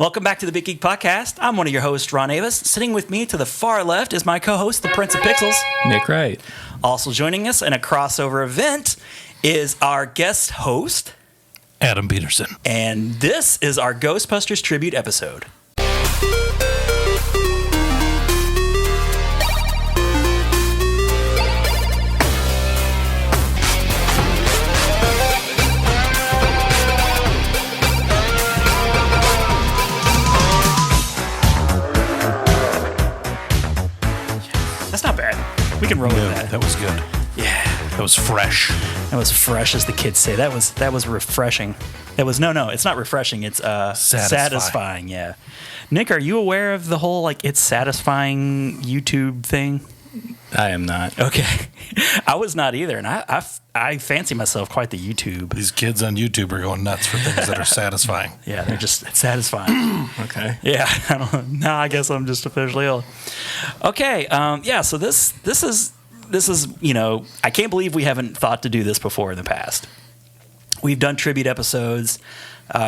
Welcome back to the BitGeek Podcast. I'm one of your hosts, Ron Avis. Sitting with me to the far left is my co-host, the Prince of Pixels, Nick Wright. Also joining us in a crossover event is our guest host, Adam Peterson. And this is our Ghostbusters tribute episode. That's not bad. We can roll with that. That was good. Yeah. That was fresh. That was fresh, as the kids say. That was refreshing. That was no, it's not refreshing. It's satisfying. Yeah. Nick, are you aware of the whole it's satisfying YouTube thing? I am not. Okay. I was not either, and I fancy myself quite the YouTube. These kids on YouTube are going nuts for things that are satisfying. Yeah, they're just satisfying. Okay. Yeah. I guess I'm just officially ill. Okay. So this is I can't believe we haven't thought to do this before in the past. We've done tribute episodes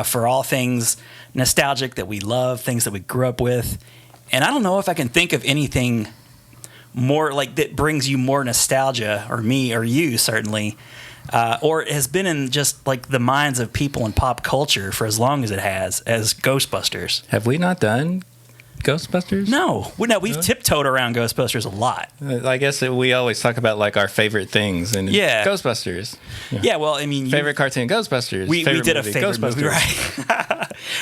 for all things nostalgic that we love, things that we grew up with, and I don't know if I can think of anything more that brings you more nostalgia, or me or you certainly, or it has been in just the minds of people in pop culture for as long as it has, as Ghostbusters. Have we not done Ghostbusters? No, we've tiptoed around Ghostbusters a lot. I guess that we always talk about our favorite things, and Ghostbusters. Yeah, well, I mean, favorite cartoon, Ghostbusters. We did a movie, favorite movie, right?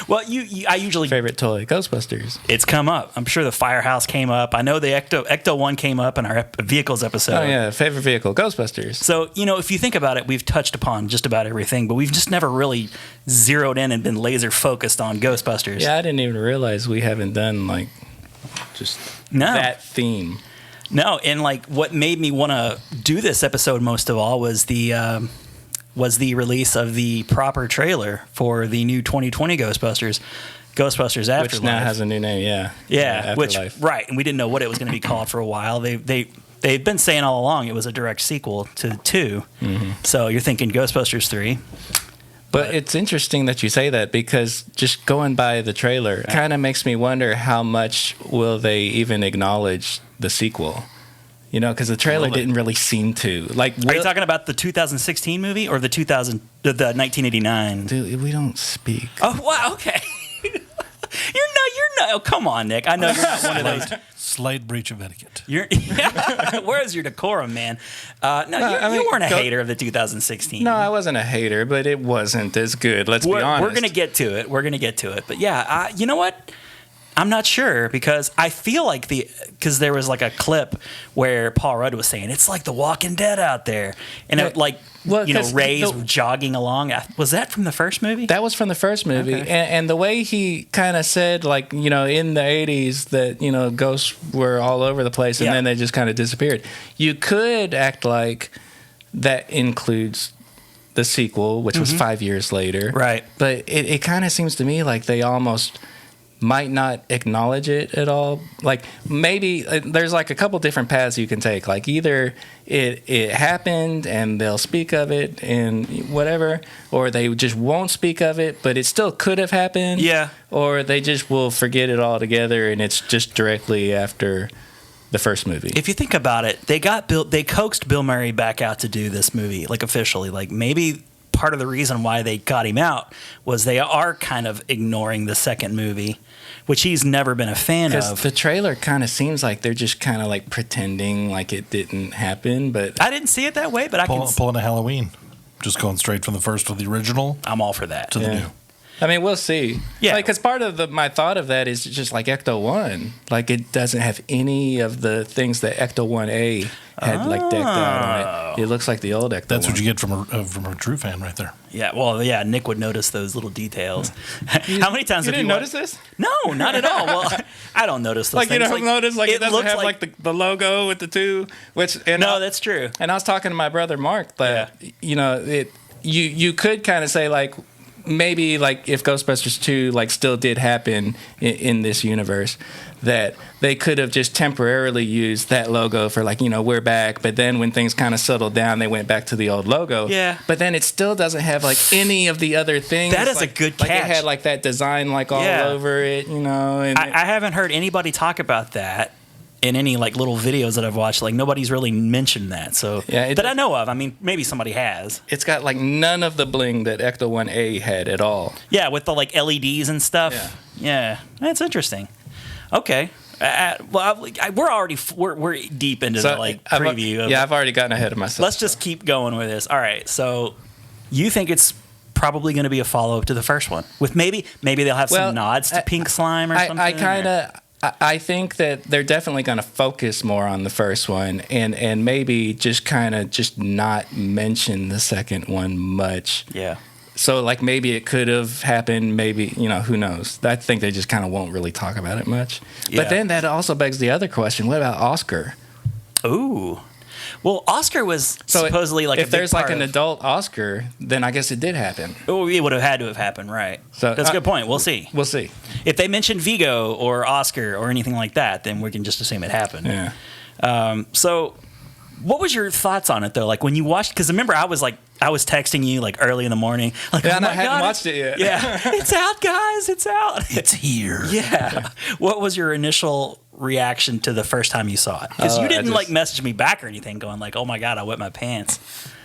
Well, I usually favorite toy, Ghostbusters. It's come up. I'm sure the Firehouse came up. I know the Ecto 1 came up in our vehicles episode. Oh yeah, favorite vehicle, Ghostbusters. So if you think about it, we've touched upon just about everything, but we've just never really zeroed in and been laser focused on Ghostbusters. Yeah, I didn't even realize we haven't done that theme. No, and what made me want to do this episode most of all was the release of the proper trailer for the new 2020 Ghostbusters Afterlife. Which now has a new name, yeah. Yeah, Afterlife. Right, and we didn't know what it was going to be called for a while. They've been saying all along it was a direct sequel to 2. Mm-hmm. So you're thinking Ghostbusters 3. But it's interesting that you say that, because just going by the trailer kind of makes me wonder how much will they even acknowledge the sequel. Because the trailer didn't really seem to. Are you talking about the 2016 movie or the 1989? Dude, we don't speak. Oh, wow, okay. You're not. Oh, come on, Nick. I know you're not one of those. Slight breach of etiquette. Where's your decorum, man? You weren't a hater of the 2016. No, I wasn't a hater, but it wasn't as good. Let's be honest. We're going to get to it. But yeah, you know what? I'm not sure, because I feel because there was a clip where Paul Rudd was saying it's like The Walking Dead out there, and Ray's jogging along. Was that from the first movie? That was from the first movie, okay. And the way he kind of said, in the 80s that ghosts were all over the place, and then they just kind of disappeared. You could act like that includes the sequel, which was 5 years later, right? But it kind of seems to me like they almost might not acknowledge it at all. Maybe there's a couple different paths you can take. Either it happened and they'll speak of it and whatever, or they just won't speak of it, but it still could have happened. Yeah. Or they just will forget it altogether, and it's just directly after the first movie. If you think about it, they coaxed Bill Murray back out to do this movie, officially. Maybe part of the reason why they got him out was they are kind of ignoring the second movie, which he's never been a fan of. The trailer kind of seems like they're just kind of pretending like it didn't happen, but I didn't see it that way. But pulling a Halloween, just going straight from the first to the original. I'm all for that. To the new. I mean, we'll see. Yeah, because part of my thought of that is just Ecto 1. It doesn't have any of the things that Ecto 1A had decked out on it. It looks like the old Ecto. That's 1. what you get from a true fan right there. Yeah, well, yeah, Nick would notice those little details. How many times you have you notice this? No, not at all. Well, I don't notice those things. You don't notice it doesn't have the logo with the two. No, that's true. And I was talking to my brother Mark that you could kind of say maybe like if Ghostbusters 2 like still did happen in this universe, that they could have just temporarily used that logo for like, we're back. But then when things kind of settled down, they went back to the old logo. Yeah. But then it still doesn't have like any of the other things. That is like, a good like catch. it had like that design like all over it, And I haven't heard anybody talk about that in any like little videos that I've watched. Like nobody's really mentioned that. So that I know of. I mean, maybe somebody has. It's got like none of the bling that Ecto 1A had at all. Yeah, with the like LEDs and stuff. Yeah. That's interesting. Okay. We're deep into the like preview. I've already gotten ahead of myself. Let's just keep going with this. All right. So you think it's probably going to be a follow-up to the first one with maybe they'll have some nods to Pink Slime or something? I think that they're definitely going to focus more on the first one and maybe just kind of just not mention the second one much. Yeah. So like maybe it could have happened, maybe, who knows. I think they just kind of won't really talk about it much. Yeah. But then that also begs the other question, what about Oscar? Ooh. Well, Oscar was supposedly like a big there's like part an adult Oscar, then I guess it did happen. Oh, it would have had to have happened, right? So that's a good point. We'll see. We'll see. If they mention Vigo or Oscar or anything like that, then we can just assume it happened. Yeah. So what was your thoughts on it though? Like when you watched, because remember I was texting you like early in the morning, like I hadn't watched it yet. Yeah, it's out, guys. It's out. It's here. Yeah. What was your initial reaction to the first time you saw it? Because you didn't like message me back or anything, going like, "Oh my god, I wet my pants."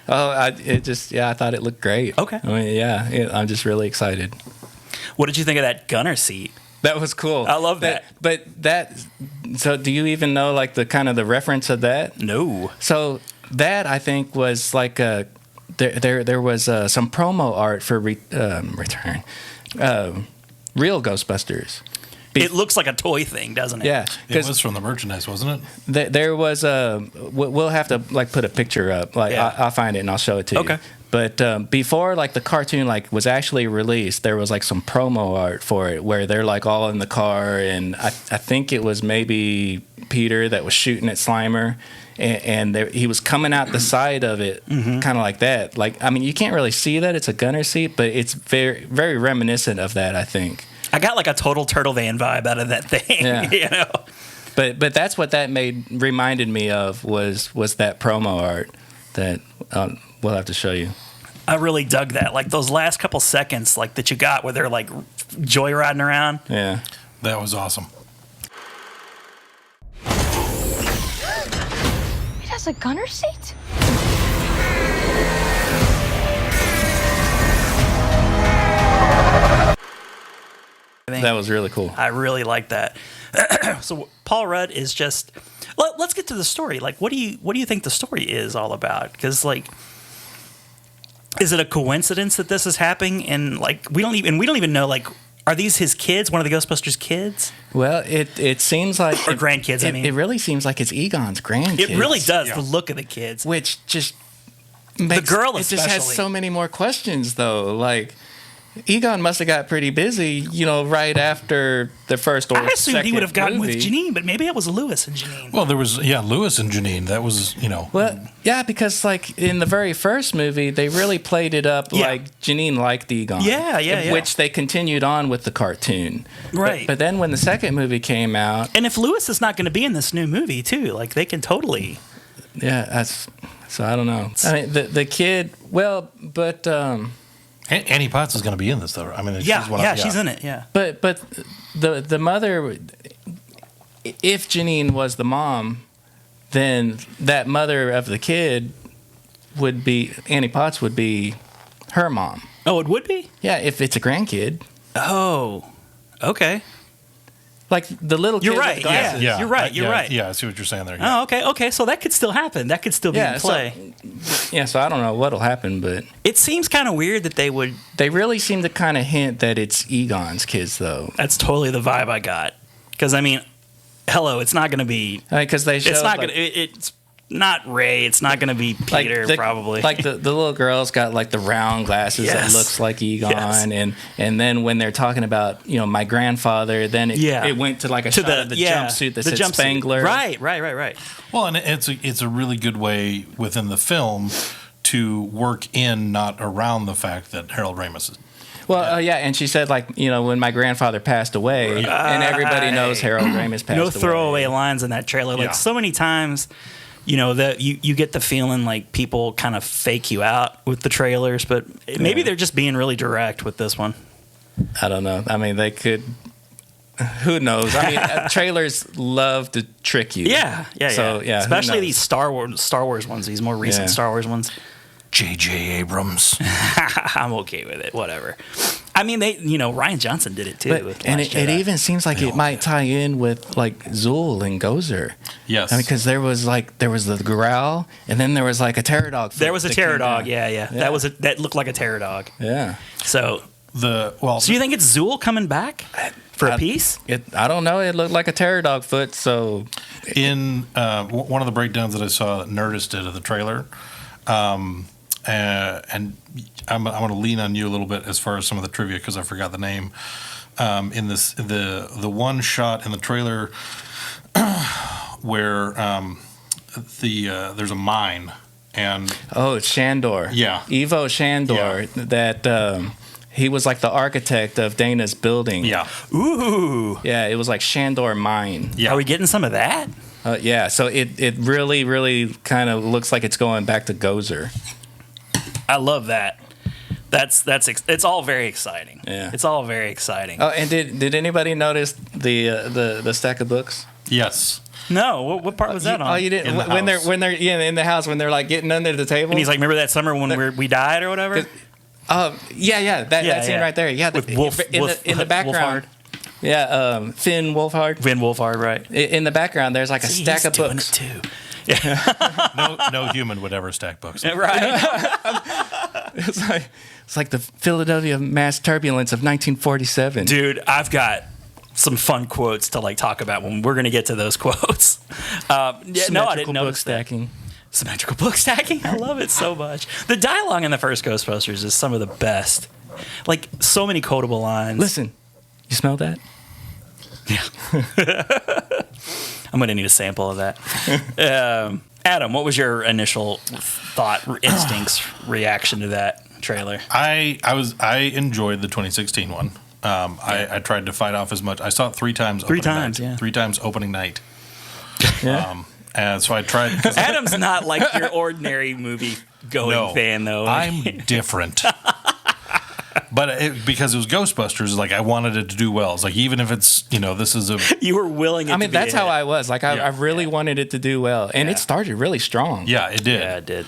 I thought it looked great. Okay. I mean, I'm just really excited. What did you think of that gunner seat? That was cool. I love that. So do you even know like the kind of the reference of that? No. So that I think was like there was some promo art for Return, real Ghostbusters. It looks like a toy thing, doesn't it? Yeah, it was from the merchandise, wasn't it? There was we'll have to like put a picture up. Like I'll find it and I'll show it to you. Okay. But before like the cartoon like was actually released, there was like some promo art for it where they're like all in the car, and I think it was maybe Peter that was shooting at Slimer, and he was coming out the side of it, kind of like that. Like I mean, you can't really see that it's a gunner seat, but it's very very reminiscent of that. I think. I got like a total Turtle Van vibe out of that thing. Yeah. But that's what that reminded me of was that promo art that we'll have to show you. I really dug that. Like those last couple seconds like that you got where they're like joyriding around. Yeah. That was awesome. It has a gunner seat? That was really cool. I really like that. So Paul Rudd is just. Let's get to the story. Like, what do you think the story is all about? Because like, is it a coincidence that this is happening? And like, we don't even know. Like, are these his kids? One of the Ghostbusters kids? Well, it seems like or grandkids. It really seems like it's Egon's grandkids. It really does. Yeah. The look of the kids, which just makes, the girl, it especially. just has so many more questions though. Like. Egon must have got pretty busy, right after the first or second movie. I assumed he would have gotten with Janine, but maybe it was Louis and Janine. Well, there was, Louis and Janine. That was, Well, yeah, because, like, in the very first movie, they really played it up like Janine liked Egon. Yeah. Which they continued on with the cartoon. Right. But then when the second movie came out... And if Louis is not going to be in this new movie, too, like, they can totally... Yeah, so I don't know. I mean, the kid... Well, but... Annie Potts is going to be in this, though. I mean, she's in it. Yeah, but the mother, if Janine was the mom, then that mother of the kid would be Annie Potts would be her mom. Oh, it would be. Yeah, if it's a grandkid. Oh, okay. Like the little kid. You're right. With the glasses. Yeah. You're right. You're right. Yeah, I see what you're saying there. Yeah. Oh, okay. So that could still happen. That could still be in play. So I don't know what'll happen, but it seems kind of weird that they would. They really seem to kind of hint that it's Egon's kids, though. That's totally the vibe I got. Because I mean, hello, it's not going to be. Because they showed. It's not going to. It's not Ray. It's not going to be Peter, probably. Like the little girl's got like the round glasses that looks like Egon, and then when they're talking about my grandfather, then it went to like a shot of the jumpsuit that said Spangler. Right. Well, and it's a really good way within the film to work in, not around the fact that Harold Ramis is. Well, yeah, and she said, like, when my grandfather passed away, and everybody knows Harold Ramis passed away. No throwaway lines in that trailer. Like, so many times, that you get the feeling like people kind of fake you out with the trailers, but maybe they're just being really direct with this one. I don't know. I mean, they could... Who knows? I mean, trailers love to trick you. Yeah. So, yeah, especially these Star Wars ones, these more recent Star Wars ones. J.J. Abrams. I'm okay with it. Whatever. I mean, Rian Johnson did it too. And it even seems like it might tie in with like Zool and Gozer. Yes. I mean, because there was the growl, and then there was like a pterodog. There was a pterodog. Yeah. That looked like a pterodog. Yeah. So So you think it's Zool coming back for a piece? I don't know. It looked like a pterodog foot. So in one of the breakdowns that I saw that Nerdist did of the trailer, and I'm going to lean on you a little bit as far as some of the trivia because I forgot the name. In the one shot in the trailer where there's a mine and it's Shandor. Yeah. Ivo Shandor. Yeah. That he was like the architect of Dana's building. Yeah. Ooh. Yeah. It was like Shandor Mine. Yeah. Are we getting some of that? Yeah. So it really, really kind of looks like it's going back to Gozer. I love that. It's all very exciting. Yeah. It's all very exciting. Oh, and did anybody notice the stack of books? Yes. No, what part was that on? Oh, you didn't. In the When house. they're in the house when they're like getting under the table. And he's like, remember that summer when we died or whatever? That scene right there. Yeah, With in the background. Wolfhard. Yeah, Finn Wolfhard. Finn Wolfhard, right? In the background, there's like a stack he's of doing books. it too. Yeah. No human would ever stack books. Right. It's like the Philadelphia mass turbulence of 1947. Dude, I've got some fun quotes to like talk about when we're going to get to those quotes. I didn't Symmetrical book notice that. stacking. Symmetrical book stacking. I love it so much. The dialogue in the first Ghostbusters is some of the best. Like so many quotable lines. Listen, you smell that? Yeah. I'm going to need a sample of that. Adam, what was your initial thought, instincts, reaction to that trailer? I enjoyed the 2016 one. I tried to fight off as much. I saw it 3 times. Three times, yeah. 3 times opening night. Yeah. And so I tried. Adam's not like your ordinary movie going fan, though. I'm different. But because it was Ghostbusters, like I wanted it to do well. It's like even if it's this is a. You were willing. I mean, that's how I was. Like I really wanted it to do well, and it started really strong. Yeah, it did. Yeah, it did.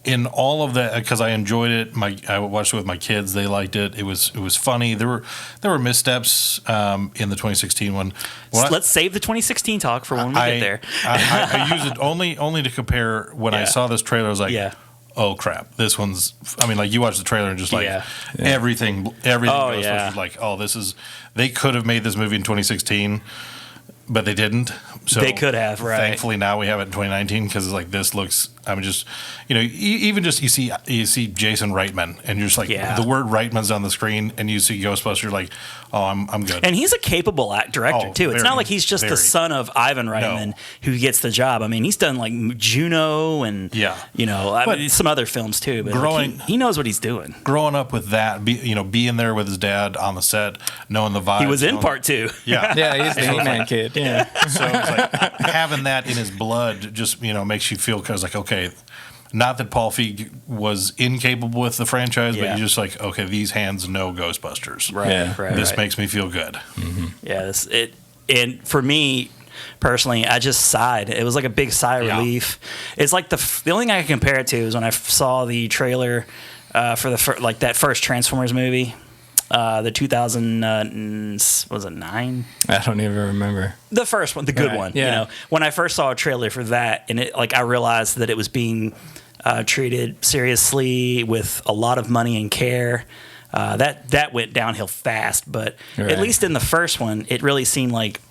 In all of that, because I enjoyed it, I watched it with my kids. They liked it. It was funny. There were missteps in the 2016 one. Let's save the 2016 talk for when we get there. I use it only to compare. When I saw this trailer, I was like, oh crap, this one's. I mean, like you watch the trailer and just like everything. Ghostbusters was like, oh, this is. They could have made this movie in 2016. But they didn't. So they could have, right? Thankfully, now we have it in 2019 because it's like this looks. I'm just, even just you see Jason Reitman, and you're just like the word Reitman's on the screen, and you see Ghostbusters, like, oh, I'm good. And he's a capable director too. It's not like he's just the son of Ivan Reitman who gets the job. I mean, he's done like Juno and some other films too. But he knows what he's doing. Growing up with that, being there with his dad on the set, knowing the vibe. He was in part 2. Yeah, yeah, he's the He-Man kid. Yeah. So it's like having that in his blood just makes you feel because like okay, not that Paul Feig was incapable with the franchise, but you're just like okay, these hands know Ghostbusters. Right. Yeah. Right. This makes me feel good. Mm-hmm. Yeah. And for me personally, I just sighed. It was like a big sigh of relief. It's like the only thing I can compare it to is when I saw the trailer for that first Transformers movie. The 2000 was it 9? I don't even remember the first one, the good one. Yeah. When I first saw a trailer for that, and I realized that it was being treated seriously with a lot of money and care. That went downhill fast, but at least in the first one, it really seemed like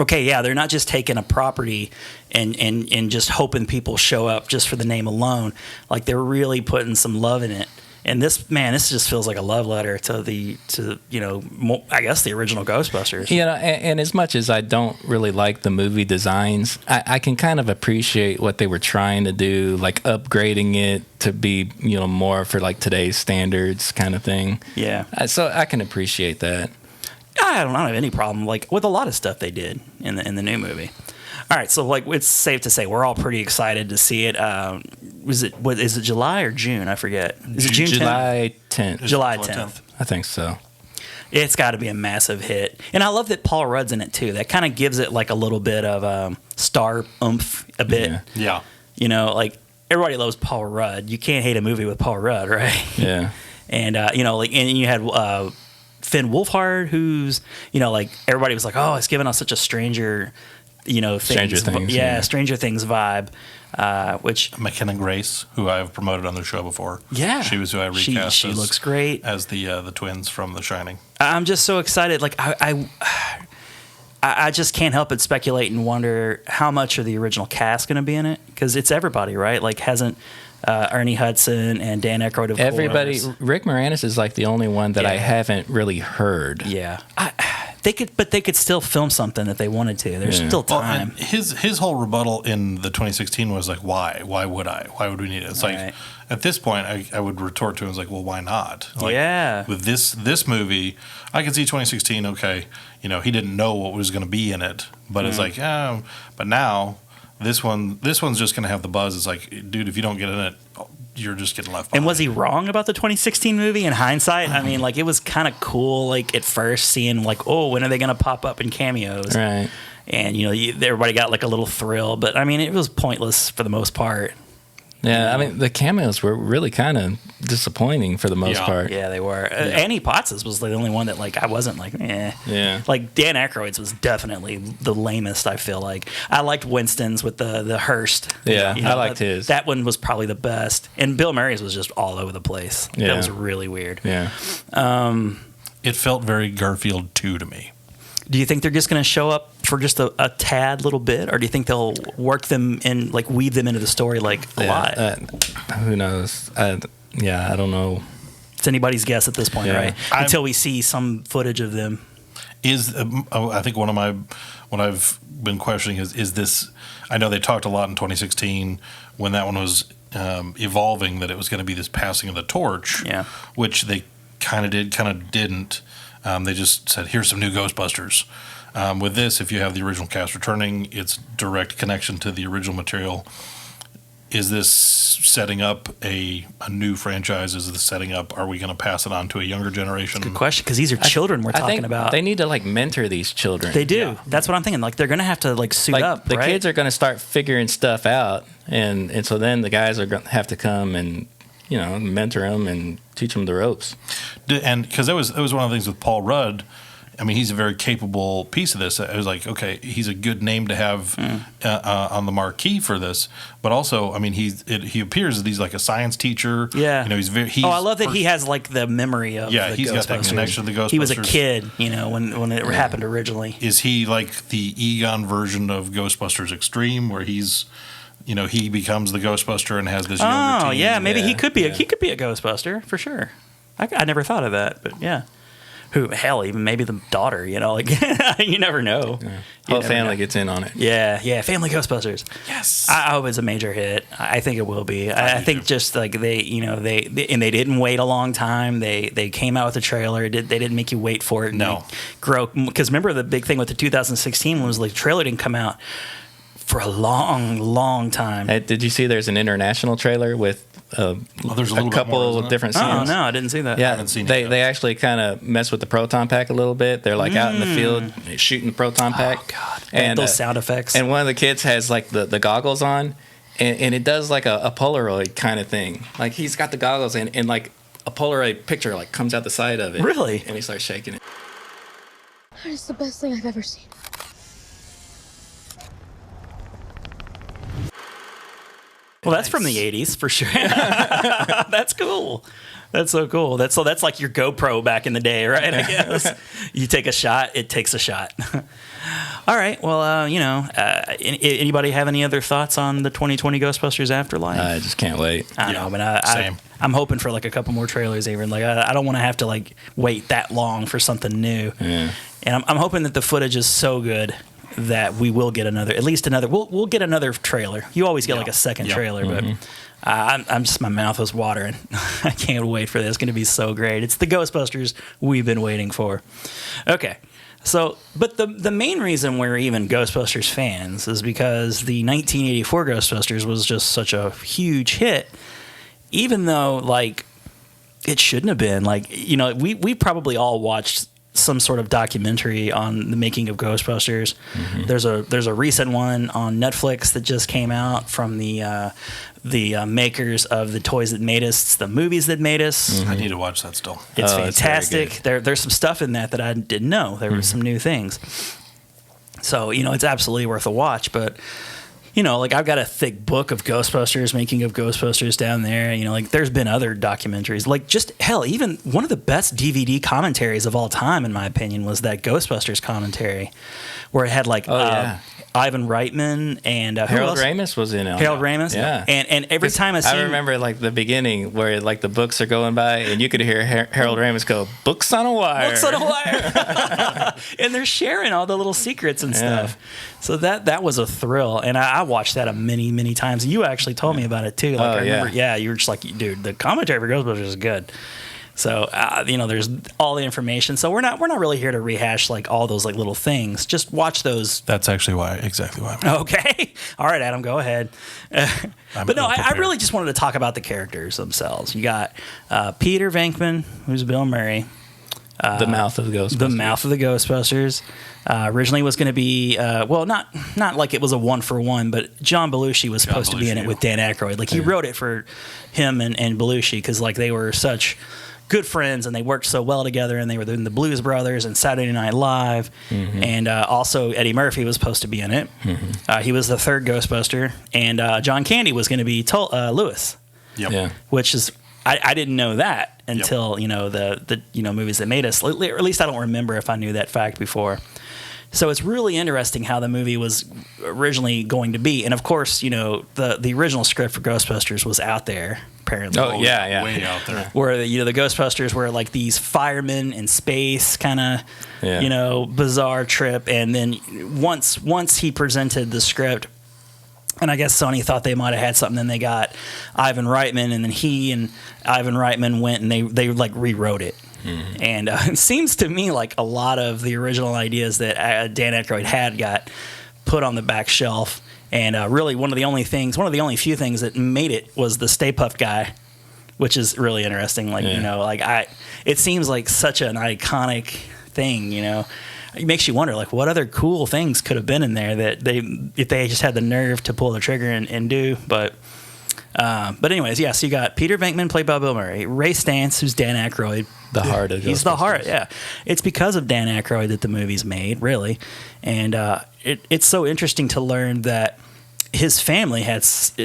okay, yeah, they're not just taking a property and just hoping people show up just for the name alone. Like they're really putting some love in it. And this just feels like a love letter to I guess the original Ghostbusters. And as much as I don't really like the movie designs, I can kind of appreciate what they were trying to do, like upgrading it to be, more for like today's standards kind of thing. Yeah. So I can appreciate that. I don't have any problem with a lot of stuff they did in the new movie. All right, so it's safe to say we're all pretty excited to see it. Is it July or June? I forget. Is it June 10th? July 10th. July 10th. I think so. It's got to be a massive hit. And I love that Paul Rudd's in it too. That kind of gives it like a little bit of star oomph a bit. Yeah. Like everybody loves Paul Rudd. You can't hate a movie with Paul Rudd, right? Yeah. And and you had Finn Wolfhard, who's everybody was like, oh, it's giving us such a Stranger Things. Stranger Things. Yeah, Stranger Things vibe. Which McKenna Grace, who I have promoted on the show before. Yeah, she was who I recast. She looks great as the twins from The Shining. I'm just so excited. Like I just can't help but speculate and wonder how much of the original cast going to be in it, because it's everybody, right? Like hasn't Ernie Hudson and Dan Aykroyd of everybody. course. Rick Moranis is like the only one that I haven't really heard. Yeah. They could still film something if they wanted to. There's still time. Well, his whole rebuttal in the 2016 was like, why? Why would I? Why would we need it? It's like, at this point, I would retort to him, like, well, why not? Like, with this movie, I could see 2016. Okay, he didn't know what was going to be in it, but it's like, but now this one's just going to have the buzz. It's like, dude, if you don't get in it, you're just getting left behind. And was he wrong about the 2016 movie in hindsight? I mean, it was kind of cool, at first seeing, when are they going to pop up in cameos? Right. And, everybody got, a little thrill. But, I mean, it was pointless for the most part. Yeah, I mean, the cameos were really kind of disappointing for the most part. Yeah, they were. Annie Potts was the only one that, I wasn't eh. Yeah. Dan Aykroyd's was definitely the lamest, I feel like. I liked Winston's with the Hearst. Yeah, I liked his. That one was probably the best. And Bill Murray's was just all over the place. Yeah. That was really weird. Yeah. It felt very Garfield 2 to me. Do you think they're just going to show up for just a tad little bit, or do you think they'll work them in, weave them into the story a lot? Who knows? I don't know. It's anybody's guess at this point, right? Until we see some footage of them. I think what I've been questioning is this. I know they talked a lot in 2016 when that one was evolving, that it was going to be this passing of the torch, which they kind of did, kind of didn't. They just said, here's some new Ghostbusters. With this, if you have the original cast returning, it's direct connection to the original material. Is this setting up a new franchise? Is this setting up, are we going to pass it on to a younger generation? Good question, because these are children we're talking about. They need to mentor these children. They do. Yeah. That's what I'm thinking. They're going to have to suit up, the right? kids are going to start figuring stuff out, and so then the guys are going to have to come and mentor them and teach them the ropes. And because that was one of the things with Paul Rudd. I mean, he's a very capable piece of this. I was like, okay, he's a good name to have on the marquee for this. But also, I mean, he appears as he's a science teacher. Yeah, I love that he has the memory of. Yeah, he's got that connection to the Ghostbusters. He was a kid, when it happened originally. Is he like the Egon version of Ghostbusters Extreme, where he's he becomes the Ghostbuster and has this younger team? Oh, yeah, maybe he could be he could be a Ghostbuster for sure. I never thought of that, but yeah. Even maybe the daughter, you never know. Yeah. Whole family gets in on it. Yeah, Family Ghostbusters. Yes. I hope it's a major hit. I think it will be. I think just they didn't wait a long time. They came out with a trailer. They didn't make you wait for it. No. Grow, because remember the big thing with the 2016 was the trailer didn't come out for a long, long time. Hey, did you see there's an international trailer with there's a couple of different scenes? Oh, no, I didn't see that. Yeah, I haven't seen they actually kind of mess with the proton pack a little bit. They're out in the field shooting the proton pack. Oh, God. And those sound effects. And one of the kids has the goggles on, and it does a Polaroid kind of thing. He's got the goggles and a Polaroid picture comes out the side of it. Really? And he starts shaking it. That is the best thing I've ever seen. Well, that's from the 80s for sure. That's cool. That's so cool. That's like your GoPro back in the day, right? I guess. You take a shot, it takes a shot. All right. Well, anybody have any other thoughts on the 2020 Ghostbusters Afterlife? I just can't wait. I know, but same. I'm hoping for like a couple more trailers even. Like I don't want to have to like wait that long for something new. Yeah. And I'm hoping that the footage is so good that we will get we'll get another trailer. You always get like a second trailer, but I'm just, my mouth was watering. I can't wait for this. It's going to be so great. It's the Ghostbusters we've been waiting for. Okay. So, but the main reason we're even Ghostbusters fans is because the 1984 Ghostbusters was just such a huge hit, even though like it shouldn't have been. Like, we probably all watched some sort of documentary on the making of Ghostbusters. Mm-hmm. There's a recent one on Netflix that just came out from the makers of the toys that made us, the movies that made us. Mm-hmm. I need to watch that still. It's fantastic. There's some stuff in that I didn't know. There were some new things. So, it's absolutely worth a watch. But, like I've got a thick book of Ghostbusters, making of Ghostbusters down there. Like there's been other documentaries. Like just, hell, even one of the best DVD commentaries of all time, in my opinion, was that Ghostbusters commentary where it had like Ivan Reitman and Harold Ramis was in it. Harold Ramis, yeah. And every time I remember like the beginning where like the books are going by and you could hear Harold Ramis go, "Books on a wire, books on a wire," and they're sharing all the little secrets and stuff. So that was a thrill, and I watched that many times. You actually told me about it too. Like I remember, you were just like, dude, the commentary for Ghostbusters is good. So there's all the information. So we're not really here to rehash like all those like little things. Just watch those. That's actually exactly why. Okay, all right, Adam, go ahead. But no, I really just wanted to talk about the characters themselves. You got Peter Venkman, who's Bill Murray. The mouth of the Ghostbusters. The mouth of the Ghostbusters. Originally was going to be, not like it was a 1-for-1, but John Belushi was supposed to be in it with Dan Aykroyd. Like he wrote it for him and Belushi because like they were such good friends and they worked so well together, and they were in the Blues Brothers and Saturday Night Live. Mm-hmm. And also Eddie Murphy was supposed to be in it. Mm-hmm. He was the third Ghostbuster, and John Candy was going to be Lewis. Yep. Yeah. Which is, I didn't know that until the movies that made us. Or at least I don't remember if I knew that fact before. So it's really interesting how the movie was originally going to be, and of course, the original script for Ghostbusters was out there apparently. Oh yeah, way out there. Where the Ghostbusters were like these firemen in space, kind of bizarre trip, and then once he presented the script. And I guess Sony thought they might have had something. Then they got Ivan Reitman, and then he and Ivan Reitman went and they like rewrote it. Mm-hmm. And it seems to me like a lot of the original ideas that Dan Aykroyd had got put on the back shelf. And really, one of the only few things that made it was the Stay Puft guy, which is really interesting. Like it seems like such an iconic thing. It makes you wonder, like, what other cool things could have been in there that if they just had the nerve to pull the trigger and do. But anyways, yeah. So you got Peter Venkman, played by Bill Murray, Ray Stantz, who's Dan Aykroyd, the heart of Ghostbusters. He's the heart. Yeah, it's because of Dan Aykroyd that the movie's made, really, and it's so interesting to learn that his family had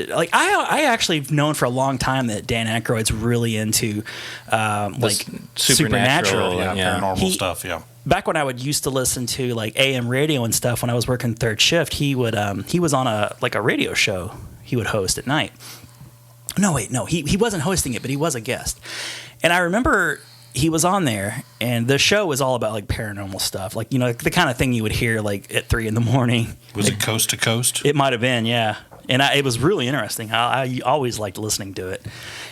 like I actually have known for a long time that Dan Aykroyd's really into like supernatural, paranormal stuff. Yeah. Back when I would used to listen to like AM radio and stuff when I was working third shift, he was on a radio show he would host at night. No, he wasn't hosting it, but he was a guest. And I remember he was on there, and the show was all about like paranormal stuff, like the kind of thing you would hear like at 3 a.m. Was it Coast to Coast? It might have been, yeah. And it was really interesting. I always liked listening to it.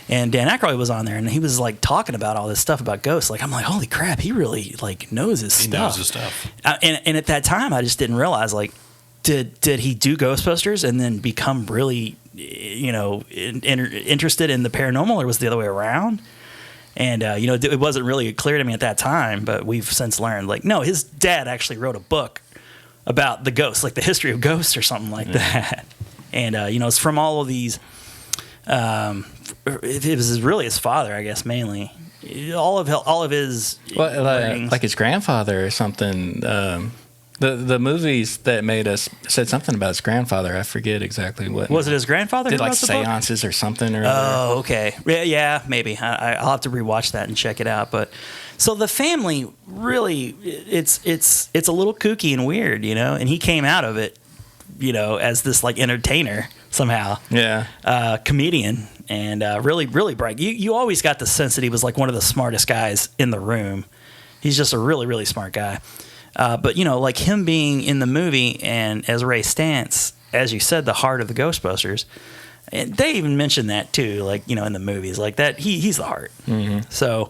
And Dan Aykroyd was on there, and he was like talking about all this stuff about ghosts. Like I'm like, holy crap, he really like knows his stuff. He knows his stuff. And at that time, I just didn't realize like, did he do Ghostbusters and then become really, interested in the paranormal, or was it the other way around? And it wasn't really clear to me at that time, but we've since learned like, no, his dad actually wrote a book about the ghosts, like the history of ghosts or something like that. And it's from all of these. It was really his father, I guess, mainly. All of his like his grandfather or something. The movies that made us said something about his grandfather. I forget exactly what. Was it his grandfather? Did like seances or something? Or oh, okay. Yeah, maybe. I'll have to rewatch that and check it out. But So the family really, it's a little kooky and weird, you know. And he came out of it, you know, as this like entertainer somehow, comedian, and really bright. You always got the sense that he was like one of the smartest guys in the room. He's just a really smart guy. But you know, like him being in the movie and as Ray Stantz, as you said, the heart of the Ghostbusters. And they even mentioned that too, like, you know, in the movies, like that he's the heart. Mm-hmm. So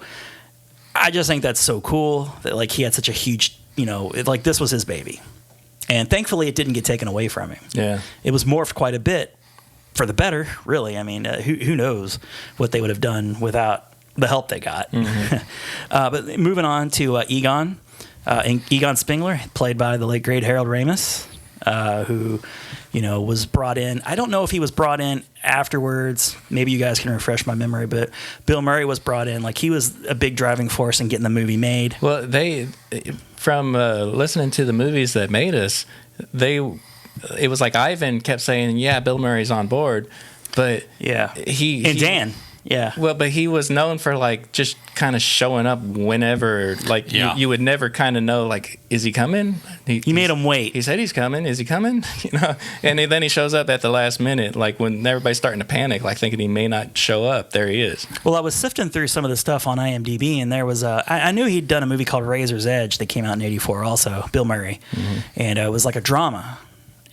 I just think that's so cool that like he had such a huge, you know, like this was his baby, and thankfully it didn't get taken away from him. Yeah, it was morphed quite a bit for the better, really. I mean, who knows what they would have done without the help they got. Mm-hmm. But moving on to Egon, and Egon Spengler, played by the late great Harold Ramis. Who, you know, was brought in. I don't know if he was brought in afterwards. Maybe you guys can refresh my memory, but Bill Murray was brought in. Like, he was a big driving force in getting the movie made. Well, from listening to the movies that made us, it was like Ivan kept saying, yeah, Bill Murray's on board, but Dan. Yeah. Well, but he was known for like just kind of showing up whenever, like you would never kind of know, like, is he coming? He made him wait. He said he's coming. Is he coming? You know, and then he shows up at the last minute, like when everybody's starting to panic, like thinking he may not show up. There he is. Well, I was sifting through some of the stuff on IMDb, and there was I knew he'd done a movie called Razor's Edge that came out in '84, also Bill Murray, and it was like a drama.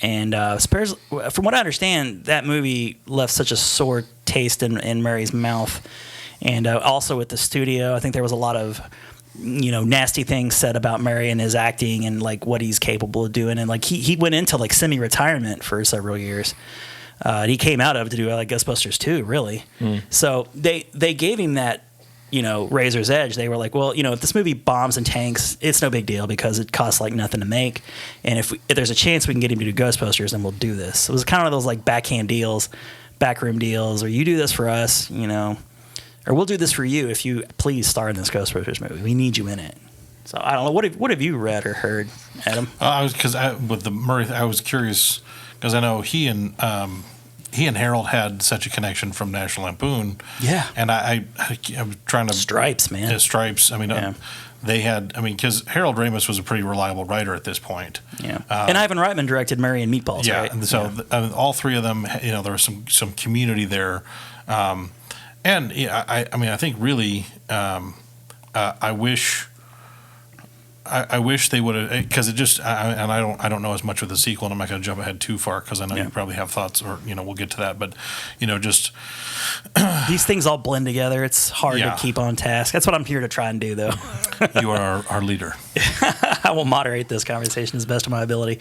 And from what I understand, that movie left such a sore taste in Murray's mouth. And also with the studio, I think there was a lot of, you know, nasty things said about Murray and his acting and like what he's capable of doing. And like he went into like semi-retirement for several years. He came out of it to do like Ghostbusters 2, really. So they gave him that, you know, Razor's Edge. They were like, well, you know, if this movie bombs and tanks, it's no big deal because it costs like nothing to make. And if there's a chance we can get him to do Ghostbusters, then we'll do this. It was kind of those like backhand deals, backroom deals, or you do this for us, you know, or we'll do this for you if you please star in this Ghostbusters movie. We need you in it. So I don't know. What have you read or heard, Adam? With the Murray, I was curious because I know he and Harold had such a connection from National Lampoon. Yeah. And I'm trying to... Stripes, man. Yeah, Stripes. I mean, they had... I mean, because Harold Ramis was a pretty reliable writer at this point. Yeah. And Ivan Reitman directed Murray and Meatballs, right? And so all three of them, you know, there was some community there. And yeah, I mean, I think really, I wish they would have, because it just, and I don't know as much with the sequel, and I'm not going to jump ahead too far because I know you probably have thoughts, or you know, we'll get to that. But you know, just these things all blend together. It's hard to keep on task. That's what I'm here to try and do, though. You are our leader. I will moderate this conversation as best of my ability.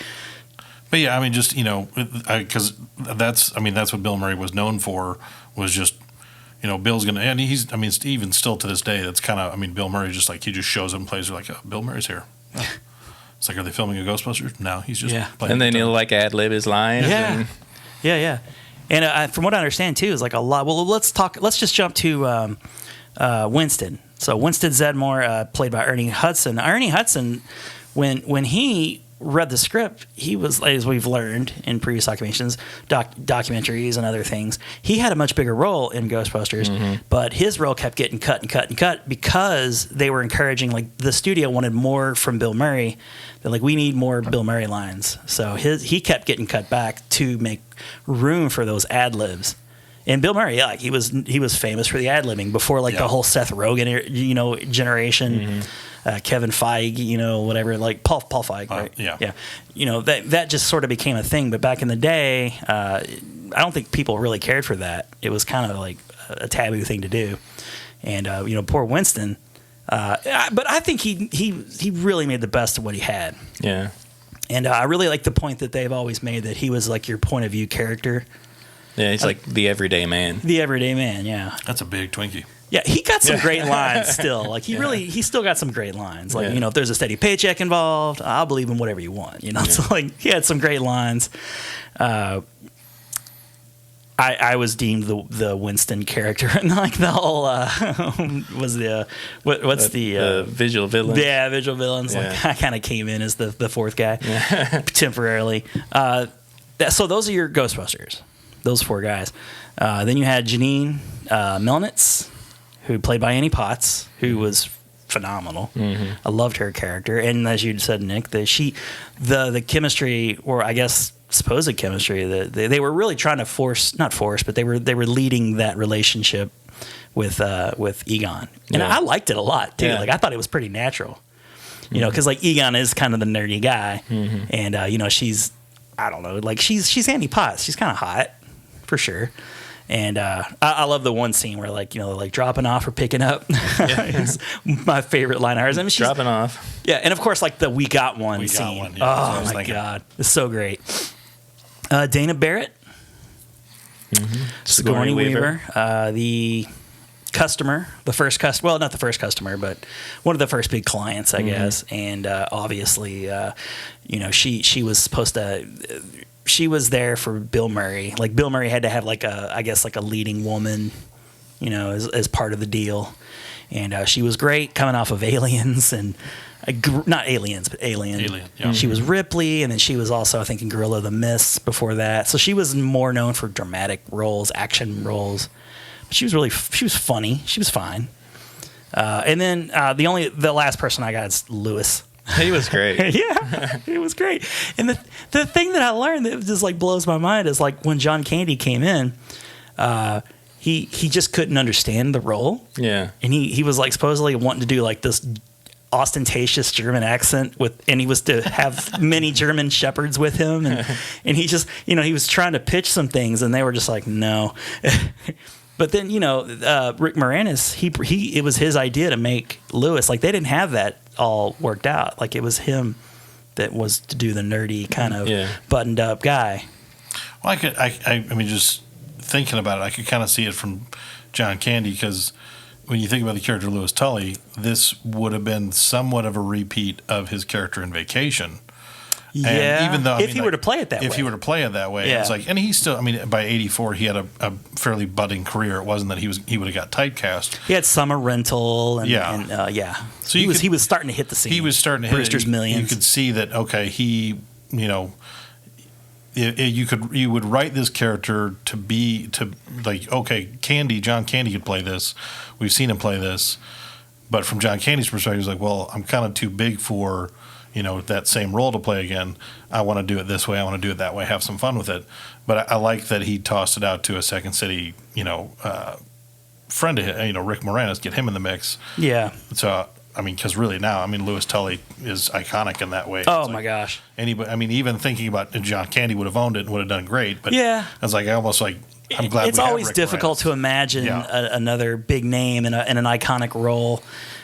But yeah, I mean, just you know, because that's what Bill Murray was known for, was just. You know, Bill's gonna, and he's. I mean, even still to this day, that's kind of. I mean, Bill Murray just like he just shows up and plays. They're like, oh, Bill Murray's here. Oh. It's like, are they filming a Ghostbusters? No, he's just. Playing. And then he'll like ad lib his lines. Yeah, yeah. And from what I understand too, is like a lot. Well, let's just jump to Winston. So Winston Zedmore, played by Ernie Hudson. Ernie Hudson, when he read the script, he was, as we've learned in previous documentaries and other things, he had a much bigger role in Ghostbusters, but his role kept getting cut because they were encouraging, like the studio wanted more from Bill Murray. They're like, we need more Bill Murray lines. So he kept getting cut back to make room for those ad libs. And Bill Murray, he was famous for the ad libbing before the whole Seth Rogen, you know, generation. Kevin Feige, you know, whatever, like Paul Feig, right? Yeah. You know, that just sort of became a thing. But back in the day, I don't think people really cared for that. It was kind of like a taboo thing to do. And you know, poor Winston. But I think he really made the best of what he had. Yeah. And I really like the point that they've always made, that he was like your point of view character. Yeah, he's like the everyday man. The everyday man, yeah. That's a big Twinkie. Yeah, he got some great lines still. Like he still got some great lines. Like, you know, if there's a steady paycheck involved, I'll believe in whatever you want. You know, so like he had some great lines. I was deemed the Winston character, and like the whole was the what's the visual villains. Yeah, visual villains. Yeah. Like I kind of came in as the fourth guy temporarily. So those are your Ghostbusters. Those four guys. Then you had Janine Milnitz, who played by Annie Potts, who was phenomenal. I loved her character, and as you said, Nick, the chemistry, or I guess supposed chemistry, that they were really trying to not force, but they were leading that relationship with Egon, and I liked it a lot too. Like I thought it was pretty natural, because like Egon is kind of the nerdy guy, and she's, I don't know, like she's Annie Potts. She's kind of hot for sure. And I love the one scene where like dropping off or picking up. It's my favorite line of hers. I mean, she's dropping off. Yeah, and of course like the we got one scene. Oh my god, it's so great. Dana Barrett, Sigourney Weaver, the customer, the first customer. Well, not the first customer, but one of the first big clients, I guess. And obviously, she was supposed to. She was there for Bill Murray. Like Bill Murray had to have like a leading woman, as part of the deal. And she was great coming off of Aliens and not Aliens, but Alien. Yeah. She was Ripley, and then she was also, I think, in Gorilla the Mist before that. So she was more known for dramatic roles, action roles. But she was funny. She was fine. And then the last person I got is Lewis. He was great. Yeah, it was great. And the thing that I learned that just like blows my mind is like when John Candy came in, he just couldn't understand the role. Yeah, and he was like supposedly wanting to do like this ostentatious German accent and he was to have many German shepherds with him, and he just he was trying to pitch some things and they were just like no. But then Rick Moranis, it was his idea to make Lewis. Like they didn't have that all worked out. Like it was him that was to do the nerdy kind of buttoned up guy. Well, I mean, just thinking about it, I could kind of see it from John Candy, because when you think about the character Lewis Tully, this would have been somewhat of a repeat of his character in Vacation. Yeah, and even though if he were to play it that way. If he were to play it that way, it's like, and he still, I mean, by '84 he had a fairly budding career. It wasn't that he would have got typecast. He had Summer Rental, and so he was starting to hit the scene. He was starting to hit Brewster's Millions. You could see that. Okay, you would write this character to like, okay, John Candy could play this. We've seen him play this, but from John Candy's perspective, he's like, well, I'm kind of too big for that same role to play again. I want to do it this way. I want to do it that way. Have some fun with it. But I like that he tossed it out to a Second City, friend of his, Rick Moranis, get him in the mix. Yeah. So, I mean, because really now, I mean, Lewis Tully is iconic in that way. Oh, my gosh. Anybody, I mean, even thinking about John Candy would have owned it and would have done great. But I was like, I'm glad it's always difficult to imagine another big name in an iconic role.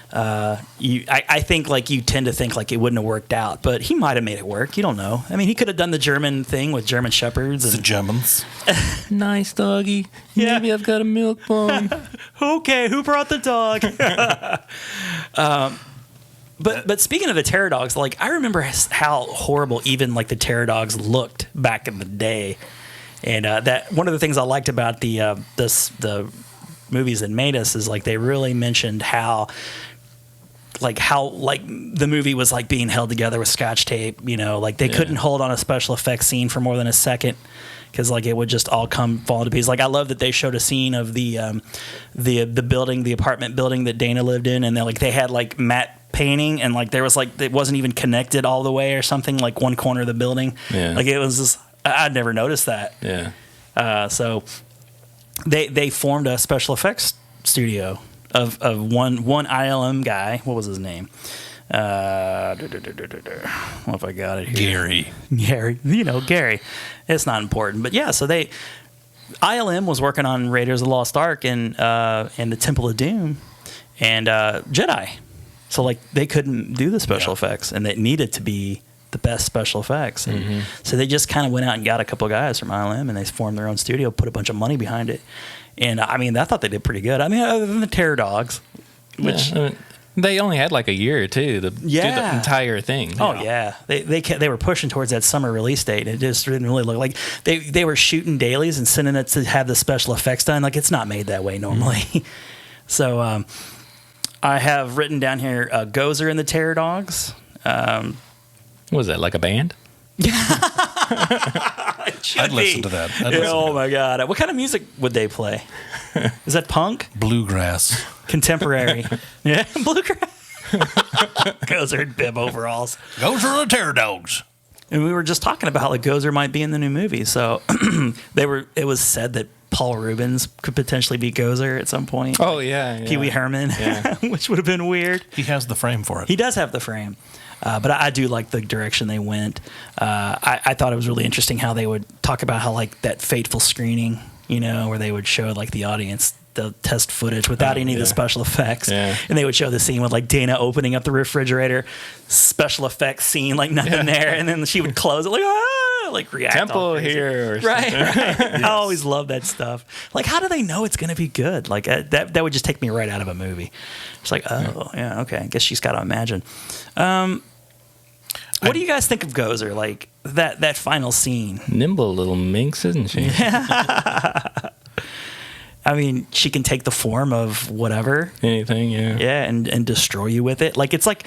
I think like you tend to think like it wouldn't have worked out, but he might have made it work. You don't know. I mean, he could have done the German thing with German shepherds and the Germans. Nice doggy. Yeah. Maybe I've got a milk bone. Okay, who brought the dog? But speaking of the terror dogs, like I remember how horrible even like the terror dogs looked back in the day, and that one of the things I liked about the movies that made us is like they really mentioned how the movie was like being held together with Scotch tape, like they couldn't hold on a special effects scene for more than a second because like it would just all fall into pieces. Like I love that they showed a scene of the building, the apartment building that Dana lived in, and they had like matte painting and like there was like it wasn't even connected all the way or something, like one corner of the building. Yeah. Like it was just, I'd never noticed that. Yeah. So they formed a special effects studio of one ILM guy. What was his name? What if I got it here? Gary. It's not important, but yeah. So ILM was working on Raiders of the Lost Ark and the Temple of Doom and Jedi. So like they couldn't do the special effects, and it needed to be the best special effects. And so they just kind of went out and got a couple of guys from ILM, and they formed their own studio, put a bunch of money behind it. And I mean, I thought they did pretty good. I mean, other than the Terror Dogs, which they only had like a year or two to do the entire thing. Oh yeah, they were pushing towards that summer release date. It just didn't really look like they were shooting dailies and sending it to have the special effects done. Like it's not made that way normally. So I have written down here Gozer and the Terror Dogs. What was that, like a band? I'd listen to that. Oh my god! What kind of music would they play? Is that punk? Bluegrass. Contemporary. Yeah, bluegrass. Gozer in bib overalls. Gozer are the terror dogs. And we were just talking about how like Gozer might be in the new movie. So it was said that Paul Rubens could potentially be Gozer at some point. Oh, yeah. Pee Wee Herman, which would have been weird. He has the frame for it. He does have the frame. But I do like the direction they went. I thought it was really interesting how they would talk about how like that fateful screening, where they would show like the audience the test footage without any of the special effects. Yeah. And they would show the scene with like Dana opening up the refrigerator, special effects scene, like nothing there. And then she would close it like react. Temple here. Right. Yes. I always love that stuff. Like, how do they know it's going to be good? Like that would just take me right out of a movie. It's like, okay. I guess she's got to imagine. What do you guys think of Gozer? Like that final scene? Nimble little minx, isn't she? I mean, she can take the form of whatever, anything, yeah, and destroy you with it. Like it's like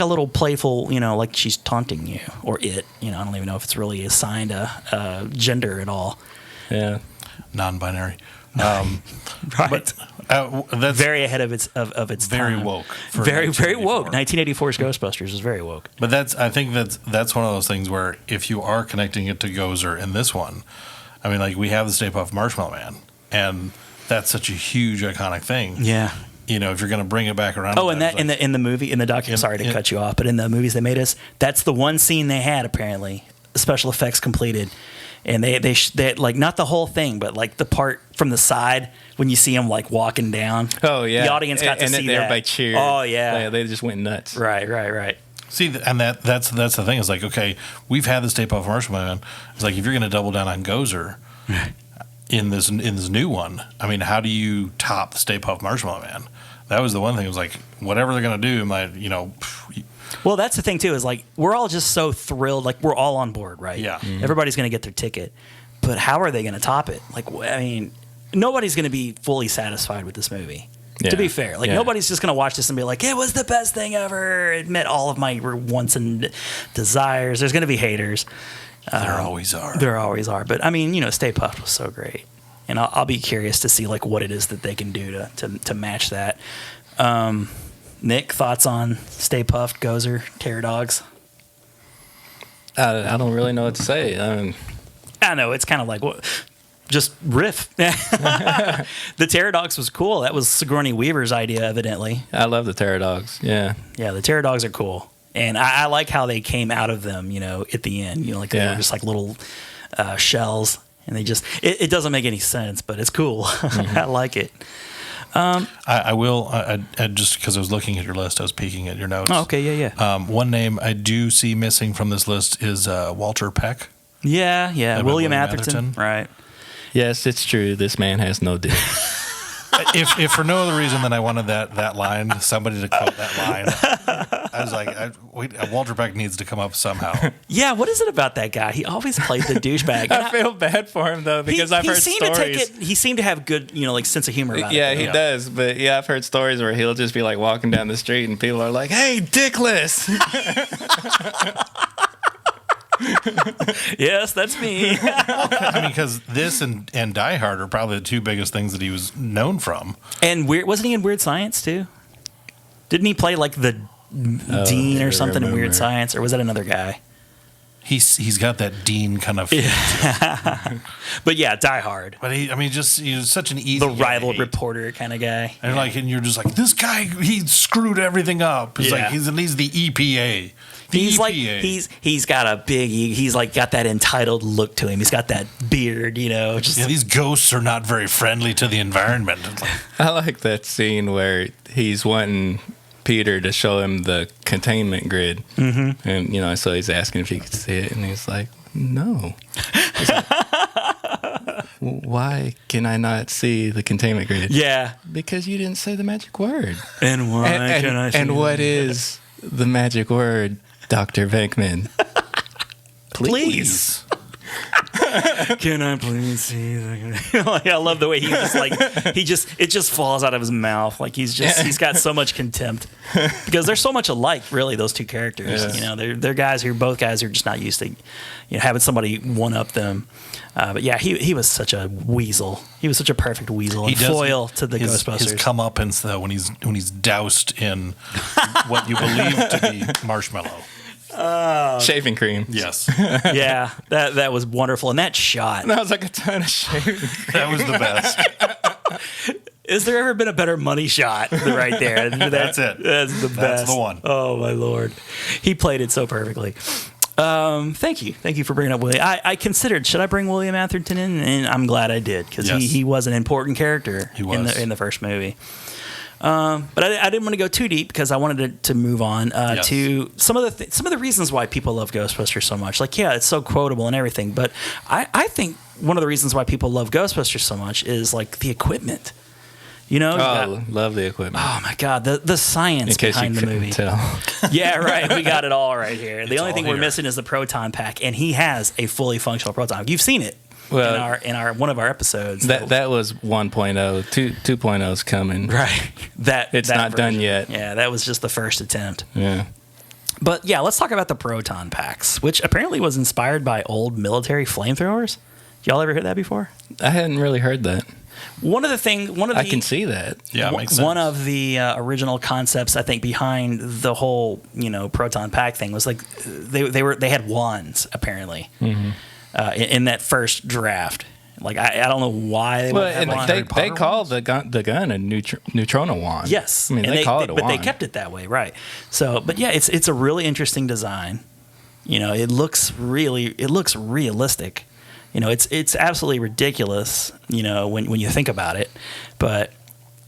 a little playful, like she's taunting you or it. I don't even know if it's really assigned a gender at all. Yeah, non-binary. Right. But that's very ahead of its very time. Woke. Very woke. 1984's Ghostbusters is very woke. But I think that's one of those things where if you are connecting it to Gozer in this one, I mean, like we have the Stay Puft Marshmallow Man, and that's such a huge iconic thing. Yeah. If you're going to bring it back around. Oh, and in the movie, in the documentary. Sorry to cut you off, but in the movies they made us, that's the one scene they had apparently. Special effects completed. And they like not the whole thing, but like the part from the side when you see him like walking down. Oh yeah, the audience got to see that. Everybody cheered. Oh yeah, they just went nuts. Right. See, and that's the thing. It's like, okay, we've had the Stay Puft Marshmallow Man. It's like if you're going to double down on Gozer in this new one, I mean, how do you top the Stay Puft Marshmallow Man? That was the one thing. It was like whatever they're going to do, I'm like, Well, that's the thing too. Is like we're all just so thrilled. Like we're all on board, right? Yeah. Mm-hmm. Everybody's going to get their ticket, but how are they going to top it? Like, I mean, nobody's going to be fully satisfied with this movie. Yeah. To be fair, like nobody's just going to watch this and be like, "It was the best thing ever." It met all of my wants and desires. There's going to be haters. There always are. There always are. But I mean, Stay Puft was so great, and I'll be curious to see like what it is that they can do to match that. Nick, thoughts on Stay Puft, Gozer, Terror Dogs? I don't really know what to say. I know it's kind of like just riff. The Terror Dogs was cool. That was Sigourney Weaver's idea, evidently. I love the Terror Dogs. Yeah, the Terror Dogs are cool, and I like how they came out of them. At the end, like they were just like little shells, and they just it doesn't make any sense, but it's cool. Mm-hmm. I like it. I will just because I was looking at your list, I was peeking at your notes. Oh, okay, yeah. One name I do see missing from this list is Walter Peck. Yeah. William Atherton. Right. Yes, it's true. This man has no dick. If for no other reason than I wanted that line, somebody to quote that line, I was like, Walter Peck needs to come up somehow. Yeah, what is it about that guy? He always played the douchebag. I feel bad for him though because I've heard stories. He seemed to have good, like sense of humor about it. Yeah, he does. But I've heard stories where he'll just be like walking down the street and people are like, "Hey, dickless." Yes, that's me. I mean, because this and Die Hard are probably the two biggest things that he was known from. And wasn't he in Weird Science too? Didn't he play like the dean or something in Weird Science, or was that another guy? He's got that dean kind of. Yeah. But yeah, Die Hard. But he's such an easy. The rival reporter kind of guy. And you're just like, this guy, he screwed everything up. It's like he's the EPA. He's like he's got a big. He's like got that entitled look to him. He's got that beard, these ghosts are not very friendly to the environment. I like that scene where he's wanting Peter to show him the containment grid, and so he's asking if he could see it, and he's like, "No." He's like, "Why can I not see the containment grid?" Yeah, because you didn't say the magic word. And why can I? And what is the magic word, Dr. Venkman? Please. Can I please see? Like, I love the way it just falls out of his mouth. Like he's got so much contempt because they're so much alike. Really, those two characters. Yes. You know, they're both guys who are just not used to, having somebody one up them. But yeah, he was such a weasel. He was such a perfect weasel and foil to the Ghostbusters. His comeuppance though, when he's doused in what you believe to be marshmallow. Shaving cream. Yes. Yeah, that was wonderful. And that shot. That was like a ton of shaving cream. That was the best. Is there ever been a better money shot than right there? That's it. That's the best. That's the one. Oh, my Lord. He played it so perfectly. Thank you for bringing up William. I considered, should I bring William Atherton in? And I'm glad I did because he was an important character in the first movie. But I didn't want to go too deep because I wanted to move on to some of the reasons why people love Ghostbusters so much. Like, yeah, it's so quotable and everything, but I think one of the reasons why people love Ghostbusters so much is like the equipment. Love the equipment. Oh my God, the science behind the movie. Tell. Yeah, right. We got it all right here. The only thing we're missing is the proton pack, and he has a fully functional proton. You've seen it. Well, in our one of our episodes. That was 1.0. 2.0's coming. Right. It's not done yet. Yeah, that was just the first attempt. Yeah. But yeah, let's talk about the proton packs, which apparently was inspired by old military flamethrowers. Y'all ever heard that before? I hadn't really heard that. I can see that. Yeah, it makes sense. One of the original concepts, I think, behind the whole proton pack thing was like they had wands apparently. Mm-hmm. In that first draft. Like, I don't know why they would have wands. They call the gun a neutrino wand. Yes. I mean, they call it a wand. But they kept it that way, right. So, but yeah, it's a really interesting design. It looks realistic. It's absolutely ridiculous, when you think about it. But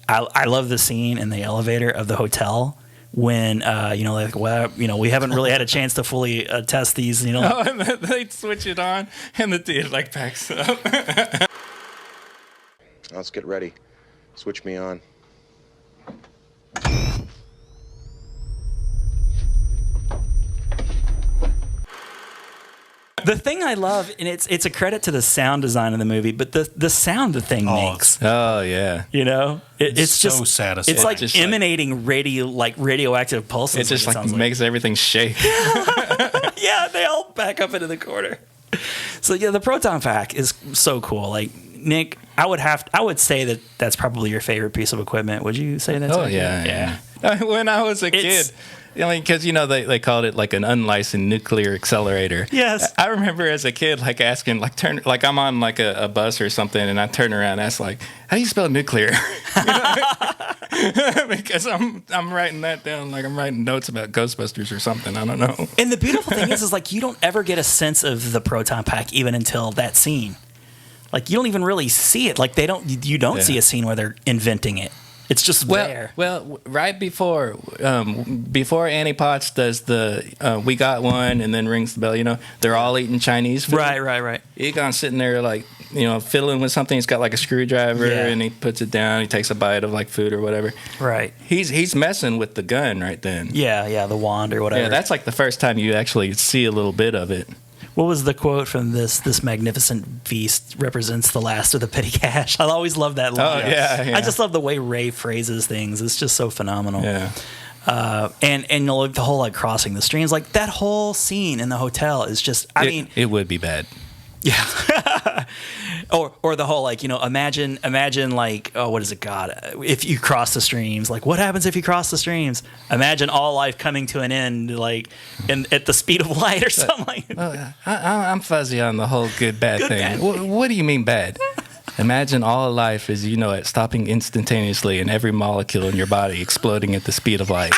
I love the scene in the elevator of the hotel when we haven't really had a chance to fully test these. Oh, and they switch it on, and the dude backs up. Let's get ready. Switch me on. The thing I love, and it's a credit to the sound design of the movie, but the sound the thing makes. Oh yeah, it's so just satisfying. It's like just emanating radioactive pulses. It just makes everything shake. Yeah, they all back up into the corner. So yeah, the proton pack is so cool. Like, Nick, I would say that's probably your favorite piece of equipment. Would you say that? Oh yeah. When I was a kid. Because they called it like an unlicensed nuclear accelerator. Yes, I remember as a kid asking I'm on a bus or something, and I turn around and ask how do you spell nuclear? Because I'm writing that down I'm writing notes about Ghostbusters or something. I don't know. And the beautiful thing is you don't ever get a sense of the proton pack even until that scene. Like, you don't even really see it. Like, you don't see a scene where they're inventing it. It's just there. Well, right before Annie Potts does the we got one and then rings the bell, they're all eating Chinese food. Right. Egon's sitting there fiddling with something. He's got a screwdriver and he puts it down. He takes a bite of food or whatever. Right. He's messing with the gun right then. Yeah, the wand or whatever. Yeah, that's the first time you actually see a little bit of it. What was the quote from this magnificent feast represents the last of the petty cash? I always love that line. Oh, yeah. I just love the way Ray phrases things. It's just so phenomenal. Yeah. And the whole crossing the streams, that whole scene in the hotel is just, it would be bad. Yeah. or the whole imagine what is it, God, if you cross the streams, what happens if you cross the streams? Imagine all life coming to an end at the speed of light or something. I'm fuzzy on the whole good bad thing. What do you mean bad? Imagine all life as you know it stopping instantaneously and every molecule in your body exploding at the speed of light.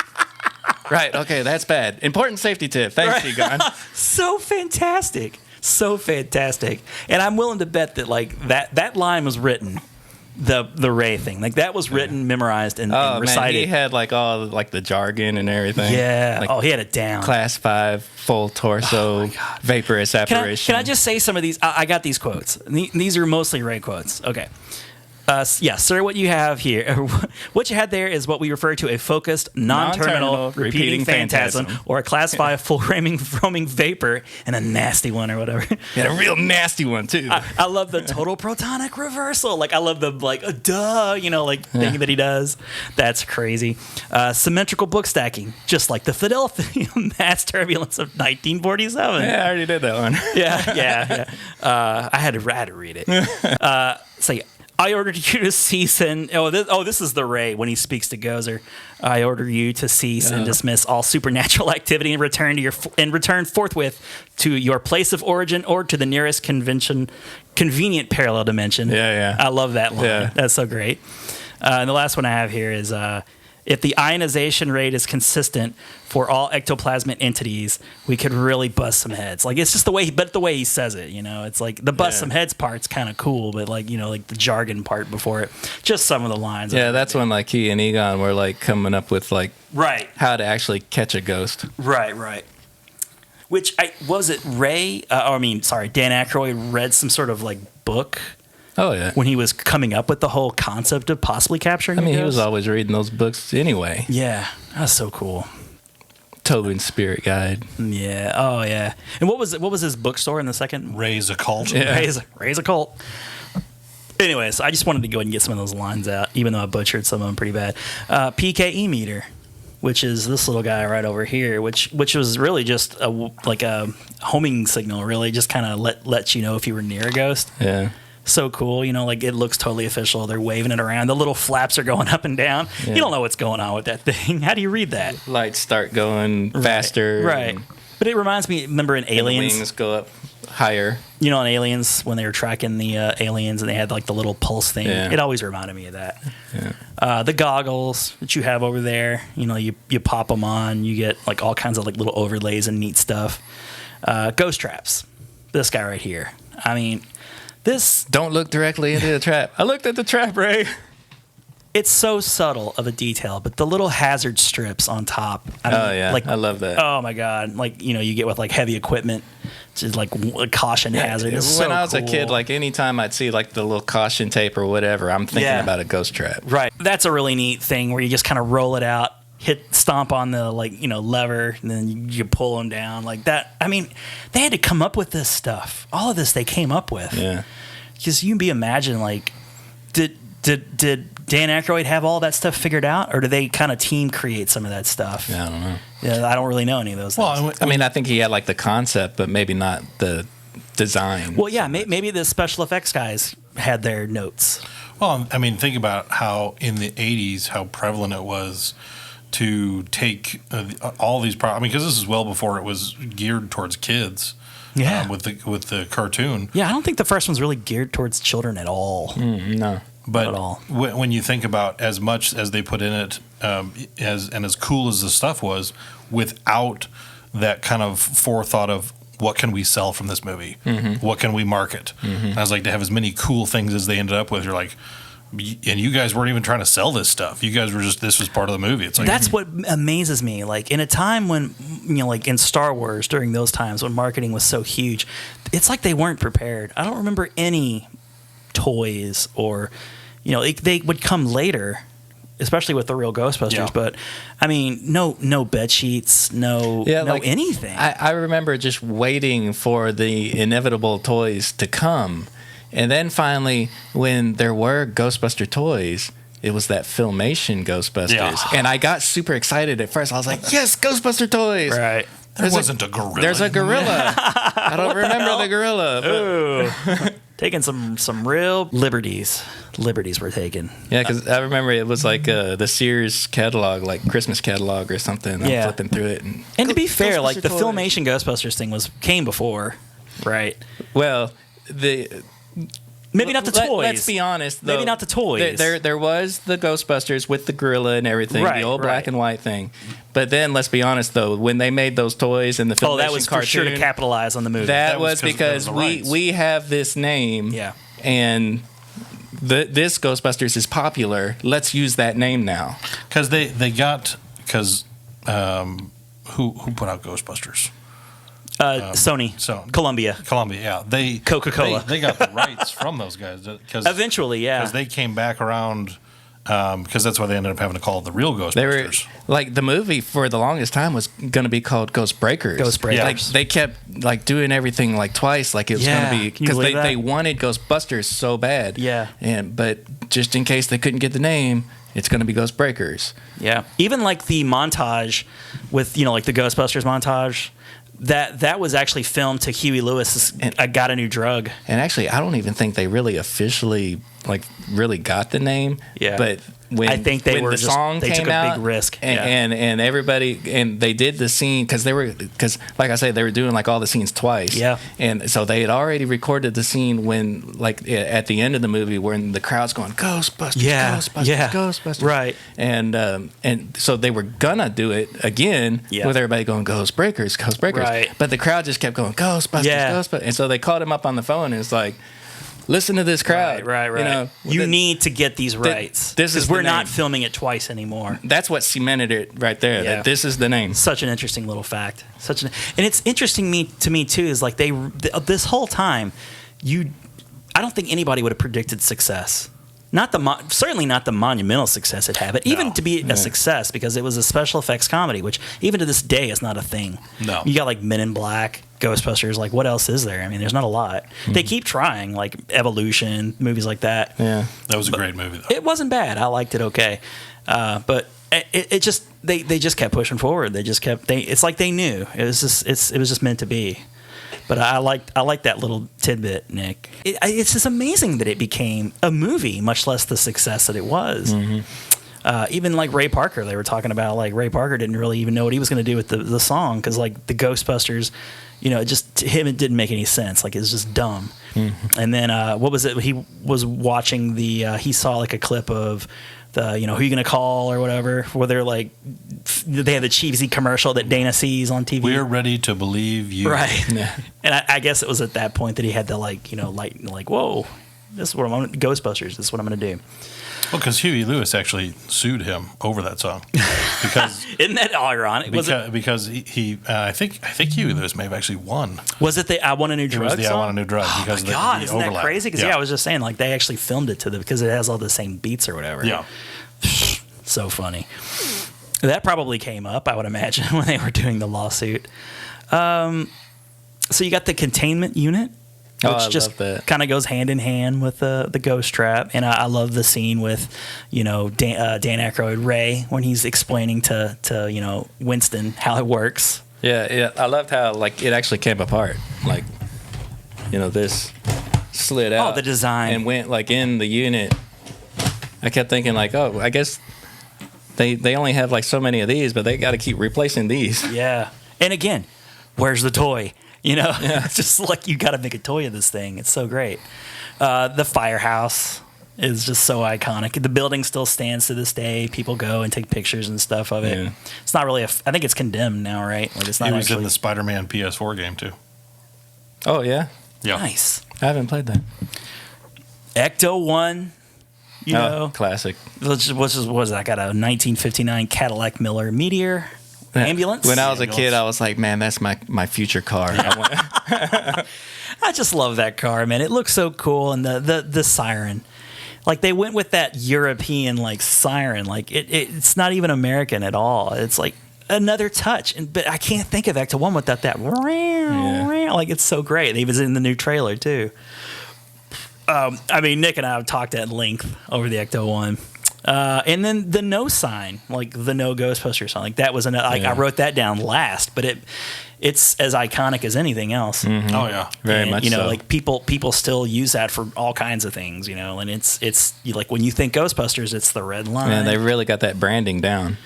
Right, okay, that's bad. Important safety tip. Thanks, Egon. So fantastic. So fantastic. And I'm willing to bet that line was written, the Ray thing. That was written, memorized, and recited. Man, he had all the jargon and everything. Yeah. He had it down. Class 5, full torso, vaporous apparition. Can I just say some of these? I got these quotes. These are mostly Ray quotes. Okay. Yeah, sir, what you have here, what you had there is what we refer to a focused, non-terminal repeating phantasm, or a Class 5 full roaming vapor, and a nasty one or whatever. Yeah, a real nasty one, too. I love the total protonic reversal. Like, I love the, like, duh, you know, like, thing that he does. That's crazy. Symmetrical book stacking, just like the Philadelphia mass turbulence of 1947. Yeah, I already did that one. Yeah. I had to read it. So, I ordered you to cease and this is the Ray when he speaks to Gozer. I order you to cease and dismiss all supernatural activity and return forthwith to your place of origin or to the nearest convenient parallel dimension. Yeah. I love that line. Yeah. That's so great. And the last one I have here is if the ionization rate is consistent for all ectoplasmic entities, we could really bust some heads. Like, it's just the way he says it, you know. It's like the bust some heads part's kind of cool, but like, you know, like the jargon part before it, just some of the lines. Yeah, that's when like he and Egon were like coming up with like how to actually catch a ghost. Right. Which Dan Aykroyd read some sort of like book. Oh, yeah. When he was coming up with the whole concept of possibly capturing he was always reading those books anyway. Yeah, that's so cool. Tobin's Spirit Guide. Yeah. Oh, yeah. And what was his bookstore in the second? Ray's Occult. Yeah. Ray's Occult. Anyways, I just wanted to go ahead and get some of those lines out, even though I butchered some of them pretty bad. PKE meter, which is this little guy right over here, which was really just a homing signal, really, just kind of let you know if you were near a ghost. Yeah. So cool, you know, like it looks totally official. They're waving it around. The little flaps are going up and down. Yeah. You don't know what's going on with that thing. How do you read that? Lights start going faster. Right. But it reminds me, remember in Aliens? The wings go up higher. You know, in Aliens, when they were tracking the aliens and they had like the little pulse thing, it always reminded me of that. Yeah. The goggles that you have over there, you know, you pop them on, you get like all kinds of like little overlays and neat stuff. Ghost traps. This guy right here. I mean... Don't look directly into the trap. I looked at the trap, Ray. It's so subtle of a detail, but the little hazard strips on top. I love that. Oh my god! Like, you know, you get with like heavy equipment, just like a caution hazard. It's when I was a kid, like anytime I'd see like the little caution tape or whatever, I'm thinking about a ghost trap. Right. That's a really neat thing where you just kind of roll it out, stomp on the lever, and then you pull them down like that. I mean, they had to come up with this stuff. All of this they came up with. Yeah. Because you can imagine, like, did Dan Aykroyd have all that stuff figured out, or did they kind of team create some of that stuff? Yeah, I don't know. Yeah, I don't really know any of those things. I mean, I think he had like the concept, but maybe not the design. Well, yeah, maybe the special effects guys had their notes. Well, I mean, think about how in the 80s, how prevalent it was to take all these I mean, because this is well before it was geared towards kids. Yeah, with the cartoon. Yeah, I don't think the first one's really geared towards children at all. No, but not at all. When you think about as much as they put in it, as cool as the stuff was, without that kind of forethought of what can we sell from this movie, what can we market, and I was like, to have as many cool things as they ended up with, you're like. And you guys weren't even trying to sell this stuff. You guys were just, this was part of the movie. It's like, that's what amazes me. Like, in a time when, you know, like in Star Wars, during those times when marketing was so huge, it's like they weren't prepared. I don't remember any toys or, you know, they would come later, especially with the real Ghostbusters. Yeah. But I mean, no bed sheets, no anything. I remember just waiting for the inevitable toys to come. And then finally, when there were Ghostbuster toys, it was that Filmation Ghostbusters. Yeah. And I got super excited at first. I was like, yes, Ghostbuster toys. Right. There wasn't a gorilla. There's a gorilla. I don't remember the gorilla. But. Taking some real liberties. Liberties were taken. Yeah, because I remember it was like the Sears catalog, like Christmas catalog or something. I'm flipping through it. And to be fair, like the Filmation Ghostbusters thing came before, right? Well, maybe not the toys. Let's be honest, though. Maybe not the toys. There was the Ghostbusters with the gorilla and everything, the old black and white thing. But then, let's be honest, though, when they made those toys and the Filmation that was cartoon, for sure to capitalize on the movie. That was because we have this name, and this Ghostbusters is popular. Let's use that name now. Because who put out Ghostbusters? Sony. Columbia. Yeah. Coca-Cola. They got the rights from those guys. Eventually, yeah. Because they came back around, because that's why they ended up having to call it the real Ghostbusters. Like, the movie for the longest time was going to be called Ghostbreakers. Ghostbreakers. Like, they kept like doing everything like twice, like it was going to be, because they wanted Ghostbusters so bad. Yeah. But just in case they couldn't get the name, it's going to be Ghostbreakers. Yeah. Even like the montage with, like the Ghostbusters montage, that was actually filmed to Huey Lewis's I Got a New Drug. And actually, I don't even think they really officially really got the name. Yeah. But when I think the song they came took a out, big risk. And everybody, and they did the scene because like I said, they were doing like all the scenes twice. Yeah. And so they had already recorded the scene when, like, at the end of the movie when the crowd's going Ghostbusters, Ghostbusters, Ghostbusters. Right. And so they were gonna do it again with everybody going Ghostbreakers, Ghostbreakers. Right. But the crowd just kept going Ghostbusters, Ghostbusters. And so they called him up on the phone and it's like, listen to this crowd. Right. You need to get these rights. Because we're not filming it twice anymore. That's what cemented it right there. Yeah. That this is the name. Such an interesting little fact. And it's interesting to me too is like this whole time, I don't think anybody would have predicted success. Certainly not the monumental success it had, but even to be a success because it was a special effects comedy, which even to this day is not a thing. No. You got like Men in Black, Ghostbusters, like what else is there? I mean, there's not a lot. Mm-hmm. They keep trying, like Evolution, movies like that. Yeah. That was a great movie, though. It wasn't bad. I liked it okay. But it just, they just kept pushing forward. It's like they knew. It was just meant to be. But I like that little tidbit, Nick. It's just amazing that it became a movie, much less the success that it was. Mm-hmm. Even like Ray Parker, they were talking about like Ray Parker didn't really even know what he was going to do with the song because like the Ghostbusters, just to him it didn't make any sense. Like it's just dumb. Mm-hmm. And then what was it? He was watching he saw like a clip of the who you gonna call or whatever, where they're like they have the cheesy commercial that Dana sees on TV. We're ready to believe you, right? Yeah. And I guess it was at that point that he had to like whoa, this is what Ghostbusters. This is what I'm gonna do. Well, because Huey Lewis actually sued him over that song. Because isn't that ironic? Because he I think Huey Lewis may have actually won. Was it the I Want a New Drug? It was the song? I Want a New Drug because my God, the isn't overlap. That crazy? Because I was just saying like they actually filmed it because it has all the same beats or whatever. Yeah. So funny. That probably came up, I would imagine, when they were doing the lawsuit. So you got the containment unit, which just kind of goes hand in hand with the ghost trap. And I love the scene with, Dan Aykroyd, Ray, when he's explaining to Winston how it works. Yeah. I loved how like it actually came apart. Like, this slid out. Oh, the design. And went like in the unit. I kept thinking like, oh, I guess they only have like so many of these, but they got to keep replacing these. Yeah. And again, where's the toy? It's just like you got to make a toy of this thing. It's so great. The firehouse is just so iconic. The building still stands to this day. People go and take pictures and stuff of it. Yeah. It's not really I think it's condemned now, right? Like it's not. It was in the Spider-Man PS4 game too. Oh yeah. Yeah. Nice. I haven't played that. Ecto-1. Classic. Which was I got a 1959 Cadillac Miller Meteor ambulance. When I was a kid, I was like, man, that's my future car. I just love that car, man. It looks so cool, and the siren. Like they went with that European like siren. Like it's not even American at all. It's like another touch. But I can't think of Ecto-1 without that. Yeah. Like it's so great. It was in the new trailer too. Nick and I have talked at length over the Ecto-1. And then the no sign, like the no Ghostbusters sign. Like that was I wrote that down last, but it's as iconic as anything else. Mm-hmm. Oh yeah, very much. So. Like people still use that for all kinds of things. And it's like when you think Ghostbusters, it's the red line. Man, they really got that branding down.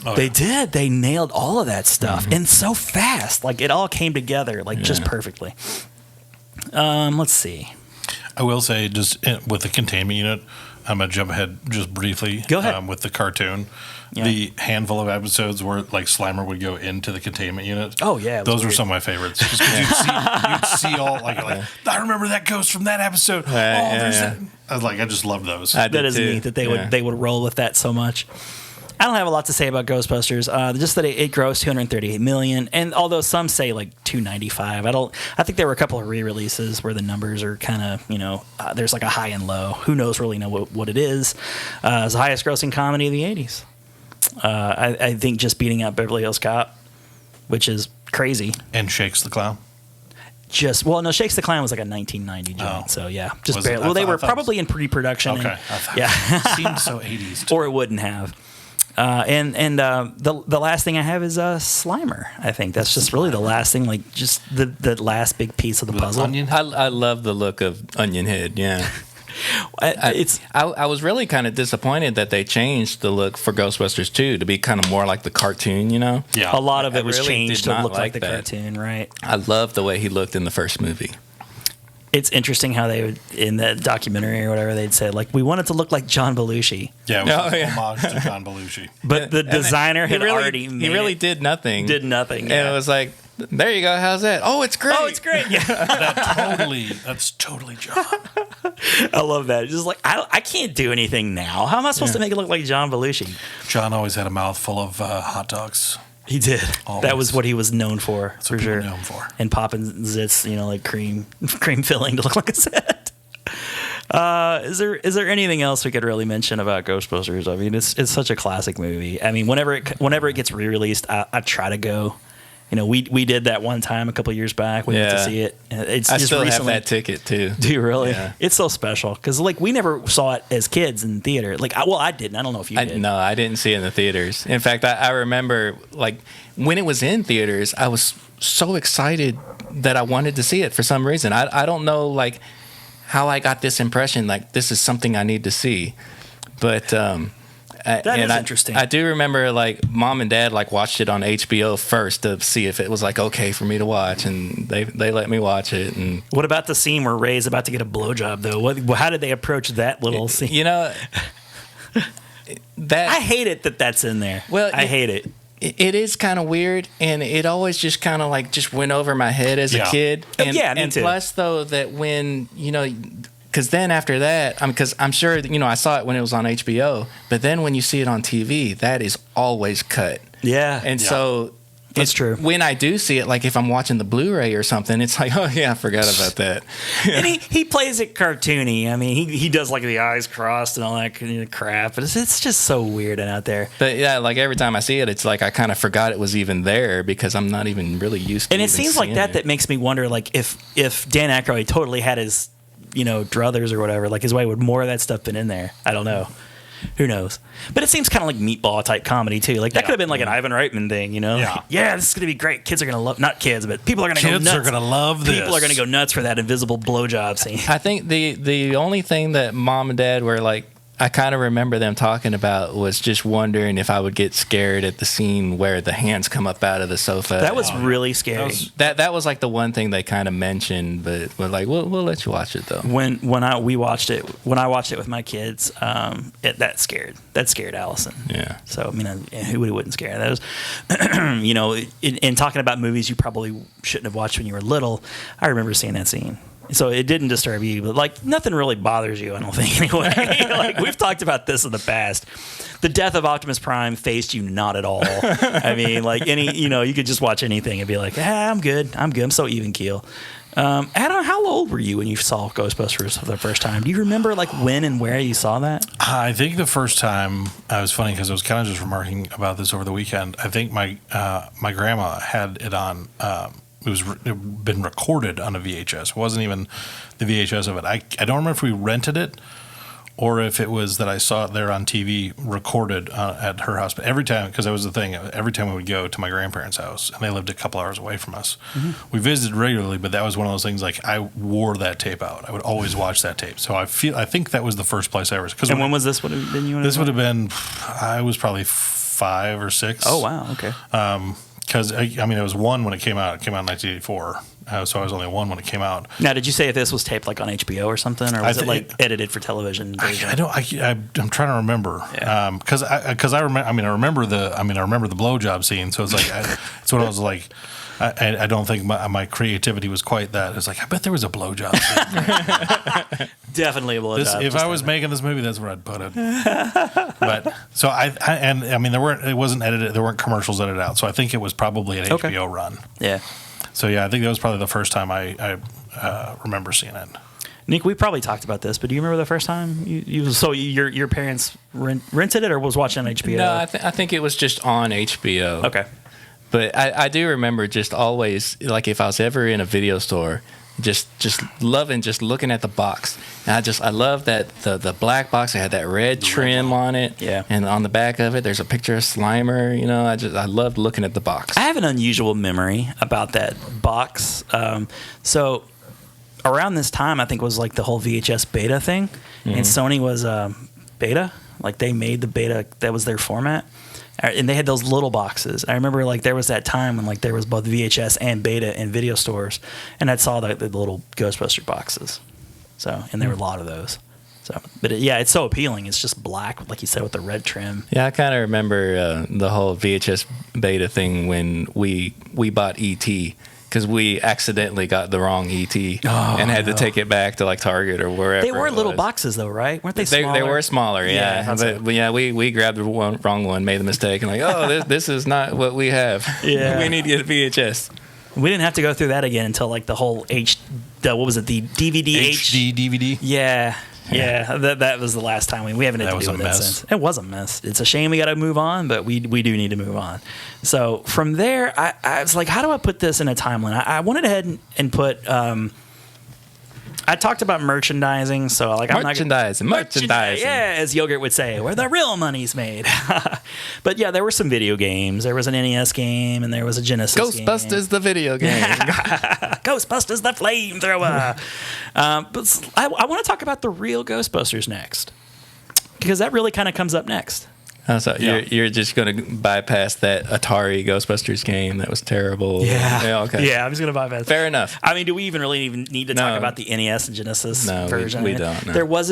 Oh, they did. They nailed all of that stuff, and so fast. Like it all came together, just perfectly. Let's see. I will say, just with the containment unit, I'm going to jump ahead just briefly. Go ahead. With the cartoon. Yeah. The handful of episodes where like Slimer would go into the containment unit. Oh, yeah. Those were some of my favorites. Just because you'd see all, like, I remember that ghost from that episode. That. I was like, I just loved those. That is neat that they would roll with that so much. I don't have a lot to say about Ghostbusters. Just that it grossed $238 million, and although some say like $295, I think there were a couple of re-releases where the numbers are kind of there's like a high and low. Who knows really know what it is? It's the highest grossing comedy of the '80s. I think just beating out Beverly Hills Cop, which is crazy. And Shakes the Clown. Shakes the Clown was like a 1990 joint, so yeah, just barely. Well, they were probably in pre-production. Okay, yeah, it seemed so 80s. Or it wouldn't have. The last thing I have is Slimer. I think that's just really the last thing, like just the last big piece of the puzzle. Onion? I love the look of Onion Head. Yeah. I was really kind of disappointed that they changed the look for Ghostbusters 2 to be kind of more like the cartoon, Yeah. A lot of it was really changed did to not look like the that. cartoon, right? I love the way he looked in the first movie. It's interesting how they would, in the documentary or whatever, they'd say, like, we want it to look like John Belushi. Yeah, it was an homage to John Belushi. But the designer had already made He really did nothing. Did nothing. And it was like, there you go. How's that? Oh, it's great. Oh, it's great. Yeah. That's totally John. I love that. It's just like, I can't do anything now. How am I supposed to make it look like John Belushi? John always had a mouthful of hot dogs. He did. Always. That was what he was known for, That's for what sure. known for. And popping zits, like cream filling to look like a set. Is there anything else we could really mention about Ghostbusters? I mean, it's such a classic movie. I mean, whenever it gets re-released, I try to go. We did that one time a couple of years back. We went to see it. I still have that ticket too. Do you really? Yeah. It's so special because we never saw it as kids in theater. I didn't. I don't know if you did. No, I didn't see it in the theaters. In fact, I remember when it was in theaters, I was so excited that I wanted to see it for some reason. I don't know how I got this impression this is something I need to see, but. That is interesting. I do remember mom and dad watched it on HBO first to see if it was okay for me to watch, and they let me watch it. And what about the scene where Ray's about to get a blowjob though? How did they approach that little scene? I hate it that's in there. Well, I hate it. It is kind of weird, and it always just kind of just went over my head as a kid. And, me too. Plus though that when because then after that, because I'm sure I saw it when it was on HBO, but then when you see it on TV, that is always cut. Yeah, and so that's true. When I do see it, if I'm watching the Blu-ray or something, it's oh yeah, I forgot about that. And he plays it cartoony. I mean, he does the eyes crossed and all that kind of crap, but it's just so weird and out there. But yeah, every time I see it, it's I kind of forgot it was even there because I'm not even really used to. And it seems like that makes me wonder, if Dan Aykroyd totally had his druthers or whatever, his way, would more of that stuff been in there? I don't know. Who knows? But it seems kind of like Meatball type comedy too. That could have been an Ivan Reitman thing, Yeah, this is gonna be great. Kids are gonna love, not kids, but people are gonna go nuts. Kids are gonna love this. People are gonna go nuts for that invisible blowjob scene. I think the only thing that mom and dad were I kind of remember them talking about was just wondering if I would get scared at the scene wwhere the hands come up out of the sofa. That was really scary. That was the one thing they kind of mentioned, but we're we'll let you watch it though. When I watched it with my kids, that scared Allison. Yeah. So who wouldn't scare? That was, in talking about movies you probably shouldn't have watched when you were little. I remember seeing that scene. So it didn't disturb you, but nothing really bothers you, I don't think, anyway. We've talked about this in the past. The death of Optimus Prime faced you not at all. I mean, you could just watch anything and be I'm good. I'm so even keel. Adam, how old were you when you saw Ghostbusters for the first time? Do you remember when and where you saw that? I think the first time, it was funny because I was kind of just remarking about this over the weekend. I think my grandma had it on. It had been recorded on a VHS. It wasn't even the VHS of it. I don't remember if we rented it or if it was that I saw it there on TV recorded at her house. But every time, because that was the thing, every time we would go to my grandparents' house, and they lived a couple hours away from us, we visited regularly, but that was one of those things I wore that tape out. I would always watch that tape. So I think that was the first place I ever. And when was this? Would have been you? This would have been, I was probably 5 or 6. Oh, wow. Okay. Because, it was 1 when it came out. It came out in 1984. So I was only 1 when it came out. Now, did you say if this was taped on HBO or something, or was it edited for television? I'm trying to remember. Because I remember the blowjob scene. So it's it's when I was I don't think my creativity was quite that. It's like, I bet there was a blowjob. Definitely a blowjob. If I was making this movie, that's where I'd put it. But so I mean, it wasn't edited. There weren't commercials edited out. So I think it was probably an HBO run. Yeah. So yeah, I think that was probably the first time I remember seeing it. Nick, we probably talked about this, but do you remember the first time your parents rented it or was watching on HBO? No, I think it was just on HBO. Okay. But I do remember just always, like, if I was ever in a video store, just loving just looking at the box. And I love that the black box. It had that red trim on it. Yeah. And on the back of it, there's a picture of Slimer. You know, I loved looking at the box. I have an unusual memory about that box. So around this time, I think was like the whole VHS beta thing, and Sony was beta. Like they made the beta, that was their format, and they had those little boxes. I remember like there was that time when like there was both VHS and beta in video stores, and I saw the little Ghostbuster boxes. So, and there were a lot of those. So, but it's so appealing. It's just black, like you said, with the red trim. Yeah, I kind of remember the whole VHS beta thing when we bought E.T. because we accidentally got the wrong ET and had to take it back to like Target or wherever. They were little boxes though, right? Weren't they smaller? They were smaller, yeah. But yeah, we grabbed the wrong one, made the mistake, and this is not what we have. Yeah. We need to get a VHS. We didn't have to go through that again until like the whole the DVD HD DVD. Yeah. Yeah, that was the last time we haven't had to deal with that since. It was a mess. It's a shame we got to move on, but we do need to move on. So from there, I was like, how do I put this in a timeline? I went ahead and put. I talked about merchandising, so like merchandising. Yeah, as Yogurt would say, where the real money's made. But yeah, there were some video games. There was an NES game, and there was a Genesis Ghostbusters, game. the video game. Ghostbusters, the flamethrower. But I want to talk about the real Ghostbusters next, because that really kind of comes up next. So you're just going to bypass that Atari Ghostbusters game that was terrible? Yeah. Okay. Yeah, I'm just going to bypass. Fair enough. I mean, do we even need to talk about the NES and Genesis version? We don't. No. There were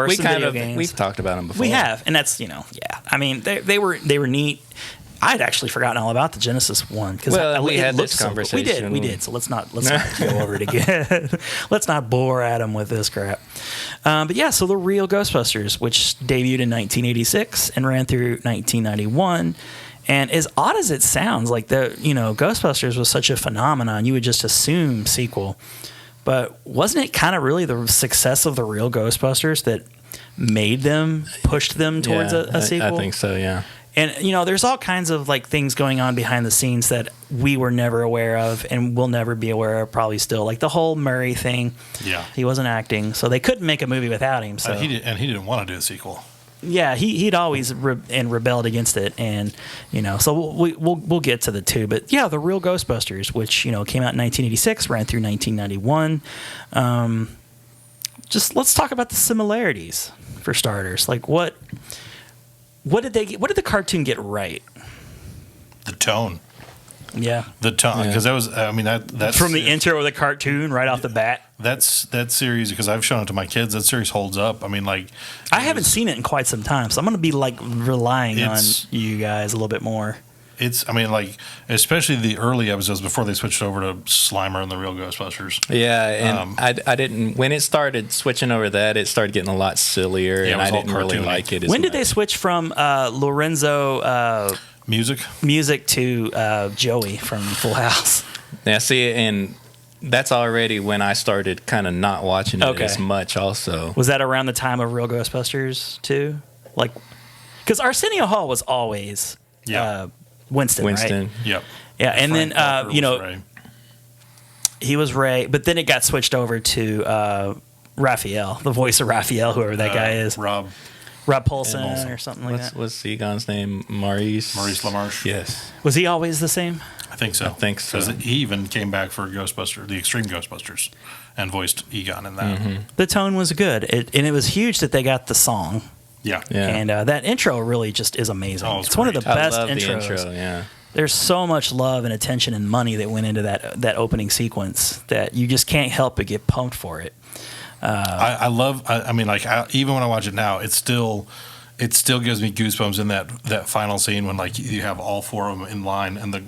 some video games. We've talked about them before. We have, and that's I mean, they were neat. I'd actually forgotten all about the Genesis one because we had this conversation. We did. So let's not go over it again. Let's not bore Adam with this crap. But yeah, so the real Ghostbusters, which debuted in 1986 and ran through 1991. And as odd as it sounds, like Ghostbusters was such a phenomenon, you would just assume sequel. But wasn't it kind of really the success of the real Ghostbusters that pushed them towards a sequel? I think so, yeah. And, there's all kinds of like things going on behind the scenes that we were never aware of and will never be aware of probably still. Like the whole Murray thing. Yeah. He wasn't acting, so they couldn't make a movie without him. So he didn't want to do a sequel. Yeah, he'd always rebelled against it, and so we'll get to the two. But yeah, the real Ghostbusters, which came out in 1986, ran through 1991. Just let's talk about the similarities for starters. Like what did the cartoon get right? The tone. Yeah. The tone, because that's from the intro of the cartoon right off the bat. That series, because I've shown it to my kids, that series holds up. I mean, like, I haven't seen it in quite some time, so I'm going to be like relying on you guys a little bit more. Especially the early episodes before they switched over to Slimer and the real Ghostbusters. Yeah, and I didn't. When it started switching over that, it started getting a lot sillier, and I didn't really like it. When did they switch from Lorenzo music to Joey from Full House? Yeah, see, and that's already when I started kind of not watching it as much. Also, was that around the time of Real Ghostbusters too? Like, because Arsenio Hall was always Winston, right? Yep. Yeah, and Frank then he was Ray, but then it got switched over to Raphael, the voice of Raphael, whoever that guy is. Rob Paulson or something like that. What's Egon's name? Maurice LaMarche. Yes. Was he always the same? I think so. Because he even came back for the Extreme Ghostbusters, and voiced Egon in that. Mm-hmm. The tone was good, and it was huge that they got the song. Yeah. And that intro really just is amazing. It's one of the best intros. The intro, yeah. There's so much love and attention and money that went into that opening sequence that you just can't help but get pumped for it. I love. I mean, like even when I watch it now, it's still it still gives me goosebumps in that final scene when like you have all four of them in line and the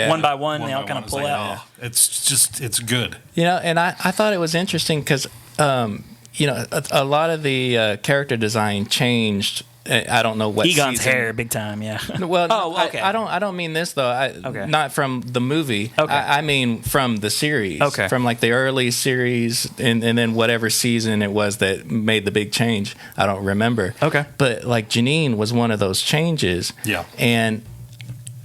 one by one they all kind of pull out. It's good. And I thought it was interesting because a lot of the character design changed. I don't know what Egon's season. hair, big time, yeah. Well, okay. I don't mean this though. Not from the movie. Okay. I mean from the series. Okay. From like the early series, and then whatever season it was that made the big change. I don't remember. Okay. But like Janine was one of those changes. Yeah. And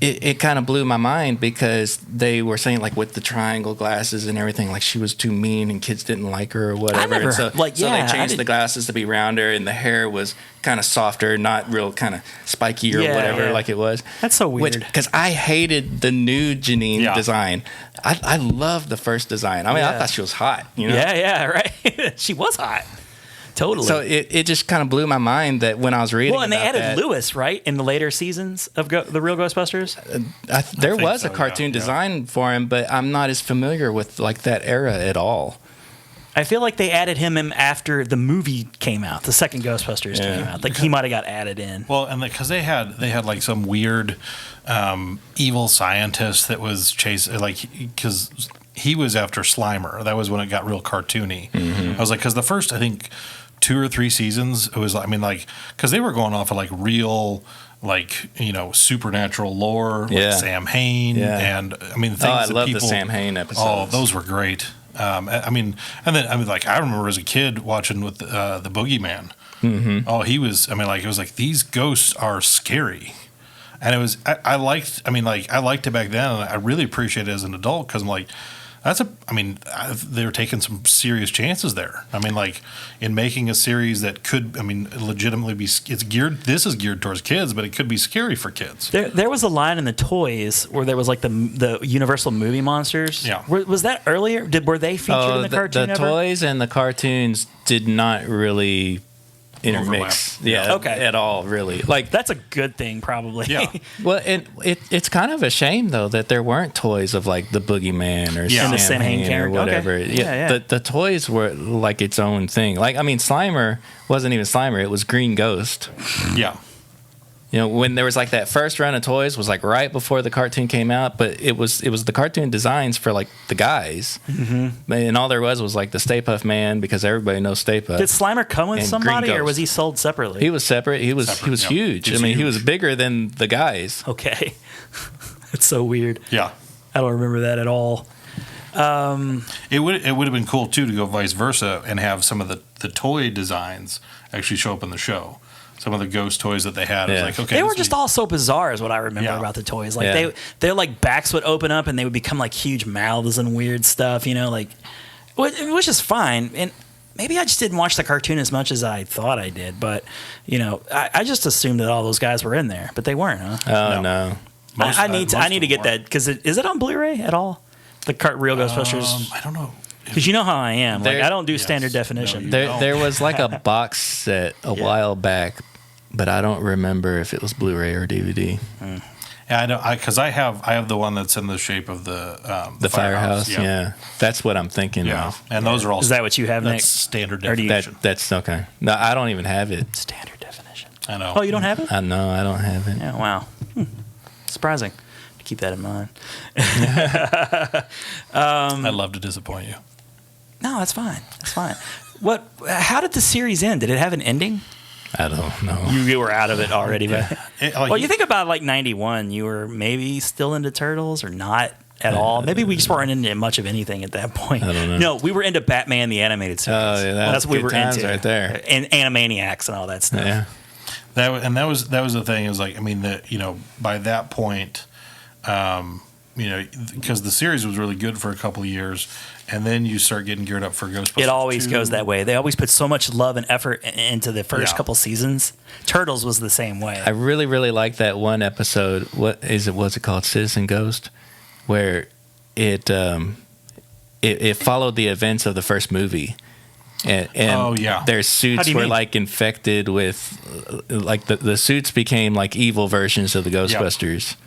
it kind of blew my mind because they were saying like with the triangle glasses and everything, like she was too mean and kids didn't like her or whatever. So they changed the glasses to be rounder and the hair was kind of softer, not real kind of spiky or whatever like it was. That's so weird. Because I hated the new Janine design. I loved the first design. I mean, I thought she was hot. Yeah, right. She was hot. Totally. So it just kind of blew my mind that when I was reading. Well, and they added Lewis, right, in the later seasons of the real Ghostbusters. There was a cartoon design for him, but I'm not as familiar with like that era at all. I feel like they added him in after the movie came out, the second Ghostbusters came out. Like he might have got added in. Well, and because they had like some weird evil scientist that was chasing, like because he was after Slimer. That was when it got real cartoony. Mm-hmm. I was like, because the first, I think, 2 or 3 seasons, it was, I mean, like, because they were going off of like real, like, supernatural lore, like Sam Hain, and I mean, things I that love people, the Sam Hain episodes. Oh, those were great. I mean, like I remember as a kid watching with the Boogeyman. Mm-hmm. Oh, he was. I mean, like it was like these ghosts are scary, and it was. I liked it back then, and I really appreciate it as an adult because I'm like. They were taking some serious chances there. I mean, like in making a series that could, legitimately be. This is geared towards kids, but it could be scary for kids. There was a line in the toys where there was like the Universal movie monsters. Yeah, was that earlier? Were they featured in the cartoon? The toys and the cartoons did not really intermix, at all, really. Like that's a good thing, probably. Yeah. Well, and it's kind of a shame though that there weren't toys of like the Boogeyman or Sam Hain or whatever. Okay. Yeah. The toys were like its own thing. Like Slimer wasn't even Slimer; it was Green Ghost. Yeah. When there was like that first run of toys was like right before the cartoon came out, but it was the cartoon designs for like the guys, and all there was like the Stay Puft Man because everybody knows Stay Puft. Did Slimer come with somebody, or was he sold separately? He was separate. He was huge. He was bigger than the guys. Okay, it's so weird. Yeah, I don't remember that at all. It would have been cool too to go vice versa and have some of the toy designs actually show up in the show. Some of the ghost toys that they had, it was like, okay, they were just all so bizarre, is what I remember about the toys. Like their like backs would open up and they would become like huge mouths and weird stuff, like, which is fine. And maybe I just didn't watch the cartoon as much as I thought I did, but I just assumed that all those guys were in there, but they weren't, huh? Oh no. I need to get that because is it on Blu-ray at all? The real Ghostbusters. I don't know. Because you know how I am. Like I don't do standard definition. There was like a box set a while back, but I don't remember if it was Blu-ray or DVD. Yeah, I know because I have the one that's in the shape of the firehouse. Yeah, that's what I'm thinking of. And those are all. Is that what you have? That's standard definition. That's okay. No, I don't even have it. Standard definition. I know. Oh, you don't have it? No, I don't have it. Yeah. Wow. Surprising. Keep that in mind. I'd love to disappoint you. No, that's fine. That's fine. How did the series end? Did it have an ending? I don't know. You were out of it already, but well, you think about like 91, you were maybe still into Turtles or not at all. Maybe we just weren't into much of anything at that point. I don't know. No, we were into Batman the animated series. Oh, yeah, that's what we were into right there. And Animaniacs and all that stuff. Yeah. That was the thing. It was like by that point, because the series was really good for a couple of years, and then you start getting geared up for Ghostbusters. It always goes that way. They always put so much love and effort into the first couple seasons. Turtles was the same way. I really, really like that one episode. Was it called? Citizen Ghost, where it followed the events of the first movie. And their suits were like infected with, like the suits became like evil versions of the Ghostbusters.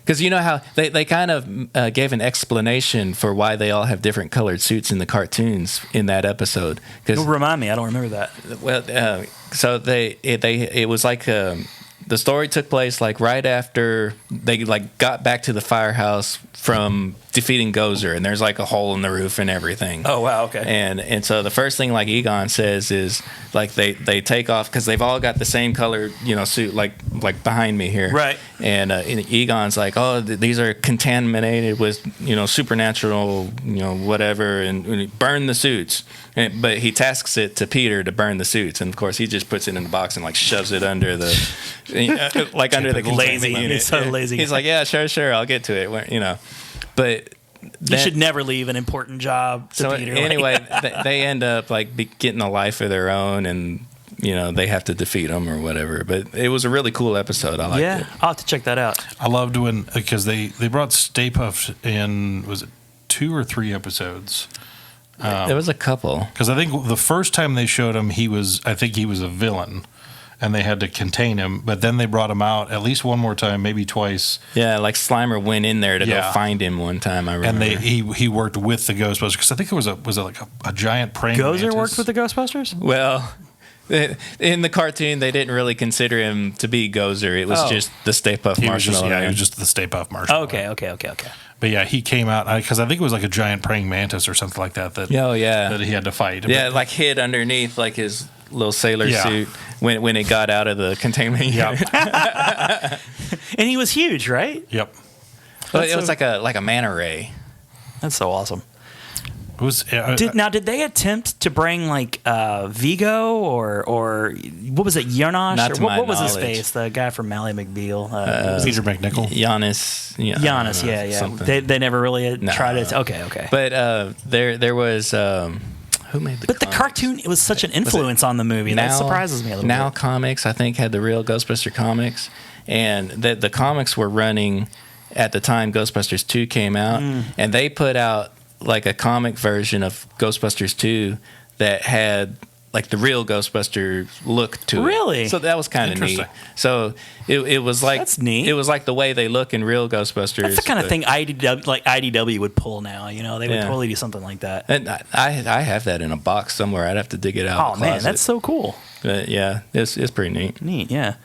Because you know how they kind of gave an explanation for why they all have different colored suits in the cartoons in that episode. Remind me, I don't remember that. Well, so it was like the story took place like right after they like got back to the firehouse from defeating Gozer, and there's like a hole in the roof and everything. Oh wow, okay. And so the first thing like Egon says is like they take off because they've all got the same color suit like behind me here, right? And Egon's like, oh, these are contaminated with supernatural whatever, and burn the suits. But he tasks it to Peter to burn the suits, and of course he just puts it in the box and like shoves it under the under the lazy unit. He's so lazy. He's like, yeah, sure, I'll get to it. But you should never leave an important job to Peter. Anyway, they end up like getting a life of their own, and they have to defeat them or whatever. But it was a really cool episode. I liked it. I'll have to check that out. I loved because they brought Stay Puft in, was it 2 or 3 episodes? There was a couple. Because I think the first time they showed him, he was a villain, and they had to contain him. But then they brought him out at least one more time, maybe twice. Yeah, like Slimer went in there to go find him one time. I remember. And he worked with the Ghostbusters, because I think it was like a giant praying Gozer mantis. worked with the Ghostbusters? Well, in the cartoon, they didn't really consider him to be Gozer. It was just the Stay Puft Marshmallow. He was just the Stay Puft Marshmallow. Okay. But yeah, he came out because I think it was like a giant praying mantis or something like that. That he had to fight. Yeah, like hid underneath like his little sailor suit when it got out of the containment unit. And he was huge, right? Yep. Well, it was like a manta ray. That's so awesome. It was, did they attempt to bring like Vigo or what was it, Janosch? Not to my what was his knowledge. face? The guy from Ally McBeal. Peter McNichol. Giannis. Giannis, yeah. They never really tried it. Okay. But there was who made the But the cartoon, it was such an influence on the movie. That surprises me a little bit. Now Comics, I think, had the real Ghostbuster comics, and the comics were running at the time Ghostbusters 2 came out, and they put out like a comic version of Ghostbusters 2 that had like the real Ghostbuster look to it. Really? So that was kind of neat. So it was like that's neat. It was like the way they look in real Ghostbusters. That's the kind of thing IDW would pull now. They would totally do something like that. And I have that in a box somewhere. I'd have to dig it out. Oh man, that's so cool. But yeah, it's pretty neat. Neat, yeah.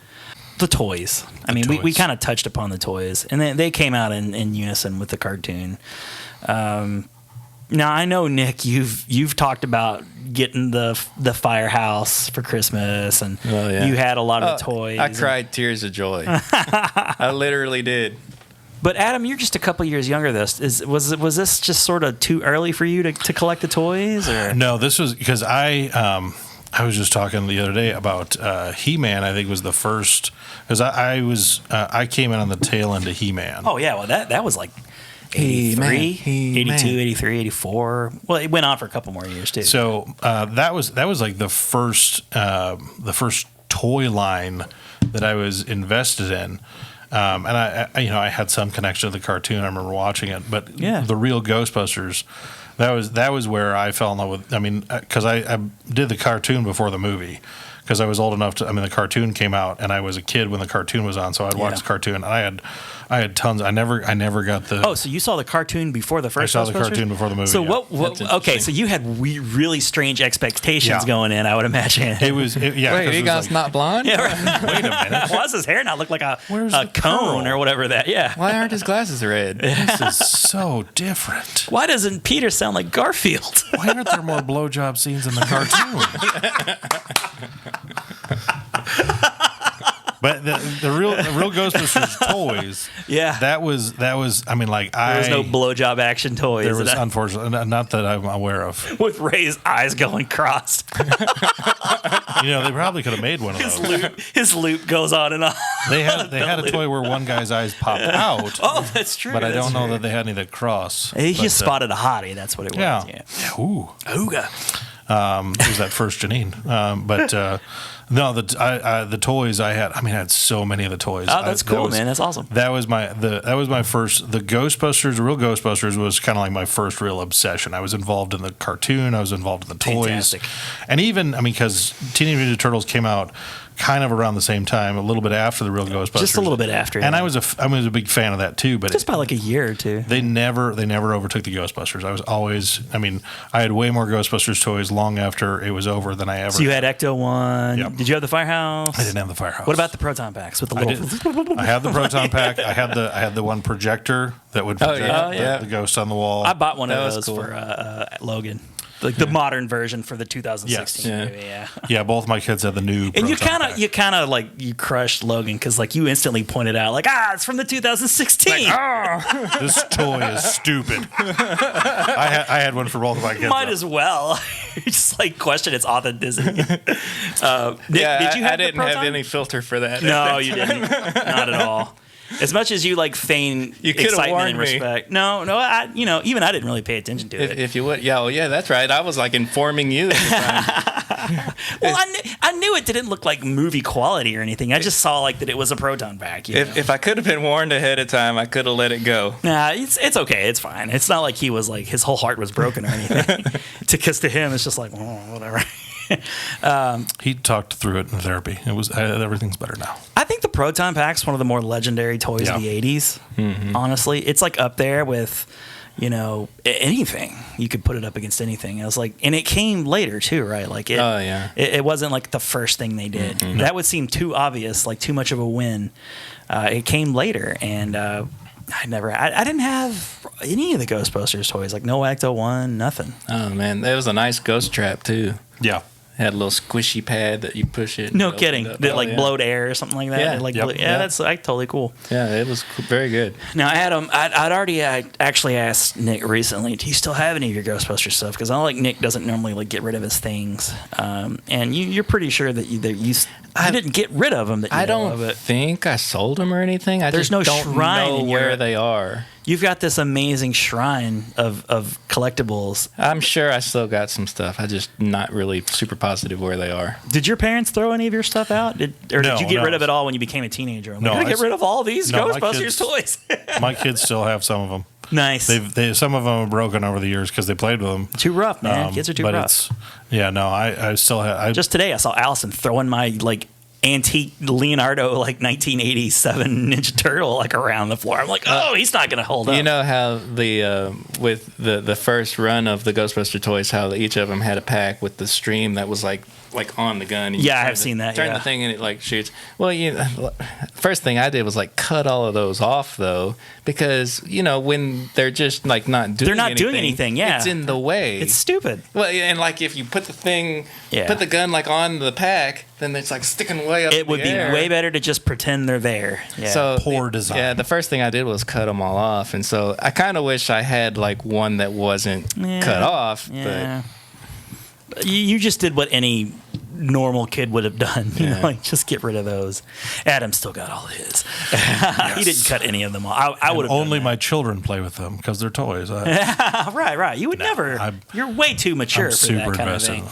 The toys. We kind of touched upon the toys, and they came out in unison with the cartoon. Now I know, Nick, you've talked about getting the firehouse for Christmas, and you had a lot of toys. I cried tears of joy. I literally did. But Adam, you're just a couple years younger than us. Was this just sort of too early for you to collect the toys? Or? No, this was because I was just talking the other day about He-Man. I think was the first, because I came in on the tail end of He-Man. Oh yeah, well that was like 83, 82, 83, 84. Well, it went on for a couple more years too. So that was like the first toy line that I was invested in, and I had some connection to the cartoon. I remember watching it, but the real Ghostbusters, that was where I fell in love with. I mean, because I did the cartoon before the movie. Because I was old enough to, the cartoon came out, and I was a kid when the cartoon was on, so I'd watch the cartoon. And I had tons. I never got the. Oh, so you saw the cartoon before the first? I saw the cartoon before the movie. So what? Okay, so you had really strange expectations going in. I would imagine it was. Wait, Egon's not blonde? Yeah, right. Wait a minute. Why does his hair not look like a cone curl? or whatever that? Yeah. Why aren't his glasses red? This is so different. Why doesn't Peter sound like Garfield? Why aren't there more blowjob scenes in the cartoon? But the real Ghostbusters toys, that was. I mean, like there was no blowjob action toys. There was, unfortunately, not that I'm aware of. With Ray's eyes going crossed. They probably could have made one of those. His loop goes on and on. They had a toy where one guy's eyes popped out. Oh, that's true. But I don't know that they had any that cross. He just spotted a hottie. That's what it was. Yeah. Ooh. Ooga. It was that first Janine. No, the toys I had. I had so many of the toys. Oh, that's cool, man. That's awesome. That was my first. The Ghostbusters, the real Ghostbusters, was kind of like my first real obsession. I was involved in the cartoon. I was involved in the toys. Fantastic. And even because Teenage Mutant Ninja Turtles came out kind of around the same time, a little bit after the real Ghostbusters. Just a little bit after. And I was a big fan of that too. But just by like a year or two. They never overtook the Ghostbusters. I had way more Ghostbusters toys long after it was over than I ever. So you had Ecto One. Yep. Did you have the Firehouse? I didn't have the Firehouse. What about the proton packs with the little? I had the proton pack. I had the one projector that would project the ghost on the wall. I bought one of those for Logan. Like the modern version for the 2016 movie, yeah. Both my kids had the new. And you kind of like you crushed Logan because like you instantly pointed out like it's from the 2016. Like, this toy is stupid. I had one for both of my kids. Might as well. Just like question its authenticity. Nick, did you have I didn't have any filter for that. No, you didn't. Not at all. As much as you like feign excitement and respect. No, even I didn't really pay attention to it. If you would, that's right. I was like informing you at the time. Well, I knew it didn't look like movie quality or anything. I just saw like that it was a proton pack. If I could have been warned ahead of time, I could have let it go. Nah, it's okay. It's fine. It's not like he was like his whole heart was broken or anything. Because to him, it's just like whatever. He talked through it in therapy. It was everything's better now. I think the proton pack's one of the more legendary toys of the 80s. Mm-hmm. Honestly, it's like up there with anything. You could put it up against anything. I was like, and it came later too, right? Like it wasn't like the first thing they did. Mm-hmm. That would seem too obvious, like too much of a win. It came later, and I didn't have any of the Ghostbusters toys. Like no Ecto One, nothing. Oh man, that was a nice ghost trap too. Yeah. Had a little squishy pad that you push it. No kidding. That blowed air or something like that. Yeah. That's like totally cool. Yeah, it was very good. Now, Adam, I actually asked Nick recently, do you still have any of your Ghostbusters stuff? Because I know like Nick doesn't normally like get rid of his things, and you're pretty sure that you didn't get rid of them. I don't think I sold them or anything. There's no shrine know where they are. You've got this amazing shrine of collectibles. I'm sure I still got some stuff. I'm just not really super positive where they are. Did your parents throw any of your stuff out? Did you get rid of it all when you became a teenager? I'm I get rid of all these Ghostbusters toys. My kids still have some of them. Nice. Some of them are broken over the years because they played with them. Too rough, man. Kids are too rough. I still have. Just today, I saw Allison throwing my like antique Leonardo like 1987 Ninja Turtle like around the floor. I'm like, he's not gonna hold up. You know how with the first run of the Ghostbuster toys, how each of them had a pack with the stream that was like on the gun. Yeah, I have seen that. Turn the thing and it like shoots. Well, first thing I did was like cut all of those off though, because when they're just like doing anything. Yeah, it's in the way. It's stupid. Well, and like if you put the gun like on the pack, then it's like sticking way up. It would be way better to just pretend they're there. Yeah. So poor design. Yeah, the first thing I did was cut them all off, and so I kind of wish I had like one that wasn't cut off. Yeah. But you just did what any normal kid would have done. Like just get rid of those. Adam still got all his. Yes. He didn't cut any of them off. I would have. Only my children play with them because they're toys. Right. You would never. You're way too mature for that kind of thing.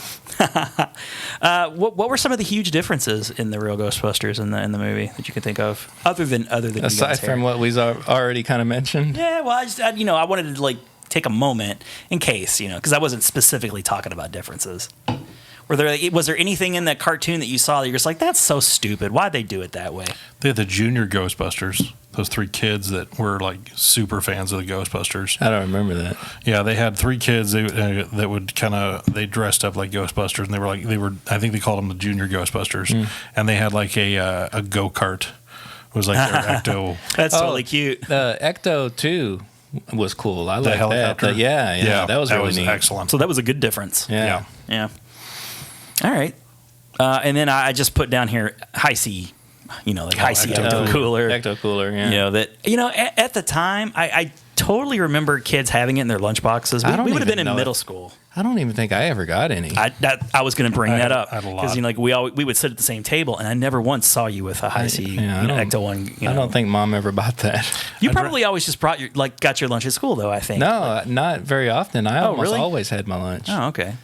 What were some of the huge differences in the real Ghostbusters in the movie that you can think of, other than aside from what we've already kind of mentioned? Yeah, well, I wanted to like take a moment in case because I wasn't specifically talking about differences. Was there anything in that cartoon that you saw that you're just like, that's so stupid? Why'd they do it that way? They had the junior Ghostbusters. Those 3 kids that were like super fans of the Ghostbusters. I don't remember that. Yeah, they had 3 kids that would they dressed up like Ghostbusters, and they were I think they called them the junior Ghostbusters, and they had like a go-kart. It was like their Ecto. That's totally cute. The Ecto 2 was cool. I like helicopter. That. Yeah, that was really neat. Excellent. So that was a good difference. Yeah. All right. And then I just put down here high C, like high C Ecto Cooler. Ecto Cooler, yeah. At the time, I totally remember kids having it in their lunch boxes. We would have been in middle school. I don't even think I ever got any. I was going to bring that up because we would sit at the same table, and I never once saw you with a high C Ecto one. I don't think Mom ever bought that. You probably always just got your lunch at school, though. I think. No, not very often. I always had my lunch. Oh, okay.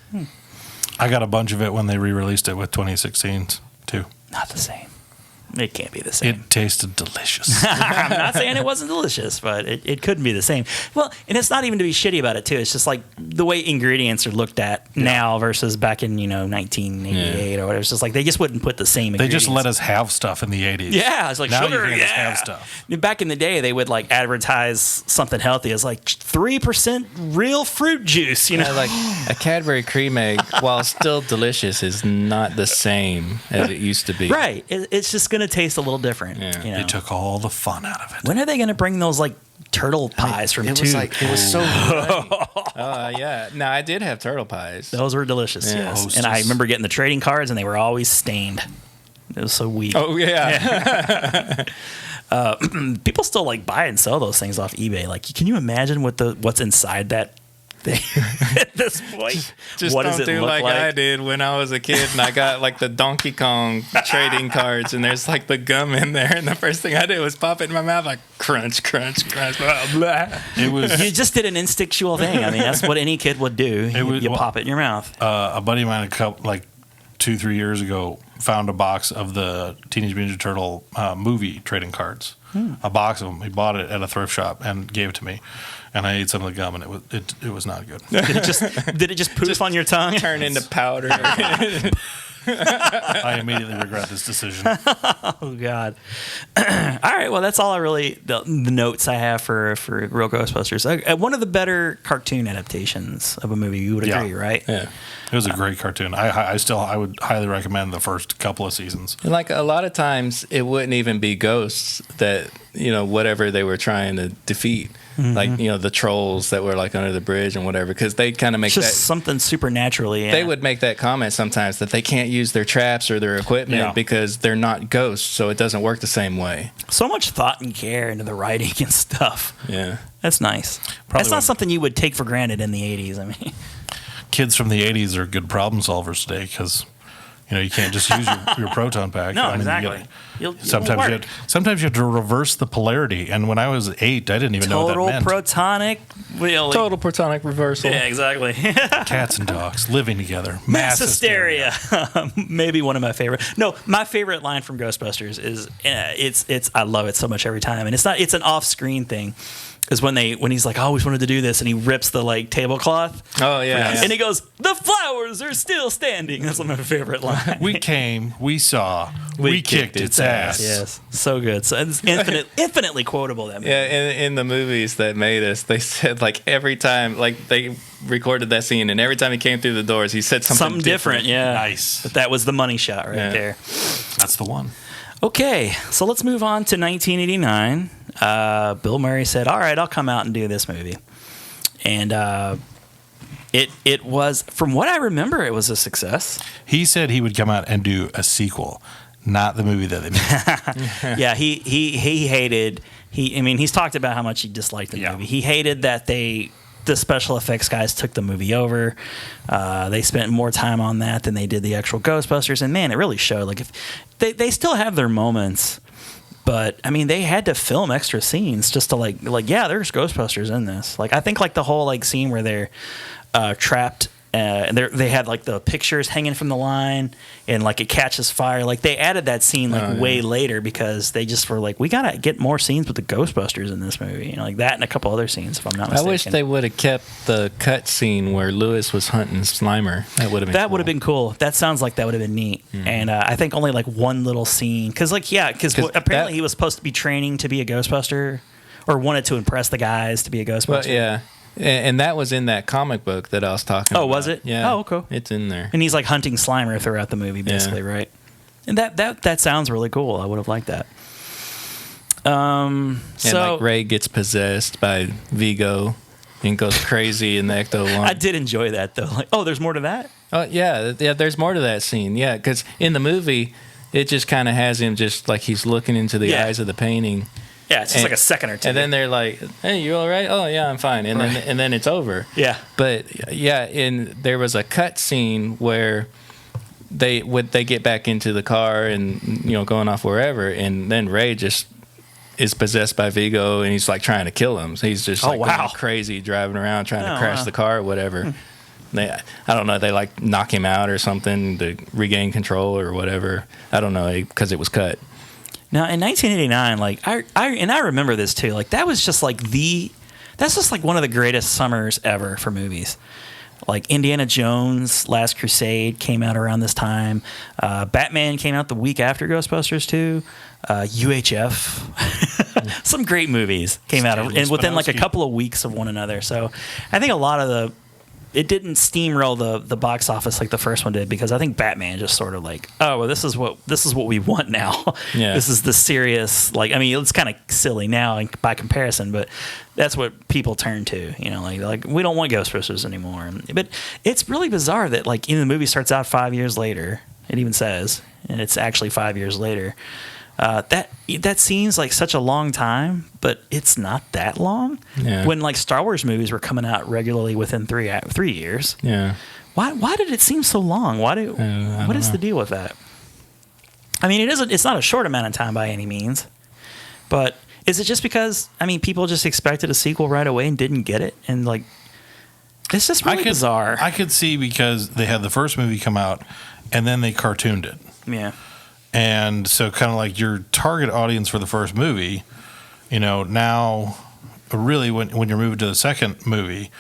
I got a bunch of it when they re-released it with 2016 too. Not the same. It can't be the same. It tasted delicious. I'm not saying it wasn't delicious, but it couldn't be the same. Well, and it's not even to be shitty about it, too. It's just like the way ingredients are looked at now versus back in, 1988 or whatever. It's just like they just wouldn't put the same ingredients. They just let us have stuff in the 80s. Yeah, it's like now sugar, you can't just have stuff. Back in the day, they would like advertise something healthy as like 3% real fruit juice, Yeah, like a Cadbury cream egg, while still delicious, is not the same as it used to be. Right. It's just going to taste a little different. Yeah. They took all the fun out of it. When are they going to bring those like turtle pies from It Tube? was like, it was so good. Yeah. No, I did have turtle pies. Those were delicious, Yeah. yes. Hostess. And I remember getting the trading cards, and they were always stained. It was so weak. Oh, yeah. People still like buy and sell those things off eBay. Like, can you imagine what's inside that thing at this point? Just what don't does it do look like I did when I was a kid, and I got like the Donkey Kong trading cards, and there's like the gum in there, and the first thing I did was pop it in my mouth, like crunch, crunch, crunch, blah, blah. It was You just did an instinctual thing. I mean, that's what any kid would do. You pop it in your mouth. a buddy of mine, 2-3 years ago, found a box of the Teenage Mutant Ninja Turtle movie trading cards. A box of them. He bought it at a thrift shop and gave it to me, and I ate some of the gum, and it was not good. Did it just poof on your tongue? Turn into powder. I immediately regret this decision. Oh God! All right, well, that's all the notes I have for Real Ghostbusters. One of the better cartoon adaptations of a movie. You would agree, right? Yeah. It was a great cartoon. I would highly recommend the first couple of seasons. And like a lot of times, it wouldn't even be ghosts that, whatever they were trying to defeat. Like, the trolls that were like under the bridge and whatever, because they kind of make It's just something supernaturally. Yeah. They would make that comment sometimes that they can't use their traps or their equipment because they're not ghosts, so it doesn't work the same way. So much thought and care into the writing and stuff. Yeah. That's nice. That's not something you would take for granted in the 80s. I mean, Kids from the 80s are good problem solvers today because, you can't just use your proton pack. no, exactly. Sometimes you have to reverse the polarity. And when I was 8, I didn't even know what that meant. Total protonic reversal. Yeah, exactly. Cats and dogs living together. Mass hysteria. Maybe one of my favorite. No, my favorite line from Ghostbusters is it's I love it so much every time, and it's an off-screen thing. Is when he's like, I always wanted to do this, and he rips the like tablecloth. Oh yeah. And he goes, the flowers are still standing. That's my favorite line. We came, we saw, we kicked its ass. Yes, so good. So it's infinitely quotable. That movie. Yeah, in the movies that made us, they said like every time, like they recorded that scene, and every time he came through the doors, he said something different. Yeah, Nice. But that was the money shot right there. That's the one. Okay, so let's move on to 1989. Bill Murray said, all right, I'll come out and do this movie. And it was, from what I remember, it was a success. He said he would come out and do a sequel, not the movie that they made. Yeah, he hated, he's talked about how much he disliked the movie. He hated that the special effects guys took the movie over. They spent more time on that than they did the actual Ghostbusters. And man, it really showed. Like, if they still have their moments, but they had to film extra scenes just to like there's Ghostbusters in this. Like, I think like the whole like scene where they're trapped. And they had like the pictures hanging from the line, and like it catches fire. Like they added that scene way later because they just were like, we gotta get more scenes with the Ghostbusters in this movie, like that and a couple other scenes. If I'm not mistaken, I wish they would have kept the cut scene where Lewis was hunting Slimer. That would have been. Would have been cool. That sounds like that would have been neat. Mm-hmm. And I think only like one little scene because apparently he was supposed to be training to be a Ghostbuster, or wanted to impress the guys to be a Ghostbuster. Well, yeah. And that was in that comic book that I was talking about. Oh, was it? Yeah. Oh, cool. It's in there. And he's like hunting Slimer throughout the movie, basically, right? And that sounds really cool. I would have liked that. And like Ray gets possessed by Vigo and goes crazy in the Ecto one. I did enjoy that though. Like, there's more to that? Oh yeah. There's more to that scene. Yeah, because in the movie, it just kind of has him just like he's looking into the eyes of the painting. Yeah, it's just like a second or two. And then they're like, "Hey, you all right? Oh, yeah, I'm fine." And then it's over. Yeah. But yeah, there was a cut scene where they get back into the car and going off wherever, and then Ray just is possessed by Vigo and he's like trying to kill him. So he's just going crazy driving around trying to crash the car or whatever. I don't know. They like knock him out or something to regain control or whatever. I don't know because it was cut. Now in 1989, like I remember this too. Like that was just like that's just like one of the greatest summers ever for movies. Like Indiana Jones, Last Crusade came out around this time. Batman came out the week after Ghostbusters 2. UHF. Some great movies came out and within like a couple of weeks of one another. So I think a lot of it didn't steamroll the box office like the first one did, because I think Batman just sort of like, oh, well, this is what we want now. Yeah. This is the serious, like, I mean, it's kind of silly now by comparison, but that's what people turn to, you know, like we don't want Ghostbusters anymore. But it's really bizarre that like the movie starts out 5 years later. It even says, and it's actually 5 years later. That seems like such a long time, but it's not that long. Yeah. When like Star Wars movies were coming out regularly within 3 years. Yeah. Why did it seem so long? What is the deal with that? I mean, it's not a short amount of time by any means, but is it just because people just expected a sequel right away and didn't get it, and like it's just really bizarre. I could see because they had the first movie come out and then they cartooned it. Yeah. And so kind of like your target audience for the first movie, you know, now really when you're moving to the second movie,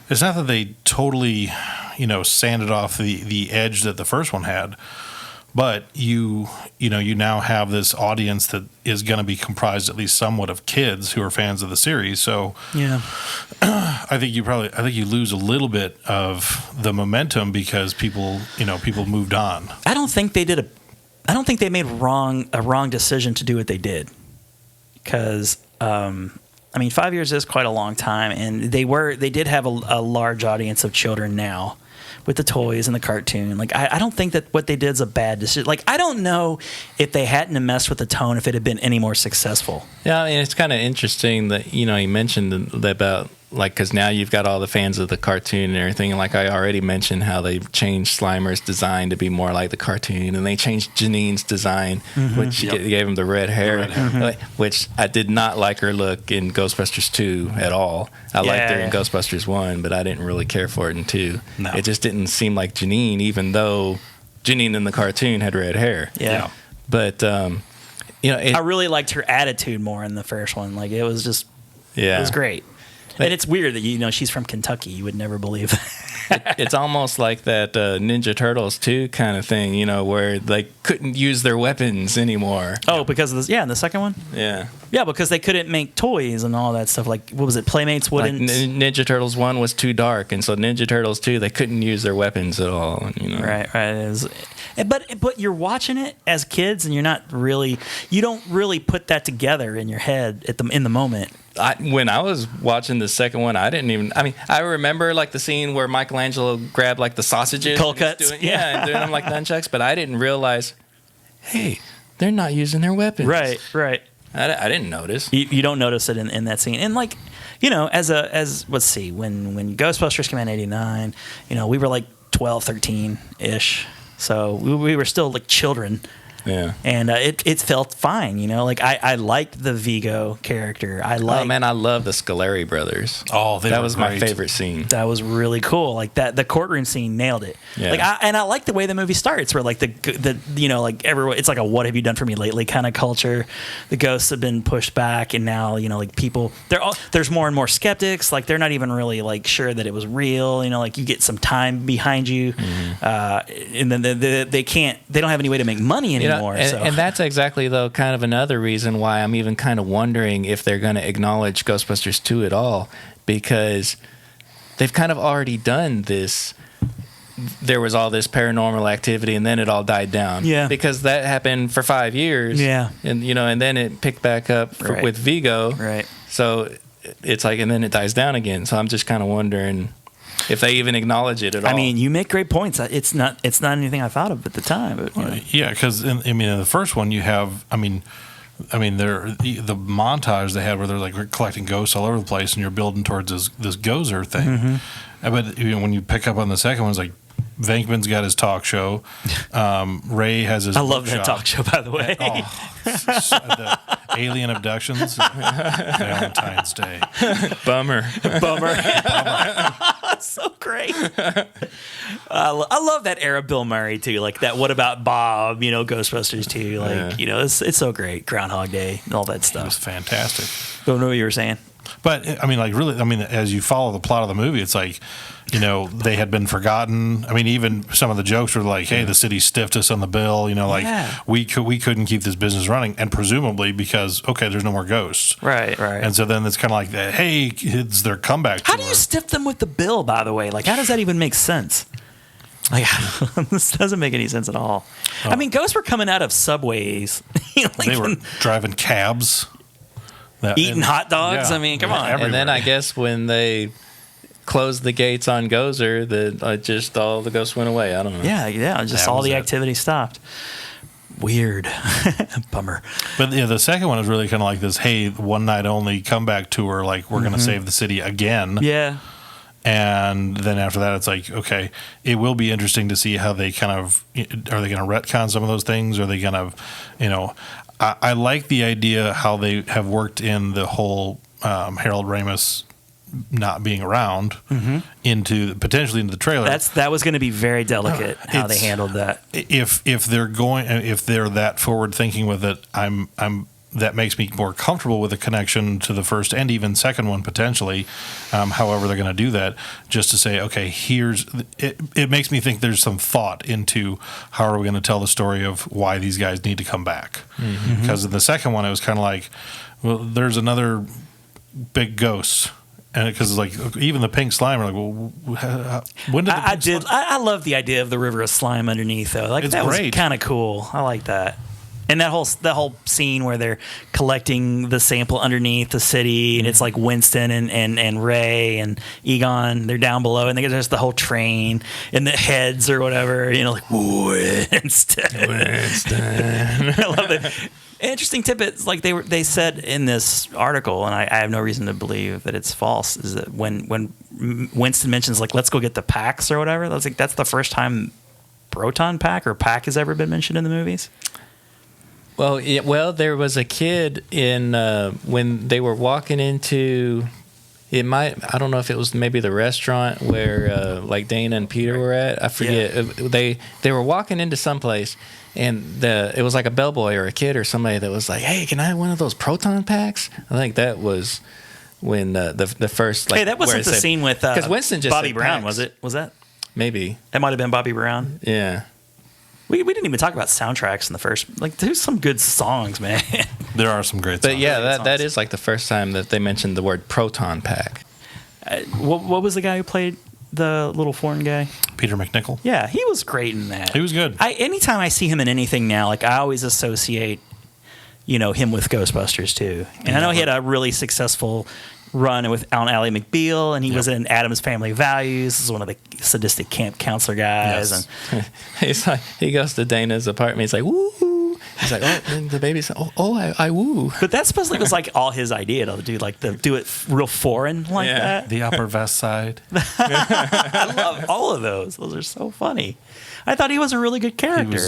it's not that they totally, you know, sanded off the edge that the first one had, but you now have this audience that is going to be comprised at least somewhat of kids who are fans of the series. So yeah, I think you lose a little bit of the momentum because people moved on. I don't think they made a wrong decision to do what they did, because 5 years is quite a long time, and they did have a large audience of children now with the toys and the cartoon. Like I don't think that what they did is a bad decision. Like I don't know if they hadn't messed with the tone, if it had been any more successful. Yeah, I mean, it's kind of interesting that you mentioned about. Like, because now you've got all the fans of the cartoon and everything. And like I already mentioned how they changed Slimer's design to be more like the cartoon. And they changed Janine's design, which gave him the red hair, which I did not like her look in Ghostbusters 2 at all. I liked her in Ghostbusters 1, but I didn't really care for it in 2. No. It just didn't seem like Janine, even though Janine in the cartoon had red hair. Yeah. But, I really liked her attitude more in the first one. Like, it was just, it was great. And it's weird that she's from Kentucky. You would never believe that. It's almost like that Ninja Turtles 2 kind of thing, where they couldn't use their weapons anymore. Oh, because of this? Yeah, in the second one. Yeah, because they couldn't make toys and all that stuff. Like, what was it? Playmates wouldn't. Like Ninja Turtles 1 was too dark, and so Ninja Turtles 2 they couldn't use their weapons at all. Right. But you're watching it as kids, and you don't really put that together in your head in the moment. When I was watching the second one, I didn't even. I remember like the scene where Michelangelo grabbed like the sausages, cold cuts, and doing them like nunchucks. But I didn't realize, hey, they're not using their weapons. Right. I didn't notice. You don't notice it in that scene, and like as let's see, when Ghostbusters came out in '89, we were like 12, 13 ish, so we were still like children. Yeah, and it felt fine, Like I liked the Vigo character. I love the Scoleri brothers. Oh, that was my favorite scene. That was really cool. Like the courtroom scene nailed it. Yeah. Like I like the way the movie starts, where like the like everyone, it's like a "what have you done for me lately" kind of culture. The ghosts have been pushed back, and now like people there's more and more skeptics. Like they're not even really like sure that it was real. Like you get some time behind you, and then they don't have any way to make money anymore. And that's exactly, though, kind of another reason why I'm even kind of wondering if they're going to acknowledge Ghostbusters 2 at all, because they've kind of already done this. There was all this paranormal activity, and then it all died down. Yeah. Because that happened for 5 years. Yeah. And, and then it picked back up with Vigo. Right. So it's like, and then it dies down again. So I'm just kind of wondering if they even acknowledge it at all. You make great points. It's not anything I thought of at the time. But, yeah, because in the first one you have, the montage they had where they're like collecting ghosts all over the place, and you're building towards this Gozer thing. But when you pick up on the second one, it's like Venkman's got his talk show. Ray has his. I love that talk show, by the way. alien abductions. Valentine's Day. Bummer. That's so great. I love that era Bill Murray too. Like that. What about Bob? Ghostbusters too. Like it's so great. Groundhog Day and all that stuff. It was fantastic. Don't know what you were saying. But I mean, like really, I mean, as you follow the plot of the movie, it's like, they had been forgotten. I mean, even some of the jokes were like, "Hey, the city stiffed us on the bill." We couldn't keep this business running, and presumably because there's no more ghosts. Right. And so then it's kind of like, "Hey, it's their comeback." How do you stiff them with the bill? By the way, like, how does that even make sense? Like, this doesn't make any sense at all. Oh. I mean, ghosts were coming out of subways. They were driving cabs. Eating hot dogs. Yeah, I mean, come on. Everywhere. And then I guess when they closed the gates on Gozer, just all the ghosts went away. I don't know. Yeah. Just all the activity stopped. Weird. Bummer. But the second one is really kind of like this, hey, one night only comeback tour. Like, we're going to save the city again. Yeah. And then after that, it's like, okay, it will be interesting to see how they kind of, are they going to retcon some of those things? Are they going to, I like the idea how they have worked in the whole Harold Ramis not being around potentially into the trailer. That was going to be very delicate how they handled that. If they're that forward thinking with it, that makes me more comfortable with a connection to the first and even second one potentially. However, they're going to do that just to say, okay, it makes me think there's some thought into how are we going to tell the story of why these guys need to come back. Because in the second one, it was kind of like, well, there's another big ghost. And because it's like even the pink slime are like, well, when did I love the idea of the river of slime underneath though. Like that was kind of cool. I like that. And that whole scene where they're collecting the sample underneath the city, and it's like Winston and Ray and Egon, they're down below, and there's the whole train and the heads or whatever, like Winston. I love it. Interesting tidbits, like they said in this article, and I have no reason to believe that it's false, is that when Winston mentions like let's go get the packs or whatever, that's the first time proton pack or pack has ever been mentioned in the movies. Well, there was a kid in when they were walking into it. I don't know if it was maybe the restaurant where like Dana and Peter were at. I forget. Yeah. They were walking into someplace, and it was like a bellboy or a kid or somebody that was like, "Hey, can I have one of those proton packs?" I think that was when the first. Like, hey, that wasn't the scene with because Winston just Bobby Brown, packs. was it? Was that? Maybe that might have been Bobby Brown. Yeah. We didn't even talk about soundtracks in the first. Like, there's some good songs, man. There are some great songs. But yeah, that is like the first time that they mentioned the word proton pack. What was the guy who played the little foreign guy? Peter McNichol. Yeah, he was great in that. He was good. Anytime I see him in anything now, like I always associate, him with Ghostbusters too. And I know he had a really successful run with Alan Ally McBeal, and he was in Addams Family Values. This is one of the sadistic camp counselor guys. Yes. And he's like, he goes to Dana's apartment. He's like, woo. He's like, oh, and the baby's like, I woo. But that supposedly was like all his idea to do it real foreign like that. The Upper West Side. I love all of those. Those are so funny. I thought he was a really good character.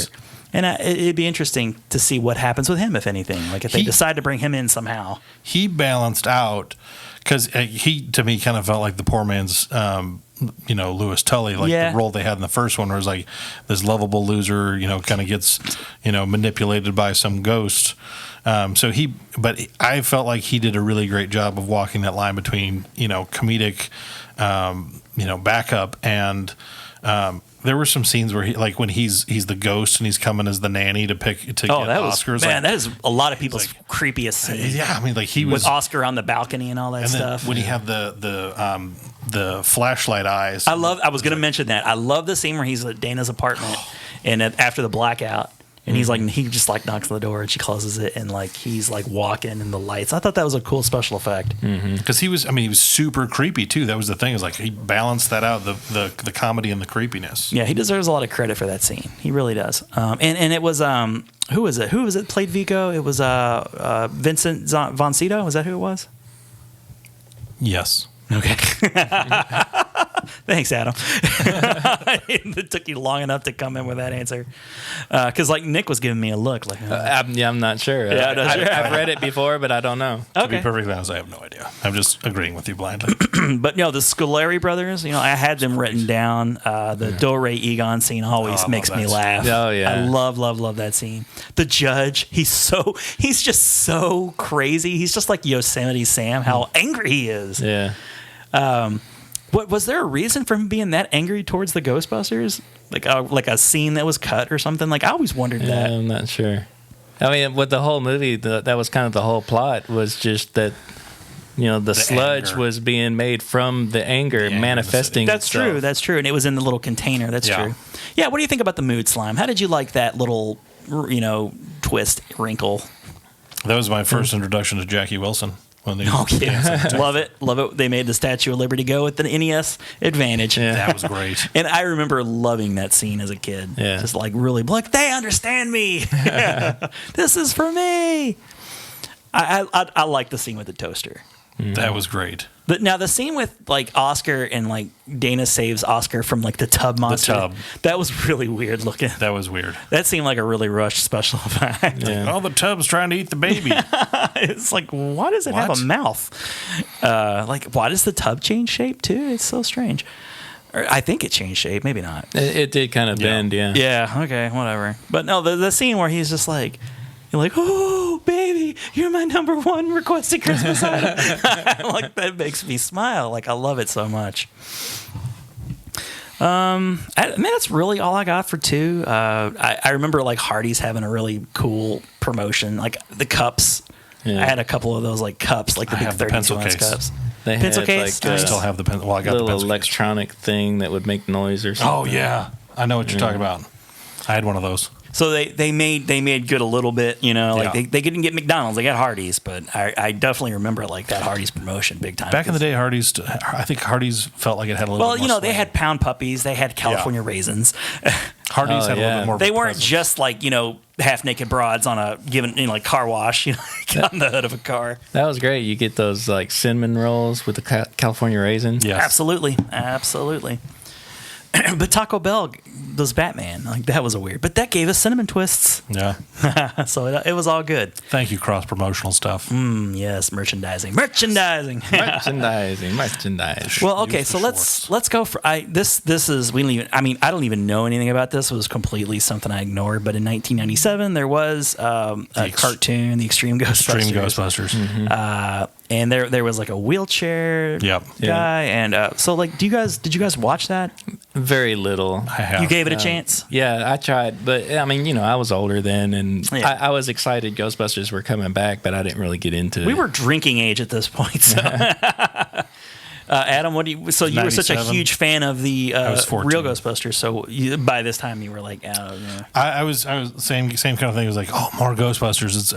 And it'd be interesting to see what happens with him, if anything. Like if they decide to bring him in somehow. He balanced out. Because he, to me, kind of felt like the poor man's, Louis Tully, like the role they had in the first one, where it was like this lovable loser, kind of gets, manipulated by some ghost. But I felt like he did a really great job of walking that line between, comedic, backup and. There were some scenes where when he's the ghost and he's coming as the nanny to get Oscars. That is a lot of people's creepiest scene. Yeah, I mean, like he was with Oscar on the balcony and all that stuff. When he had the flashlight eyes. I was going to mention that. I love the scene where he's at Dana's apartment and after the blackout. And he's like, he just like knocks on the door and she closes it, and like he's like walking in the lights. I thought that was a cool special effect. Because he was super creepy too. That was the thing. Is like he balanced that out, the comedy and the creepiness. Yeah, he deserves a lot of credit for that scene. He really does. And it was who was it? Who was it played Vigo? It was Vincent Von Sydow. Was that who it was? Yes. Okay. Thanks, Adam. It took you long enough to come in with that answer. Because like Nick was giving me a look. Like, I'm not sure. Yeah, I've read it before, but I don't know. To be perfectly honest, I have no idea. I'm just agreeing with you blindly. But no, the Scolari brothers, I had them written down. The Doré Egon scene always makes me laugh. Oh, yeah. I love that scene. The judge, he's just so crazy. He's just like Yosemite Sam, how angry he is. Yeah. What was there a reason for him being that angry towards the Ghostbusters? Like a scene that was cut or something? Like I always wondered that. I'm not sure. I mean, with the whole movie, that was kind of the whole plot was just that, the sludge anger was being made from the anger manifesting. That's true. That's true. And it was in the little container. That's true. Yeah. What do you think about the mood slime? How did you like that little, twist wrinkle? That was my first introduction to Jackie Wilson. Love it. They made the Statue of Liberty go with the NES Advantage. Yeah. That was great. And I remember loving that scene as a kid. Yeah. Just like really like, they understand me. This is for me. I like the scene with the toaster. That was great. But now the scene with like Oscar and like Dana saves Oscar from like the tub monster. The tub. That was really weird looking. That was weird. That seemed like a really rushed special effect. Yeah. The tub's trying to eat the baby. It's like, why does it have a mouth? Why does the tub change shape too? It's so strange. Or I think it changed shape. Maybe not. It did kind of bend, yeah. Yeah. Okay. Whatever. But no, the scene where he's just like, you're like, oh, baby, you're my number one requested Christmas item. Like, that makes me smile. Like, I love it so much. That's really all I got for 2. I remember, like, Hardee's having a really cool promotion. Like, the cups. Yeah. I had a couple of those, like, cups, like the big 32-ounce cups. They pencil had, case? like, I still have the pencil. Well, I got the little pencil electronic thing that would make noise or something. Oh, yeah. I know what you're talking about. I had one of those. So they made good a little bit, they didn't get McDonald's, they got Hardee's, but I definitely remember like that Hardee's promotion big time. Back in the day, I think Hardee's felt like it had a little bit more they had Pound Puppies, they had California Raisins. Hardee's had a little bit more. They weren't just like, half naked broads on a given, like car wash, on the hood of a car. That was great. You get those like cinnamon rolls with the California Raisins. Yes. Absolutely. But Taco Bell does Batman. Like that was weird. But that gave us cinnamon twists. Yeah. So it was all good. Thank you, cross promotional stuff. Yes, merchandising. Merchandising. Well, okay, so let's go for this is we don't even I don't even know anything about this. It was completely something I ignored. But in 1997 there was a cartoon, The Extreme Ghostbusters. Mm-hmm. And there was like a wheelchair guy, and so like, did you guys watch that? Very little. I have. You gave it a chance? Yeah, I tried, but I was older then, and I was excited Ghostbusters were coming back, but I didn't really get into it. We were drinking age at this point, so. Adam, you were such a huge fan of the real Ghostbusters, so by this time you were like, I was same kind of thing. It was like, oh, more Ghostbusters.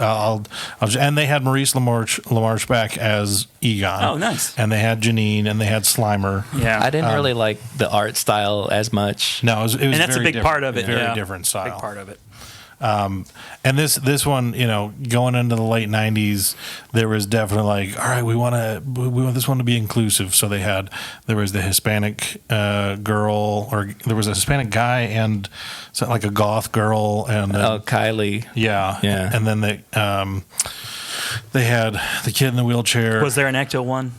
And they had Maurice LaMarche back as Egon. Oh, nice. And they had Janine, and they had Slimer. Yeah, I didn't really like the art style as much. No, it was and that's a big part of it. Very different style. Big part of it. And this one, going into the late 90s, there was definitely like, all right, we want this one to be inclusive. So there was the Hispanic girl, or there was a Hispanic guy and like a goth girl, and Kylie. Yeah. And then they had the kid in the wheelchair. Was there an Ecto 1?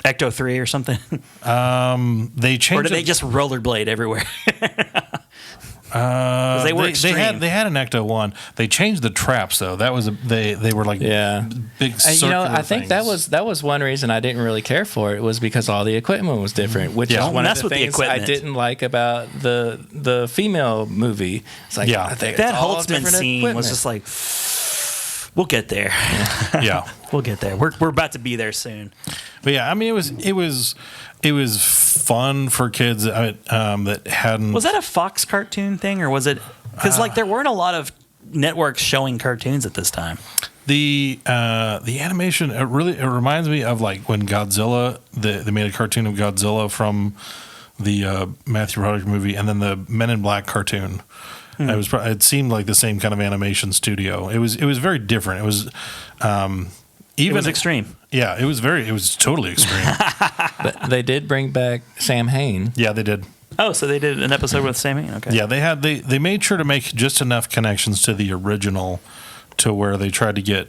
Ecto 3 or something? They changed. Or did they just rollerblade everywhere? They were extreme. They had an Ecto 1. They changed the traps though. That was they were like big circular I think things. that was one reason I didn't really care for it, was because all the equipment was different, which is one of the things I didn't like about the female movie. It's like that Holtzman scene was just like, we'll get there. Yeah. We'll get there. We're about to be there soon. But yeah, I mean, it was fun for kids that hadn't. Was that a Fox cartoon thing, or was it? Because like there weren't a lot of networks showing cartoons at this time. The animation it reminds me of like when Godzilla they made a cartoon of Godzilla from the Matthew Broderick movie, and then the Men in Black cartoon. It seemed like the same kind of animation studio. It was very different. It was It was extreme. Yeah, it was totally extreme. But they did bring back Sam Hain. Yeah, they did. Oh, so they did an episode with Sam Hain. Okay. Yeah, they made sure to make just enough connections to the original to where they tried to get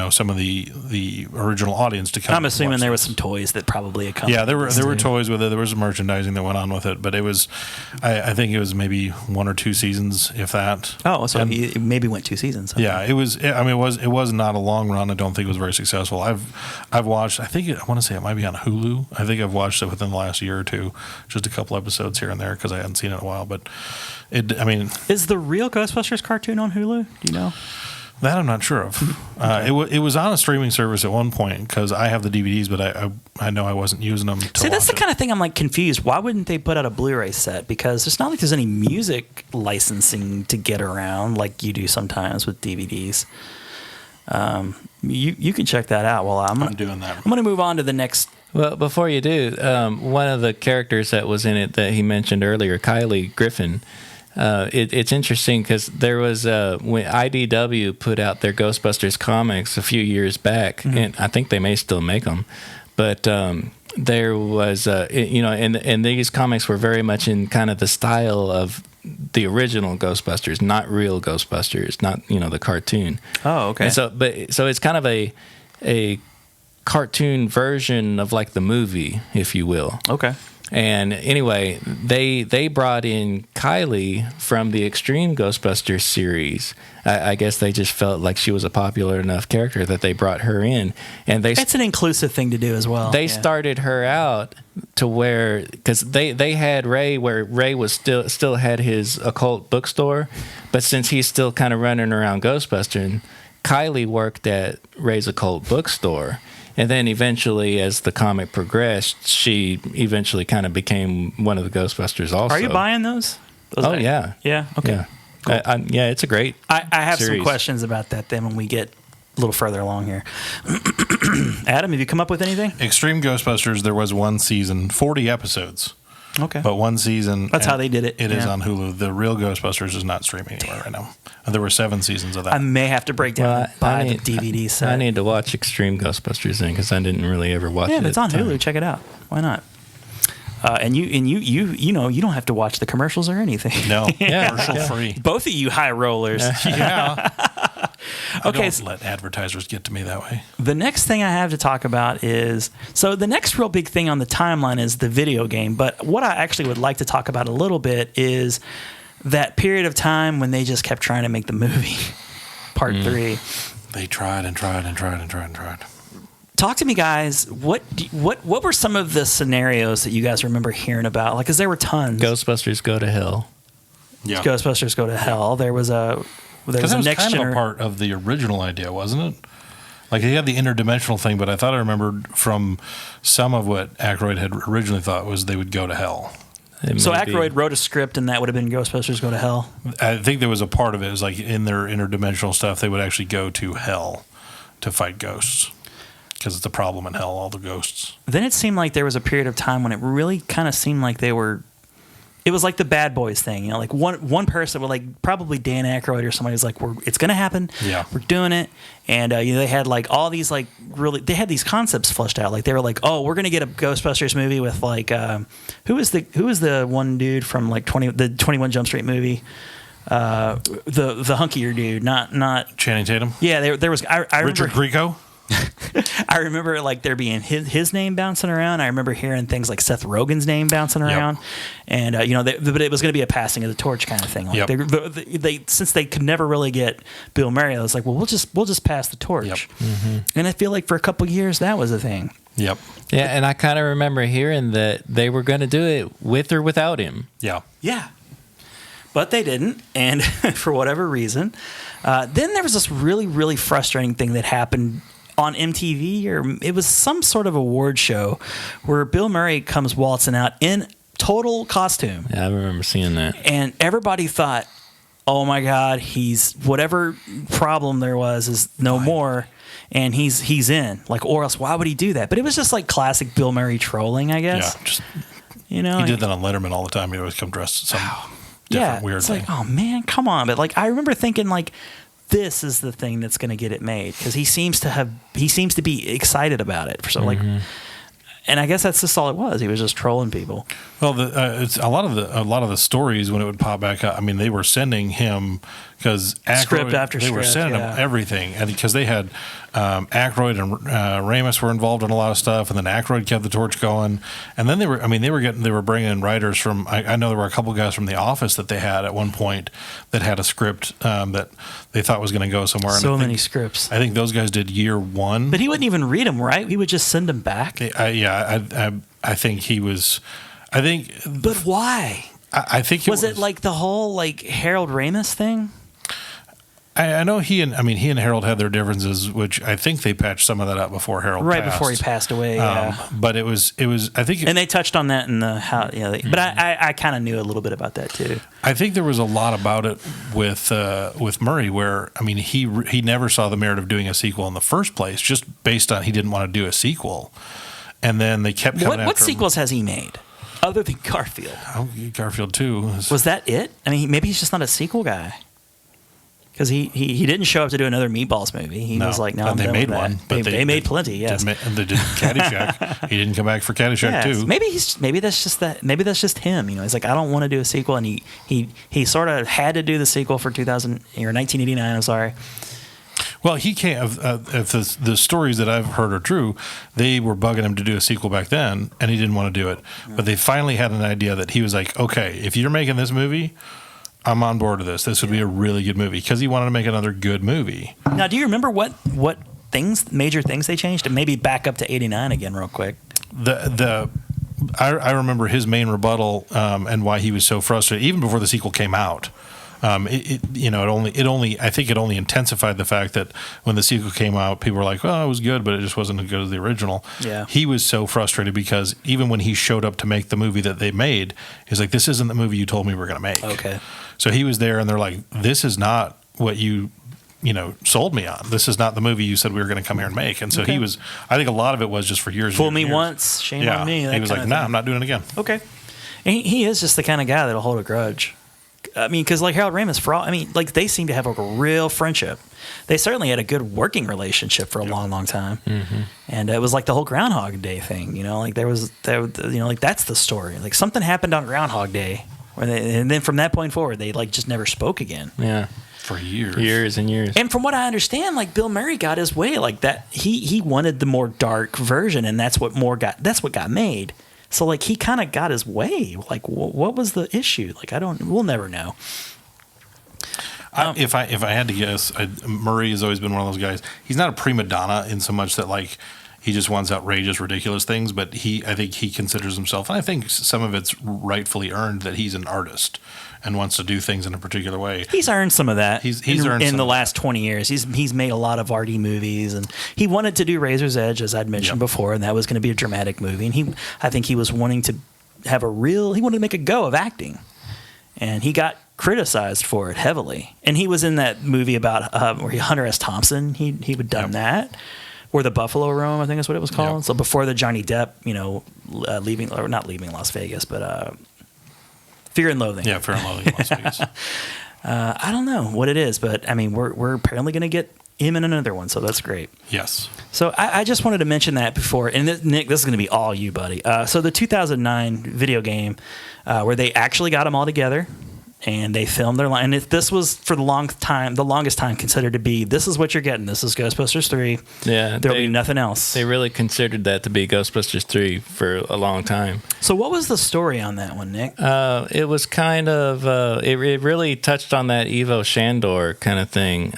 some of the original audience to come. I'm assuming there was some toys that probably accompanied. Yeah, there were toys with it. There was some merchandising that went on with it, but it was, I think it was maybe 1 or 2 seasons, if that. Oh, so it maybe went 2 seasons. Okay. Yeah, it was. I mean, it was not a long run. I don't think it was very successful. I've watched. I want to say it might be on Hulu. I think I've watched it within the last year or two, just a couple episodes here and there because I hadn't seen it in a while. But is the real Ghostbusters cartoon on Hulu? Do you know? That I'm not sure of. It was on a streaming service at one point because I have the DVDs, but I know I wasn't using them. See, that's the kind of thing I'm like confused. Why wouldn't they put out a Blu-ray set? Because it's not like there's any music licensing to get around like you do sometimes with DVDs. You can check that out while I'm doing that. I'm going to move on to the next. Well, before you do, one of the characters that was in it that he mentioned earlier, Kylie Griffin. It's interesting because there was when IDW put out their Ghostbusters comics a few years back, and I think they may still make them, but there was and these comics were very much in kind of the style of the original Ghostbusters, not real Ghostbusters, not the cartoon. Oh, okay. And so it's kind of a cartoon version of like the movie, if you will. Okay. And anyway, they brought in Kylie from the Extreme Ghostbusters series. I guess they just felt like she was a popular enough character that they brought her in. And it's an inclusive thing to do as well. They started her out to where, because they had Ray where Ray was still had his occult bookstore, but since he's still kind of running around Ghostbusters, Kylie worked at Ray's occult bookstore. And then eventually, as the comic progressed, she eventually kind of became one of the Ghostbusters also. Are you buying those? Yeah. Yeah? Okay. Yeah. Cool. Yeah, it's a great I have series. some questions about that then when we get a little further along here. Adam, have you come up with anything? Extreme Ghostbusters, there was one season, 40 episodes. Okay. But one season. That's how they did it. It is on Hulu. The real Ghostbusters is not streaming anywhere right now. There were 7 seasons of that. I may have to break down and buy the DVD set. I need to watch Extreme Ghostbusters then because I didn't really ever watch it. Yeah, it's on Hulu. Check it out. Why not? And you don't have to watch the commercials or anything. No, commercial free. Both of you high rollers. Yeah. Okay, don't let advertisers get to me that way. The next thing I have to talk about is, so the next real big thing on the timeline is the video game. But what I actually would like to talk about a little bit is that period of time when they just kept trying to make the movie, part 3. They tried and tried and tried and tried and tried. Talk to me, guys. What were some of the scenarios that you guys remember hearing about? Like, because there were tons. Ghostbusters Go to Hell. Yeah. Ghostbusters Go to Hell. There was a next kind of a part of the original idea, wasn't it? Like, he had the interdimensional thing, but I thought I remembered from some of what Aykroyd had originally thought was they would go to hell. So Aykroyd wrote a script, and that would have been Ghostbusters Go to Hell? I think there was a part of it. It was like in their interdimensional stuff, they would actually go to hell to fight ghosts. Because it's a problem in hell, all the ghosts. Then it seemed like there was a period of time when it really kind of seemed like it was like the Bad Boys thing, like one person would, like, probably Dan Aykroyd or somebody was like, it's going to happen. Yeah. We're doing it. And they had like all these like they had these concepts fleshed out. Like they were like, oh, we're going to get a Ghostbusters movie with like, who was the one dude from like the 21 Jump Street movie? The hunkier dude, not Channing Tatum? Yeah, there was, I Richard Grieco? I remember like there being his name bouncing around. I remember hearing things like Seth Rogen's name bouncing around, and but it was going to be a passing of the torch kind of thing. Like they since they could never really get Bill Murray, I was like, well, we'll just pass the torch. Yep. Mm-hmm. And I feel like for a couple of years that was a thing. Yep. Yeah, and I kind of remember hearing that they were going to do it with or without him. Yeah. Yeah. But they didn't, and for whatever reason. Then there was this really, really frustrating thing that happened on MTV, or it was some sort of award show where Bill Murray comes waltzing out in total costume. Yeah, I remember seeing that. And everybody thought, oh my God, he's whatever problem there was is no more, and he's in. Like, or else why would he do that? But it was just like classic Bill Murray trolling, I guess. Yeah, just he did that on Letterman all the time. He always come dressed some different weird it's thing. like, oh man, come on. But like I remember thinking like this is the thing that's going to get it made, because he seems to be excited about it. So like, and I guess that's just all it was. He was just trolling people. Well, it's a lot of the stories when it would pop back up. I mean, they were sending him because script after they script, were sending him everything, and because they had Aykroyd and Ramis were involved in a lot of stuff, and then Aykroyd kept the torch going, and then they were bringing in writers from. I know there were a couple guys from The Office that they had at one point that had a script that they thought was going to go somewhere. So many scripts. I think those guys did year one, but he wouldn't even read them, right? He would just send them back. I think he was. But why? I think it like the whole like Harold Ramis thing? I know he and Harold had their differences, which I think they patched some of that out before Harold passed. Before he passed away. Yeah. But it was I think, and they touched on that in the how. Yeah, but I kind of knew a little bit about that too. I think there was a lot about it with Murray, where he never saw the merit of doing a sequel in the first place, just based on he didn't want to do a sequel, and then they kept coming after what sequels has he made? Other than Garfield. Oh, Garfield 2. Was that it? I mean, maybe he's just not a sequel guy. Because he didn't show up to do another Meatballs movie. He was like, no, I'm they done made with that. one. But they made plenty, yes. They did Caddyshack. He didn't come back for Caddyshack 2. Maybe that's just that. Maybe that's just him. You know, he's like, I don't want to do a sequel, and he sort of had to do the sequel for 1989. I'm sorry. Well, he can't. If the stories that I've heard are true, they were bugging him to do a sequel back then, and he didn't want to do it. But they finally had an idea that he was like, okay, if you're making this movie, I'm on board with this. This would be a really good movie, because he wanted to make another good movie. Now, do you remember what major things they changed? And maybe back up to 89 again real quick. I remember his main rebuttal and why he was so frustrated, even before the sequel came out. I think it only intensified the fact that when the sequel came out, people were like, "Oh, it was good, but it just wasn't as good as the original." Yeah. He was so frustrated because even when he showed up to make the movie that they made, he's like, "This isn't the movie you told me we were going to make." Okay. So he was there, and they're like, "This is not what you sold me on. This is not the movie you said we were going to come here and make." And so he was. I think a lot of it was just for years. Fool me once, shame on me. He was like, "Nah, I'm not doing it again." Okay. And he is just the kind of guy that'll hold a grudge. I mean, because like Harold Ramis, they seem to have a real friendship. They certainly had a good working relationship for a long, long time. Mm-hmm. And it was like the whole Groundhog Day thing, like that's the story. Like something happened on Groundhog Day, and then from that point forward, they like just never spoke again. Yeah. For years. Years and years. And from what I understand, like Bill Murray got his way like that. He wanted the more dark version, and that's what got made. So, like, he kind of got his way. Like, what was the issue? Like, we'll never know. If I had to guess, Murray has always been one of those guys. He's not a prima donna in so much that, like, he just wants outrageous, ridiculous things, but I think he considers himself, and I think some of it's rightfully earned, that he's an artist and wants to do things in a particular way. He's earned some of that. He's earned in the last 20 years. He's made a lot of arty movies, and he wanted to do Razor's Edge, as I'd mentioned before, and that was going to be a dramatic movie. And I think he was wanting to have he wanted to make a go of acting, and he got criticized for it heavily. And he was in that movie about where Hunter S. Thompson. He would done that. Or the Buffalo Room, I think is what it was called. Yep. So before the Johnny Depp, not leaving Las Vegas, but Fear and Loathing. Yeah, Fear and Loathing in Las Vegas. I don't know what it is, but I mean, we're apparently going to get him in another one, so that's great. Yes. So I just wanted to mention that before, and Nick, this is going to be all you, buddy. So the 2009 video game where they actually got them all together. And they filmed their line. And if this was for the longest time considered to be, this is what you're getting. This is Ghostbusters 3. Yeah. There'll be nothing else. They really considered that to be Ghostbusters 3 for a long time. So what was the story on that one, Nick? It was kind of, it really touched on that Ivo Shandor kind of thing.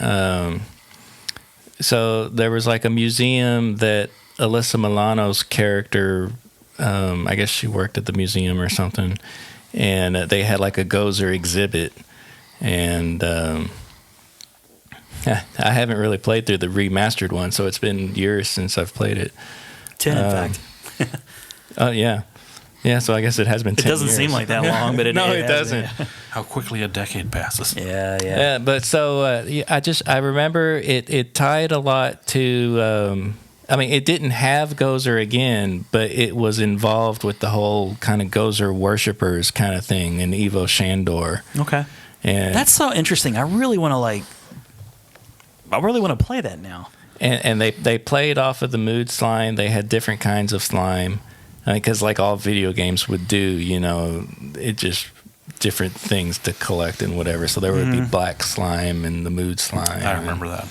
So there was like a museum that Alyssa Milano's character, I guess she worked at the museum or something. And they had like a Gozer exhibit, and I haven't really played through the remastered one, so it's been years since I've played it. 10, in fact. Oh yeah, so I guess it has been 10 years. It doesn't seem like that long, but it doesn't. How quickly a decade passes. Yeah. But so I remember it tied a lot to. It didn't have Gozer again, but it was involved with the whole kind of Gozer worshippers kind of thing and Ivo Shandor. Okay. And that's so interesting. I really want to really want to play that now. And they played off of the mood slime. They had different kinds of slime, because like all video games would do, it just different things to collect and whatever. So there would be black slime and the mood slime. I remember that.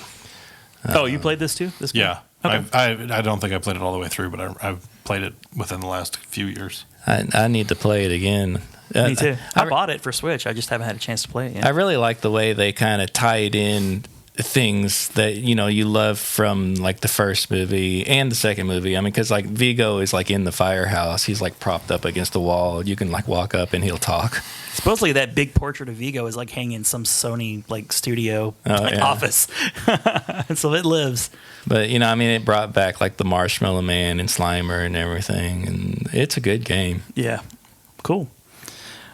You played this too? This game? Yeah. Okay. I don't think I played it all the way through, but I've played it within the last few years. I need to play it again. Me too. I bought it for Switch. I just haven't had a chance to play it yet. I really like the way they kind of tied in things that you love from like the first movie and the second movie. I mean, because like Vigo is like in the firehouse. He's like propped up against the wall. You can like walk up and he'll talk. Supposedly that big portrait of Vigo is like hanging in some Sony like studio office. And so it lives. But it brought back like the Marshmallow Man and Slimer and everything, and it's a good game. Yeah, cool.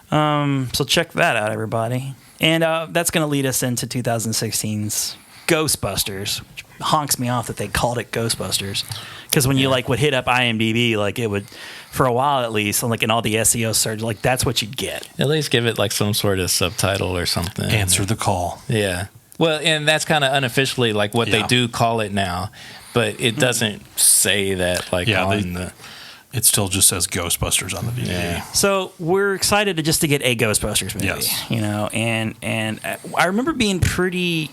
So check that out, everybody. And that's going to lead us into 2016's Ghostbusters, which honks me off that they called it Ghostbusters. Because when you would hit up IMDb, like it would, for a while at least, and like in all the SEO search, like that's what you'd get. At least give it like some sort of subtitle or something. Answer the call. Yeah. Well, and that's kind of unofficially like what they do call it now, but it doesn't say that It still just says Ghostbusters on the DVD. Yeah. So we're excited to get a Ghostbusters movie. Yes. And I remember being pretty.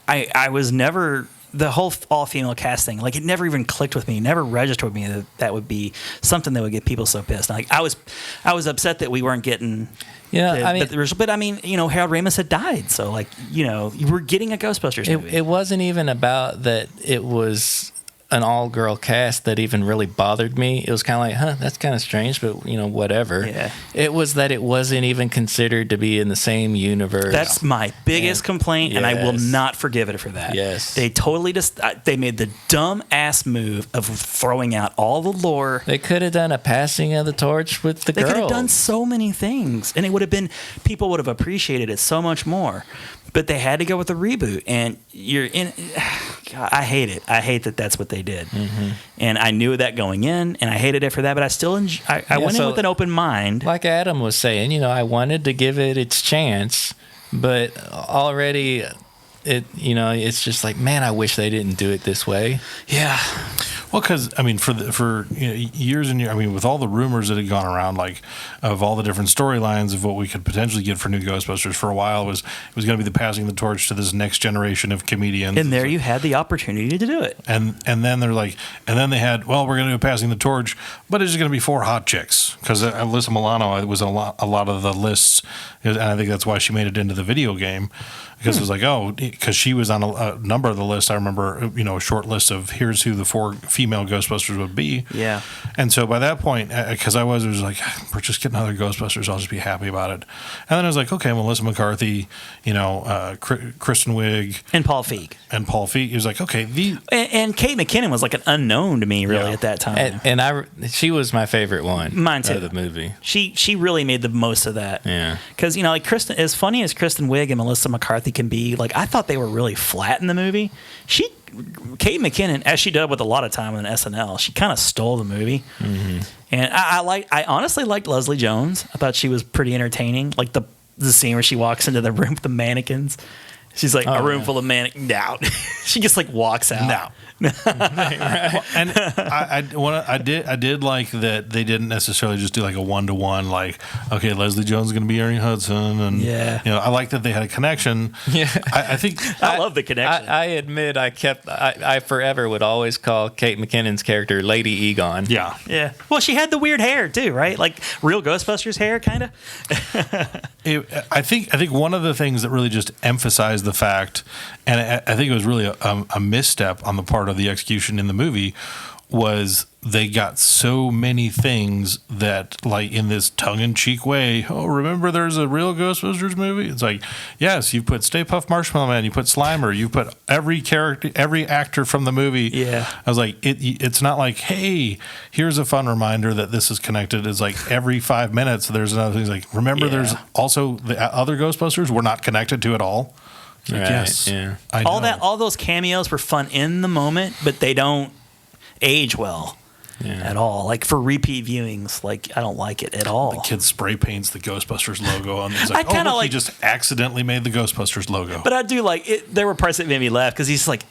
I was never the whole all-female cast thing. Like it never even clicked with me. Never registered with me that would be something that would get people so pissed. Like I was upset that we weren't getting. Yeah, Harold Ramis had died, so you were getting a Ghostbusters movie. It wasn't even about that. It was an all-girl cast that even really bothered me. It was kind of like, that's kind of strange, but whatever. Yeah. It was that it wasn't even considered to be in the same universe. That's my biggest complaint, and I will not forgive it for that. Yes. They totally they made the dumb ass move of throwing out all the lore. They could have done a passing of the torch with the girl. They could have done so many things, and it would have been, people would have appreciated it so much more. But they had to go with a reboot, and God, I hate it. I hate that that's what they did, and I knew that going in, and I hated it for that. But I still, I went in with an open mind. Like Adam was saying, I wanted to give it its chance, but already, it's just like, man, I wish they didn't do it this way. Yeah. Well, because for years and years, with all the rumors that had gone around, like of all the different storylines of what we could potentially get for new Ghostbusters, for a while it was going to be the passing the torch to this next generation of comedians. And there you had the opportunity to do it. And then they're like, and then they had, well, we're going to do passing the torch, but it's just going to be 4 hot chicks, because Alyssa Milano was a lot of the lists, and I think that's why she made it into the video game. Because it was like, because she was on a number of the lists. I remember, a short list of here's who the 4 female Ghostbusters would be. Yeah. And so by that point, because it was like, we're just getting other Ghostbusters, I'll just be happy about it. And then I was like, okay, Melissa McCarthy, Kristen Wiig. And Paul Feig. He was like, okay. And Kate McKinnon was like an unknown to me, really, at that time. And she was my favorite one. Mine too. Of the movie. She really made the most of that. Yeah. Because, Kristen, as funny as Kristen Wiig and Melissa McCarthy can be, like, I thought they were really flat in the movie. Kate McKinnon, as she did with a lot of time on SNL, she kind of stole the movie. Mm-hmm. And I honestly liked Leslie Jones. I thought she was pretty entertaining. Like the scene where she walks into the room with the mannequins. She's like, a room full of mannequins. Out. She just like walks out. No. And I did like that they didn't necessarily just do like a 1-to-1, like, okay, Leslie Jones is going to be Ernie Hudson, and I like that they had a connection. Yeah, I think I love the connection. I admit I forever would always call Kate McKinnon's character Lady Egon. Yeah. Well, she had the weird hair too, right? Like real Ghostbusters hair, kind of. I think one of the things that really just emphasized the fact, and I think it was really a misstep on the part of the execution in the movie, was they got so many things that, like, in this tongue-in-cheek way, remember there's a real Ghostbusters movie? It's like, yes, you put Stay Puft Marshmallow Man, you put Slimer, you put every character, every actor from the movie. Yeah. I was like, it's not like, hey, here's a fun reminder that this is connected. It's like every 5 minutes there's another thing. It's like, remember there's also the other Ghostbusters we're not connected to at all. Right, yes. Yeah. All those cameos were fun in the moment, but they don't age well. at all. Like for repeat viewings, like I don't like it at all. The kid spray paints the Ghostbusters logo on. He's like, he just accidentally made the Ghostbusters logo. But I do like it. There were parts that made me laugh because he's like,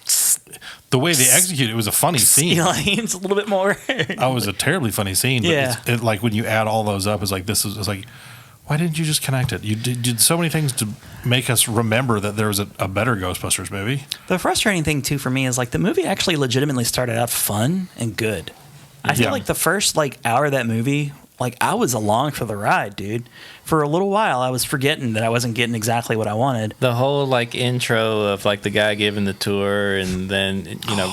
the way they execute it was a funny scene. It's a little bit more. It was a terribly funny scene. But like when you add all those up, it's like, why didn't you just connect it? You did so many things to make us remember that there was a better Ghostbusters movie. The frustrating thing too for me is like the movie actually legitimately started out fun and good. I feel like the first like hour of that movie, like I was along for the ride, dude. For a little while, I was forgetting that I wasn't getting exactly what I wanted. The whole like intro of like the guy giving the tour, and then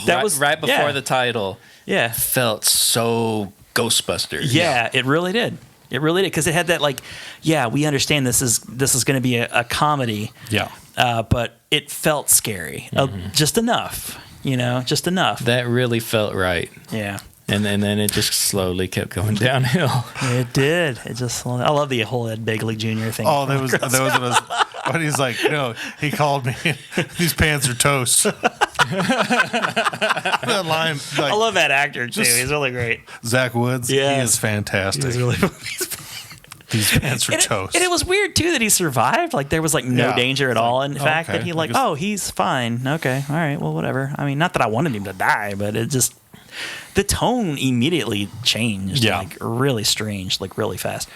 that was right before the title. Yeah, felt so Ghostbusters. Yeah, it really did. It really did, because it had that like, we understand this is going to be a comedy. Yeah, but it felt scary, just enough. Just enough. That really felt right. Yeah. And then it just slowly kept going downhill. It did. I love the whole Ed Begley Jr. thing. Oh, there was when he's like, he called me. These pants are toast. That line. Like, I love that actor too. He's really great. Zach Woods. Yeah, he is fantastic. He's really. These pants are toast. And it was weird too that he survived. Like there was like no danger at all. In fact, that he he's fine. Okay, all right, well, whatever. I mean, not that I wanted him to die, but it just. The tone immediately changed, like really strange, like really fast.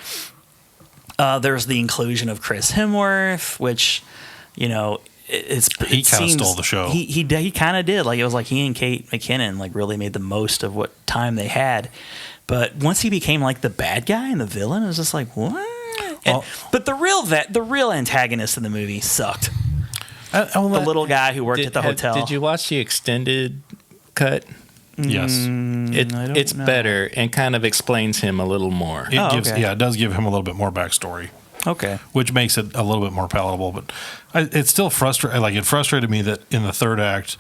There's the inclusion of Chris Hemsworth, which, he kind of stole the show. He kind of did. Like it was like he and Kate McKinnon like really made the most of what time they had. But once he became like the bad guy and the villain, it was just like what? But the real antagonist in the movie sucked. The little guy who worked at the hotel. Did you watch the extended cut? Yes. It's better and kind of explains him a little more. It does give him a little bit more backstory. Okay. Which makes it a little bit more palatable. But it's still frustrating. Like, it frustrated me that in the third act,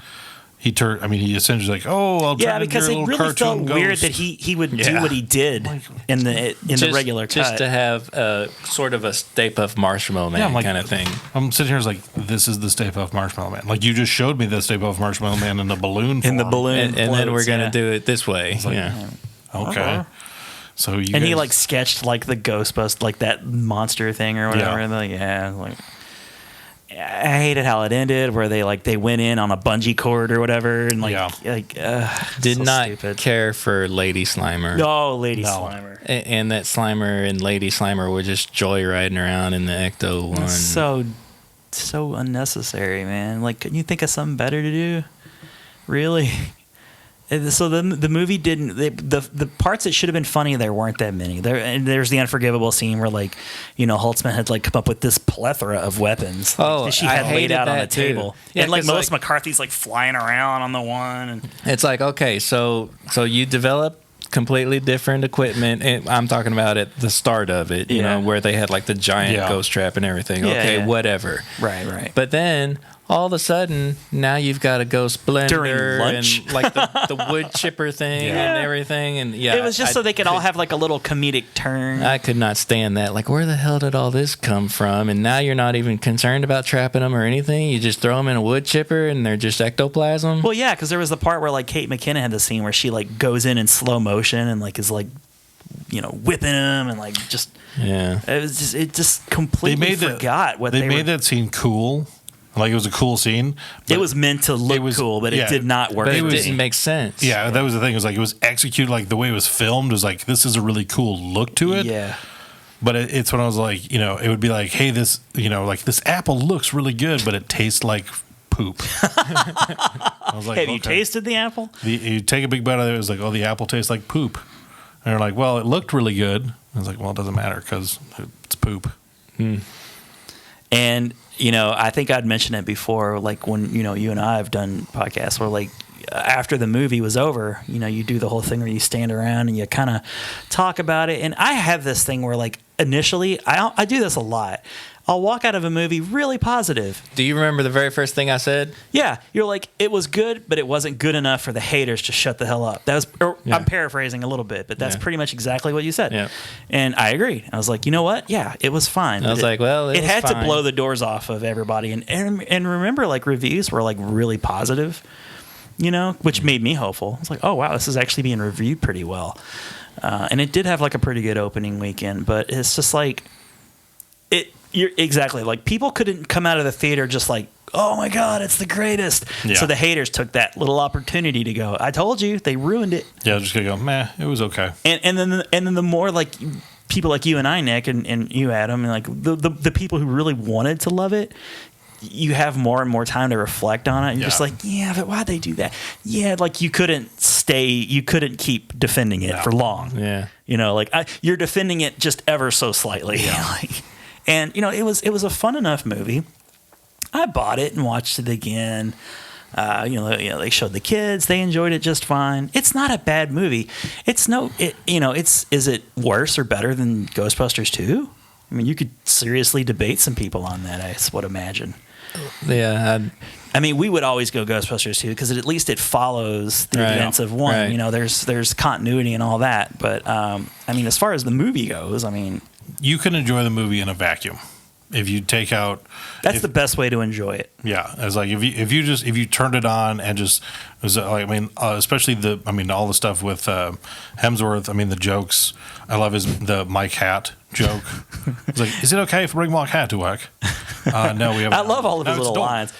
he essentially like, I'll try to do a little cartoon. Because it really felt weird that he would do what he did in the regular cut. Just to have sort of a Stay Puft Marshmallow Man kind of thing. I'm sitting here like, this is the Stay Puft Marshmallow Man. Like, you just showed me the Stay Puft Marshmallow Man in the balloon form. And then we're going to do it this way. Okay. So he like sketched like the Ghostbusters, like that monster thing or whatever. I hated how it ended, where they went in on a bungee cord or whatever, and did not care for Lady Slimer. No, Lady Slimer, and that Slimer and Lady Slimer were just joyriding around in the Ecto one. So unnecessary, man. Like, couldn't you think of something better to do? Really? So the movie didn't. The parts that should have been funny, there weren't that many. There's the unforgivable scene where Holtzman had come up with this plethora of weapons. That she had laid out on the table, and Melissa McCarthy's flying around on the one. And it's like, okay, so you develop completely different equipment, and I'm talking about at the start of it, you know, where they had the giant ghost trap and everything. Whatever. Right. But then all of a sudden, now you've got a ghost blender during lunch, and the wood chipper thing and everything, and it was just so they could all have a little comedic turn. I could not stand that. Where the hell did all this come from? And now you're not even concerned about trapping them or anything. You just throw them in a wood chipper, and they're just ectoplasm. Well, yeah, because there was the part where Kate McKinnon had the scene where she goes in slow motion and is whipping him and just it just completely forgot what they made that scene cool. It was a cool scene. It was meant to look cool, but it did not work. But it didn't make sense. Yeah, that was the thing. It was it was executed the way it was filmed. It was this is a really cool look to it. Yeah. But it's when I was it would be hey, this, this apple looks really good, but it tastes like poop. I was have you tasted the apple? You take a big bite of it. It was the apple tastes like poop. And they're well, it looked really good. I was well, it doesn't matter because it's poop. And I think I'd mentioned it before, when, you and I have done podcasts where, after the movie was over, you do the whole thing where you stand around and you kind of talk about it. And I have this thing where, initially, I do this a lot. I'll walk out of a movie really positive. Do you remember the very first thing I said? Yeah. You're it was good, but it wasn't good enough for the haters to shut the hell up. That was, I'm paraphrasing a little bit, but that's pretty much exactly what you said. Yeah. And I agreed. I was you know what? Yeah, it was fine. I was well, it had to blow the doors off of everybody. And remember, reviews were really positive. which made me hopeful. I was like, oh wow, this is actually being reviewed pretty well, and it did have like a pretty good opening weekend. But it's just like you're exactly like people couldn't come out of the theater just like, oh my god, it's the greatest. Yeah. So the haters took that little opportunity to go, I told you, they ruined it. Yeah, I'm just gonna go, meh, it was okay. And then the more like people like you and I, Nick, and you, Adam, and like the people who really wanted to love it, you have more and more time to reflect on it. And you're just like, yeah, but why'd they do that? Yeah, like you couldn't keep defending it for long. Yeah, like you're defending it just ever so slightly. Yeah. And it was a fun enough movie. I bought it and watched it again. They showed the kids; they enjoyed it just fine. It's not a bad movie. Is it worse or better than Ghostbusters 2? I mean, you could seriously debate some people on that. I would imagine. Yeah. I mean, we would always go Ghostbusters 2 because at least it follows the events of one. Right. There's continuity and all that. But I mean, as far as the movie goes, I mean, you can enjoy the movie in a vacuum. If you take out, that's the best way to enjoy it. Yeah, it's like if you turned it on and just, it was like, I mean, especially all the stuff with Hemsworth. I mean, the jokes. I love the Mike Hat joke. It's like, is it okay if I bring Mike Hat to work? No, we have. I love all of his little lines.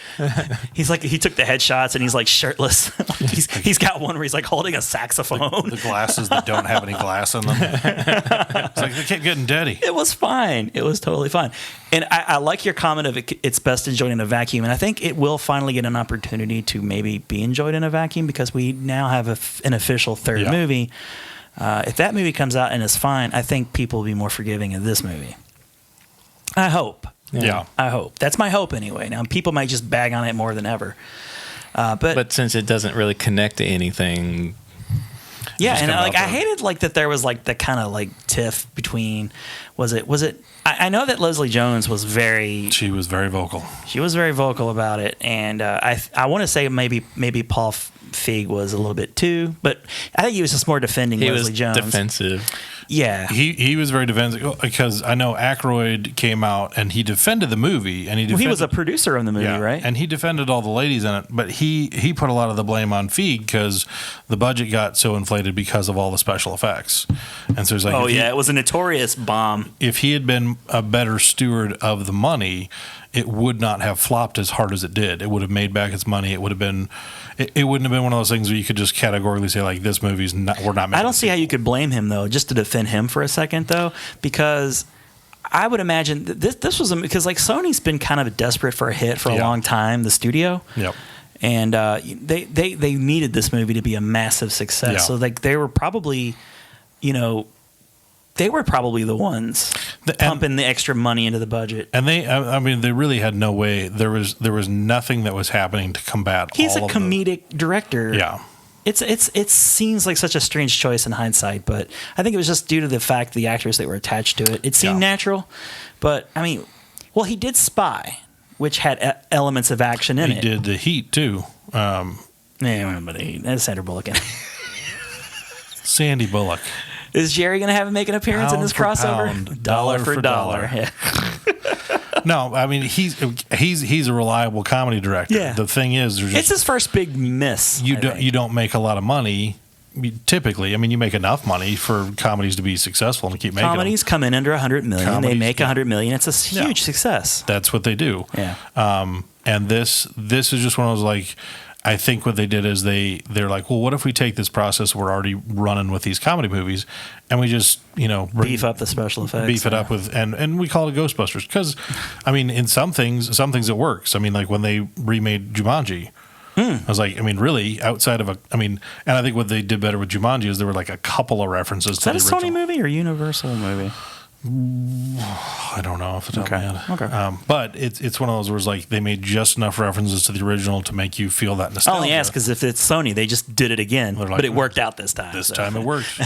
He's like, he took the headshots and he's like shirtless. he's got one where he's like holding a saxophone. The glasses that don't have any glass in them. It's like they keep getting dirty. It was fine. It was totally fine. And I like your comment of it's best enjoyed in a vacuum. And I think it will finally get an opportunity to maybe be enjoyed in a vacuum because we now have an official third movie. If that movie comes out and is fine, I think people will be more forgiving of this movie. I hope. Yeah. I hope. That's my hope anyway. Now, people might just bag on it more than ever. But since it doesn't really connect to anything... Yeah, and I hated like that there was like the kind of like tiff between was it I know that Leslie Jones she was very vocal. She was very vocal about it, and I want to say maybe Paul Feig was a little bit too, but I think he was just more defending Leslie Jones. Defensive. Yeah, he was very defensive because I know Aykroyd came out and he defended the movie and he was a producer of the movie, right? And he defended all the ladies in it, but he put a lot of the blame on Feig because the budget got so inflated because of all the special effects. And so it's like, it was a notorious bomb. If he had been a better steward of the money, it would not have flopped as hard as it did. It would have made back its money. It would have been. It wouldn't have been one of those things where you could just categorically say like this movie's not. We're not making. I don't see how you could blame him though. Just to defend him for a second though, because I would imagine this was because like Sony's been kind of desperate for a hit for a long time. The studio. Yep. And they needed this movie to be a massive success. Yeah. So like they were probably, they were probably the ones pumping the extra money into the budget. And they really had no way. There was nothing that was happening to combat. He's a comedic director. Yeah. It seems like such a strange choice in hindsight, but I think it was just due to the fact the actors that were attached to it. It seemed natural, but I mean, well, he did Spy, which had elements of action in it. He did The Heat too. Yeah, but that's Sandra Bullock. Sandy Bullock. Is Jerry going to make an appearance in this crossover? Pound, dollar for dollar. Yeah. No, I mean he's a reliable comedy director. Yeah. The thing is, it's his first big miss. You don't make a lot of money. Typically, I mean, you make enough money for comedies to be successful and keep making comedies them. Come in under $100 million. They make $100 million. It's a huge success. That's what they do. Yeah. And this is just one of those like. I think what they did is they're like, well, what if we take this process we're already running with these comedy movies, and we just beef up the special effects, beef it up with, and we call it Ghostbusters because, I mean, in some things it works. I mean, like when they remade Jumanji, I was like, I mean, really, outside of and I think what they did better with Jumanji is there were like a couple of references to the original. Is that a Sony movie or Universal movie? I don't know off the top of my head. Okay. But it's one of those where it's like they made just enough references to the original to make you feel that nostalgia. I only ask because if it's Sony, they just did it again, but it worked out this time. This time it worked.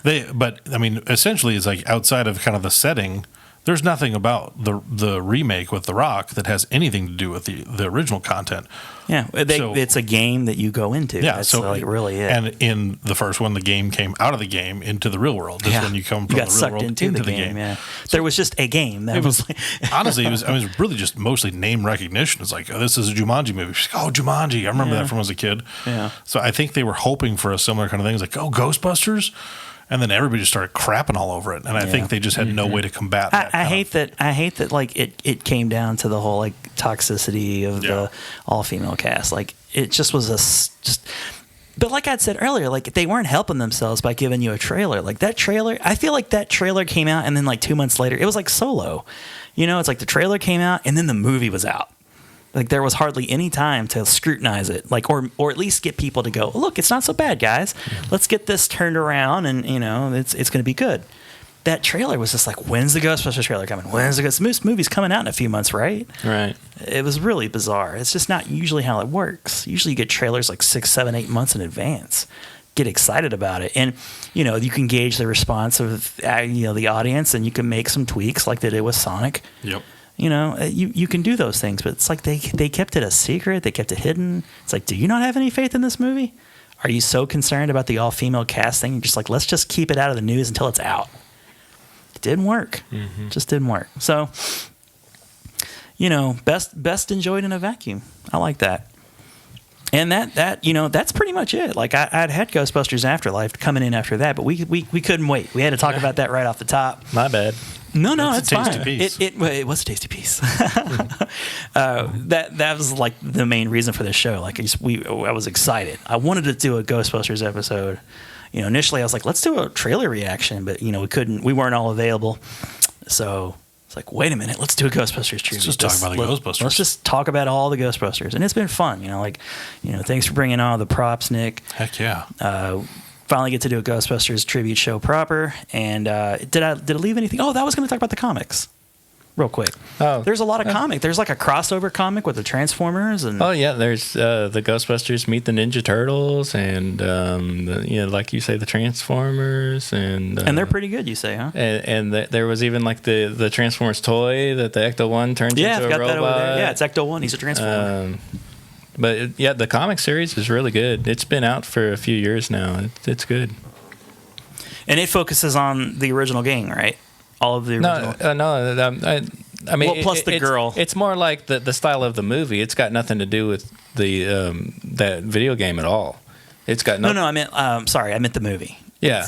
But I mean, essentially, it's like outside of kind of the setting, there's nothing about the remake with The Rock that has anything to do with the original content. Yeah, it's a game that you go into. Yeah, that's so like really it. And in the first one, the game came out of the game into the real world. That's when you come from you got the real sucked world into the game. Yeah, So there was just a game. That was honestly, it was really just mostly name recognition. It's like, oh, this is a Jumanji movie. She's like, oh, Jumanji. I remember that from when I was a kid. Yeah. So I think they were hoping for a similar kind of thing. It's like, oh, Ghostbusters. And then everybody just started crapping all over it, and I think they just had no way to combat that. I hate that. Like it came down to the whole like toxicity of the all female cast. Like it just was But like I said earlier, like they weren't helping themselves by giving you a trailer. Like that trailer, I feel like that trailer came out, and then like 2 months later, it was like Solo. It's like the trailer came out, and then the movie was out. Like there was hardly any time to scrutinize it, like or at least get people to go, look, it's not so bad, guys. Let's get this turned around, and it's going to be good. That trailer was just like, when's the Ghostbusters trailer coming? When's the Ghostbusters movie's coming out in a few months, right? Right. It was really bizarre. It's just not usually how it works. Usually you get trailers like 6, 7, 8 months in advance. Get excited about it, and you can gauge the response of the audience, and you can make some tweaks like they did with Sonic. Yep. You can do those things, but it's like they kept it a secret. They kept it hidden. It's like, do you not have any faith in this movie? Are you so concerned about the all-female cast thing? You're just like, let's just keep it out of the news until it's out. It didn't work. Just didn't work. So, best enjoyed in a vacuum. I like that. And that's pretty much it. Like I'd had Ghostbusters Afterlife coming in after that, but we couldn't wait. We had to talk about that right off the top. My bad. No, it's it's a tasty fine. piece. It was a tasty piece. That was like the main reason for this show. Like I was excited. I wanted to do a Ghostbusters episode. Initially I was like, let's do a trailer reaction, but we couldn't. We weren't all available. So it's like, wait a minute, let's do a Ghostbusters tribute. Let's just talk about the Ghostbusters. Let's just talk about all the Ghostbusters, and it's been fun. Thanks for bringing all the props, Nick. Heck yeah. Finally get to do a Ghostbusters tribute show proper. And did I leave anything? Oh, that was going to talk about the comics real quick. Oh, there's a lot of comic. There's like a crossover comic with the Transformers. And there's the Ghostbusters meet the Ninja Turtles, and like you say, the Transformers, and they're pretty good, you say, huh? And there was even like the Transformers toy that the Ecto-1 turns into I've a got robot. that over there. Yeah, it's Ecto-1. He's a Transformer. But the comic series is really good. It's been out for a few years now. It's good. And it focuses on the original gang, right? All of the original. I mean, plus the girl. It's more like the style of the movie. It's got nothing to do with the that video game at all. It's got no. I meant sorry, I meant the movie. Yeah.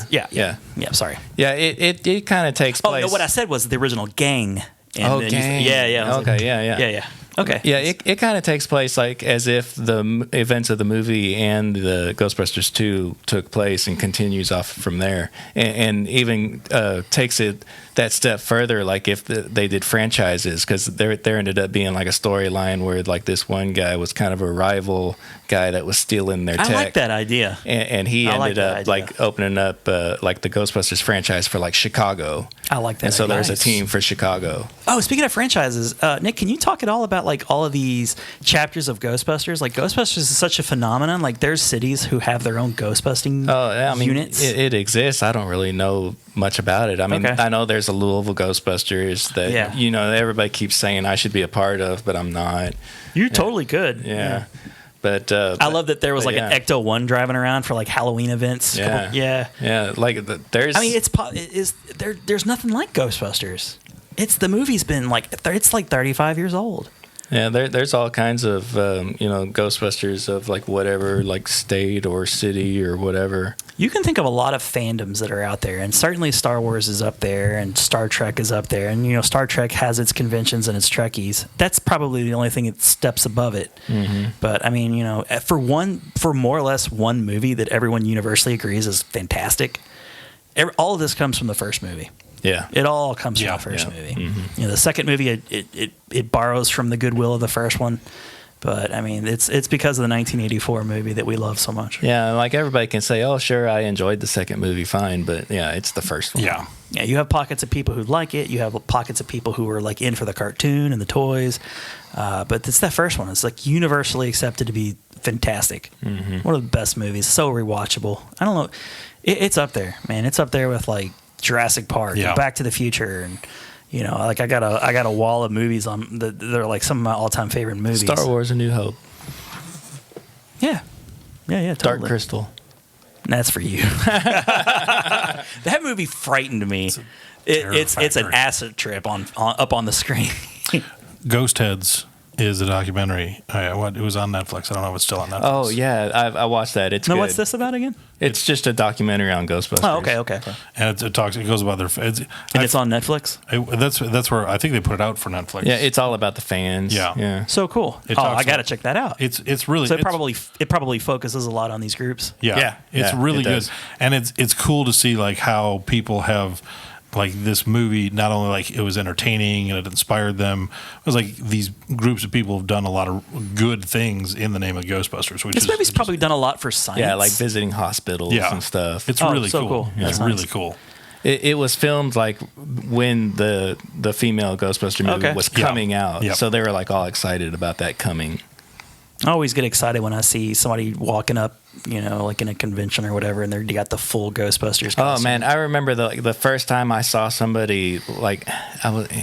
Sorry. Yeah, it kind of takes place. Oh no, what I said was the original gang. Gang. Yeah. Okay. Yeah. Okay. Yeah, it kind of takes place like as if the events of the movie and the Ghostbusters 2 took place and continues off from there, and even takes it that step further, like if they did franchises, because there ended up being like a storyline where like this one guy was kind of a rival guy that was stealing their tech. I like that idea. And he ended up like opening up like the Ghostbusters franchise for like Chicago. I like that. And so there's a team for Chicago. Oh, speaking of franchises, Nick, can you talk at all about like all of these chapters of Ghostbusters? Like Ghostbusters is such a phenomenon. Like there's cities who have their own Ghostbusting units. It exists. I don't really know much about it. I mean, I know there's a Louisville Ghostbusters that everybody keeps saying I should be a part of, but I'm not. You're totally good. Yeah. But I love that there was like an Ecto-1 driving around for like Halloween events. Yeah. Like there's. I mean, there's nothing like Ghostbusters. The movie's been like it's like 35 years old. Yeah, there's all kinds of Ghostbusters of like whatever like state or city or whatever. You can think of a lot of fandoms that are out there, and certainly Star Wars is up there, and Star Trek is up there, and Star Trek has its conventions and its Trekkies. That's probably the only thing that steps above it. Mm-hmm. But I mean, for more or less one movie that everyone universally agrees is fantastic, all of this comes from the first movie. Yeah, it all comes from the first movie. Mm-hmm. The second movie it borrows from the goodwill of the first one, but I mean it's because of the 1984 movie that we love so much. Yeah, like everybody can say, "Oh, sure, I enjoyed the second movie, fine," but it's the first one. Yeah, you have pockets of people who like it. You have pockets of people who are like in for the cartoon and the toys, but it's that first one. It's like universally accepted to be fantastic. Mm-hmm. One of the best movies. So rewatchable. I don't know, it's up there, man. It's up there with like Jurassic Park, and Back to the Future, and You know, like I got a wall of movies on they're like some of my all-time favorite movies. Star Wars: A New Hope. Yeah, totally. Dark Crystal. That's for you. That movie frightened me. It's an acid trip up on the screen. Ghost Heads is a documentary. It was on Netflix. I don't know if it's still on Netflix. Oh yeah, I watched that. It's good. What's this about again? It's just a documentary on Ghostbusters. Oh, okay. And it goes about their. It's on Netflix. That's where I think they put it out for Netflix. Yeah, it's all about the fans. Yeah. So cool. I got to check that out. It's really. So it probably focuses a lot on these groups. Yeah. It's really good, and it's cool to see like how people have. Like this movie, not only like it was entertaining and it inspired them, it was like these groups of people have done a lot of good things in the name of Ghostbusters. This movie's probably done a lot for science. Yeah, like visiting hospitals and stuff. It's really so cool. It's really cool. It was filmed like when the female Ghostbuster movie was coming out, so they were like all excited about that coming. I always get excited when I see somebody walking up, you know, like in a convention or whatever, and they got the full Ghostbusters costume. Oh man, I remember the first time I saw somebody it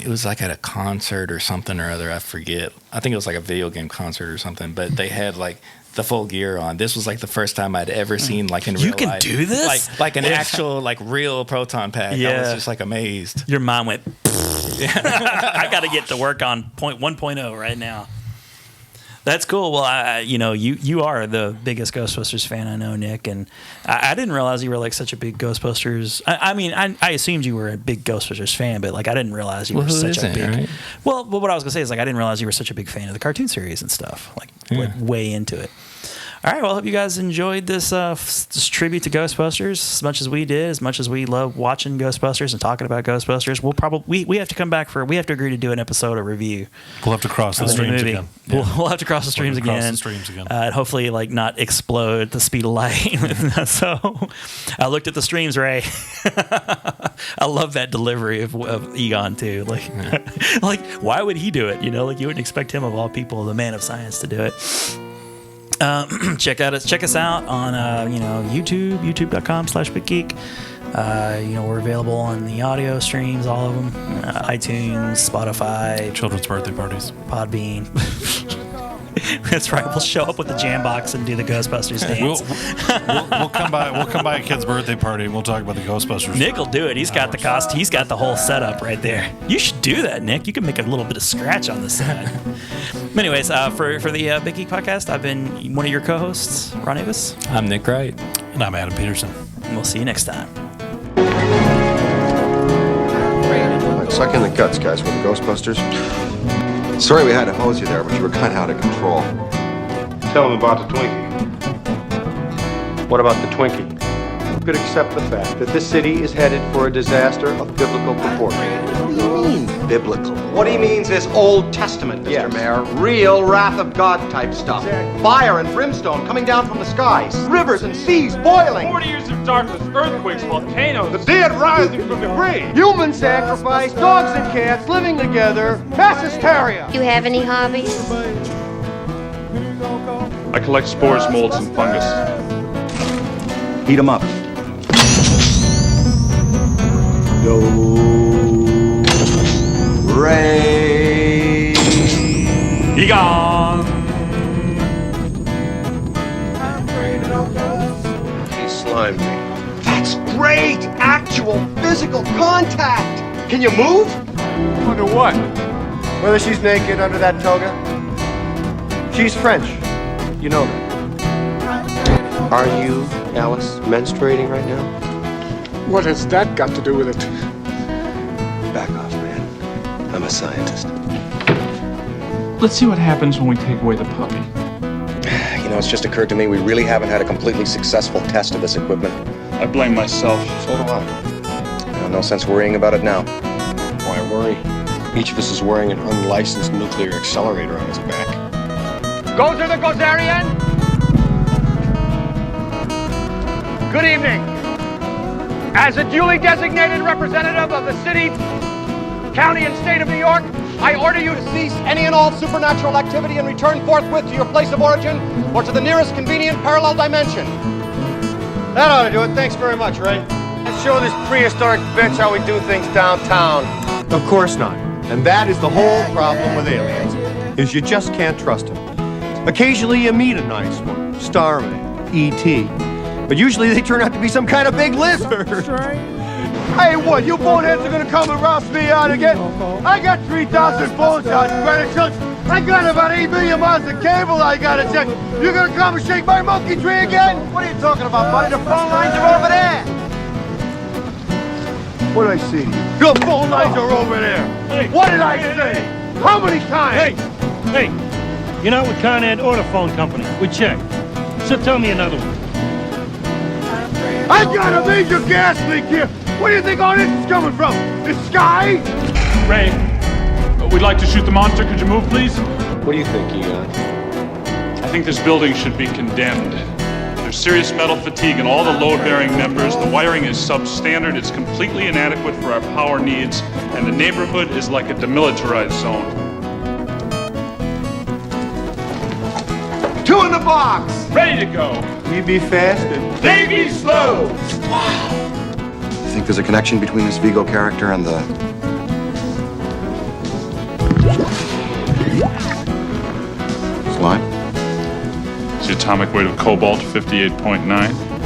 was like at a concert or something or other. I forget. I think it was like a video game concert or something. But they had like the full gear on. This was like the first time I'd ever seen like in real life. You can do this? Like an actual like real proton pack. Yeah. I was just like amazed. Your mind went. I got to get to work on 1.0 right now. That's cool. Well, you are the biggest Ghostbusters fan I know, Nick, and I didn't realize you were like such a big Ghostbusters. I assumed you were a big Ghostbusters fan, but like I didn't realize you were such a big. Right? Well, what I was gonna say is like I didn't realize you were such a big fan of the cartoon series and stuff. Like way into it. All right. Well, I hope you guys enjoyed this tribute to Ghostbusters as much as we did, as much as we love watching Ghostbusters and talking about Ghostbusters. We'll probably we have to come back we have to agree to do an episode of review. We'll have to cross the streams again. Yeah. We'll have to cross the streams again. And hopefully, like not explode at the speed of light. So, I looked at the streams, Ray. I love that delivery of Egon too. Like why would he do it? You know, like you wouldn't expect him of all people, the man of science, to do it. Check us out on YouTube, youtube.com/BitGeek. We're available on the audio streams, all of them, iTunes, Spotify, children's birthday parties, Podbean. That's right. We'll show up with the jam box and do the Ghostbusters dance. We'll come by. We'll come by a kid's birthday party and we'll talk about the Ghostbusters. Nick will do it. He's got the cost. He's got the whole setup right there. You should do that, Nick. You can make a little bit of scratch on the side. But anyways, for the BitGeek Podcast, I've been one of your co-hosts, Ron Avis. I'm Nick Wright. And I'm Adam Peterson. And we'll see you next time. Suck in the guts, guys, with the Ghostbusters. Sorry we had to hose you there, but you were kind of out of control. Tell them about the Twinkie. What about the Twinkie? You could accept the fact that this city is headed for a disaster of biblical proportions. What do you mean, biblical? What he means is Old Testament, Mr. Mayor. Real wrath of God type stuff. Exactly. Fire and brimstone coming down from the skies. Rivers and seas boiling. 40 years of darkness, earthquakes, volcanoes. The dead rising from the grave. Human sacrifice, dogs and cats living together. Mass hysteria. You have any hobbies? I collect spores, molds, and fungus. Heat them up. Ray. Egon! He slimed me. That's great! Actual physical contact! Can you move? Under what? Whether she's naked under that toga. She's French. You know that. Are you, Alice, menstruating right now? What has that got to do with it? Back off, man. I'm a scientist. Let's see what happens when we take away the puppy. You know, it's just occurred to me we really haven't had a completely successful test of this equipment. I blame myself. So do I. No sense worrying about it now. Why worry? Each of us is wearing an unlicensed nuclear accelerator on his back. Gozer the Gozerian! Good evening. As a duly designated representative of the city, county, and state of New York, I order you to cease any and all supernatural activity and return forthwith to your place of origin or to the nearest convenient parallel dimension. That ought to do it. Thanks very much, Ray. Let's show this prehistoric bitch how we do things downtown. Of course not. And that is the whole problem with aliens, is you just can't trust them. Occasionally you meet a nice one, Starman, E.T., but usually they turn out to be some kind of big lizard. Hey, what, you boneheads are gonna come and roust me out again? I got 3,000 phones out in Greenwich Village. I got about 8 million miles of cable I gotta check. You're gonna come and shake my monkey tree again? What are you talking about, buddy? The phone lines are over there. What did I see? The phone lines are over there. Hey. What did I say? How many times? Hey, you're not with Con Ed or the phone company. We checked. So tell me another one. I got a major gas leak here. Where do you think all this is coming from? The sky? Ray, we'd like to shoot the monster. Could you move, please? What do you think, Egon? I think this building should be condemned. There's serious metal fatigue in all the load-bearing members. The wiring is substandard. It's completely inadequate for our power needs. And the neighborhood is like a demilitarized zone. 2 in the box. Ready to go. We be fast and they be slow. You think there's a connection between this Vigo character and the... slime? Is the atomic weight of cobalt 58.9?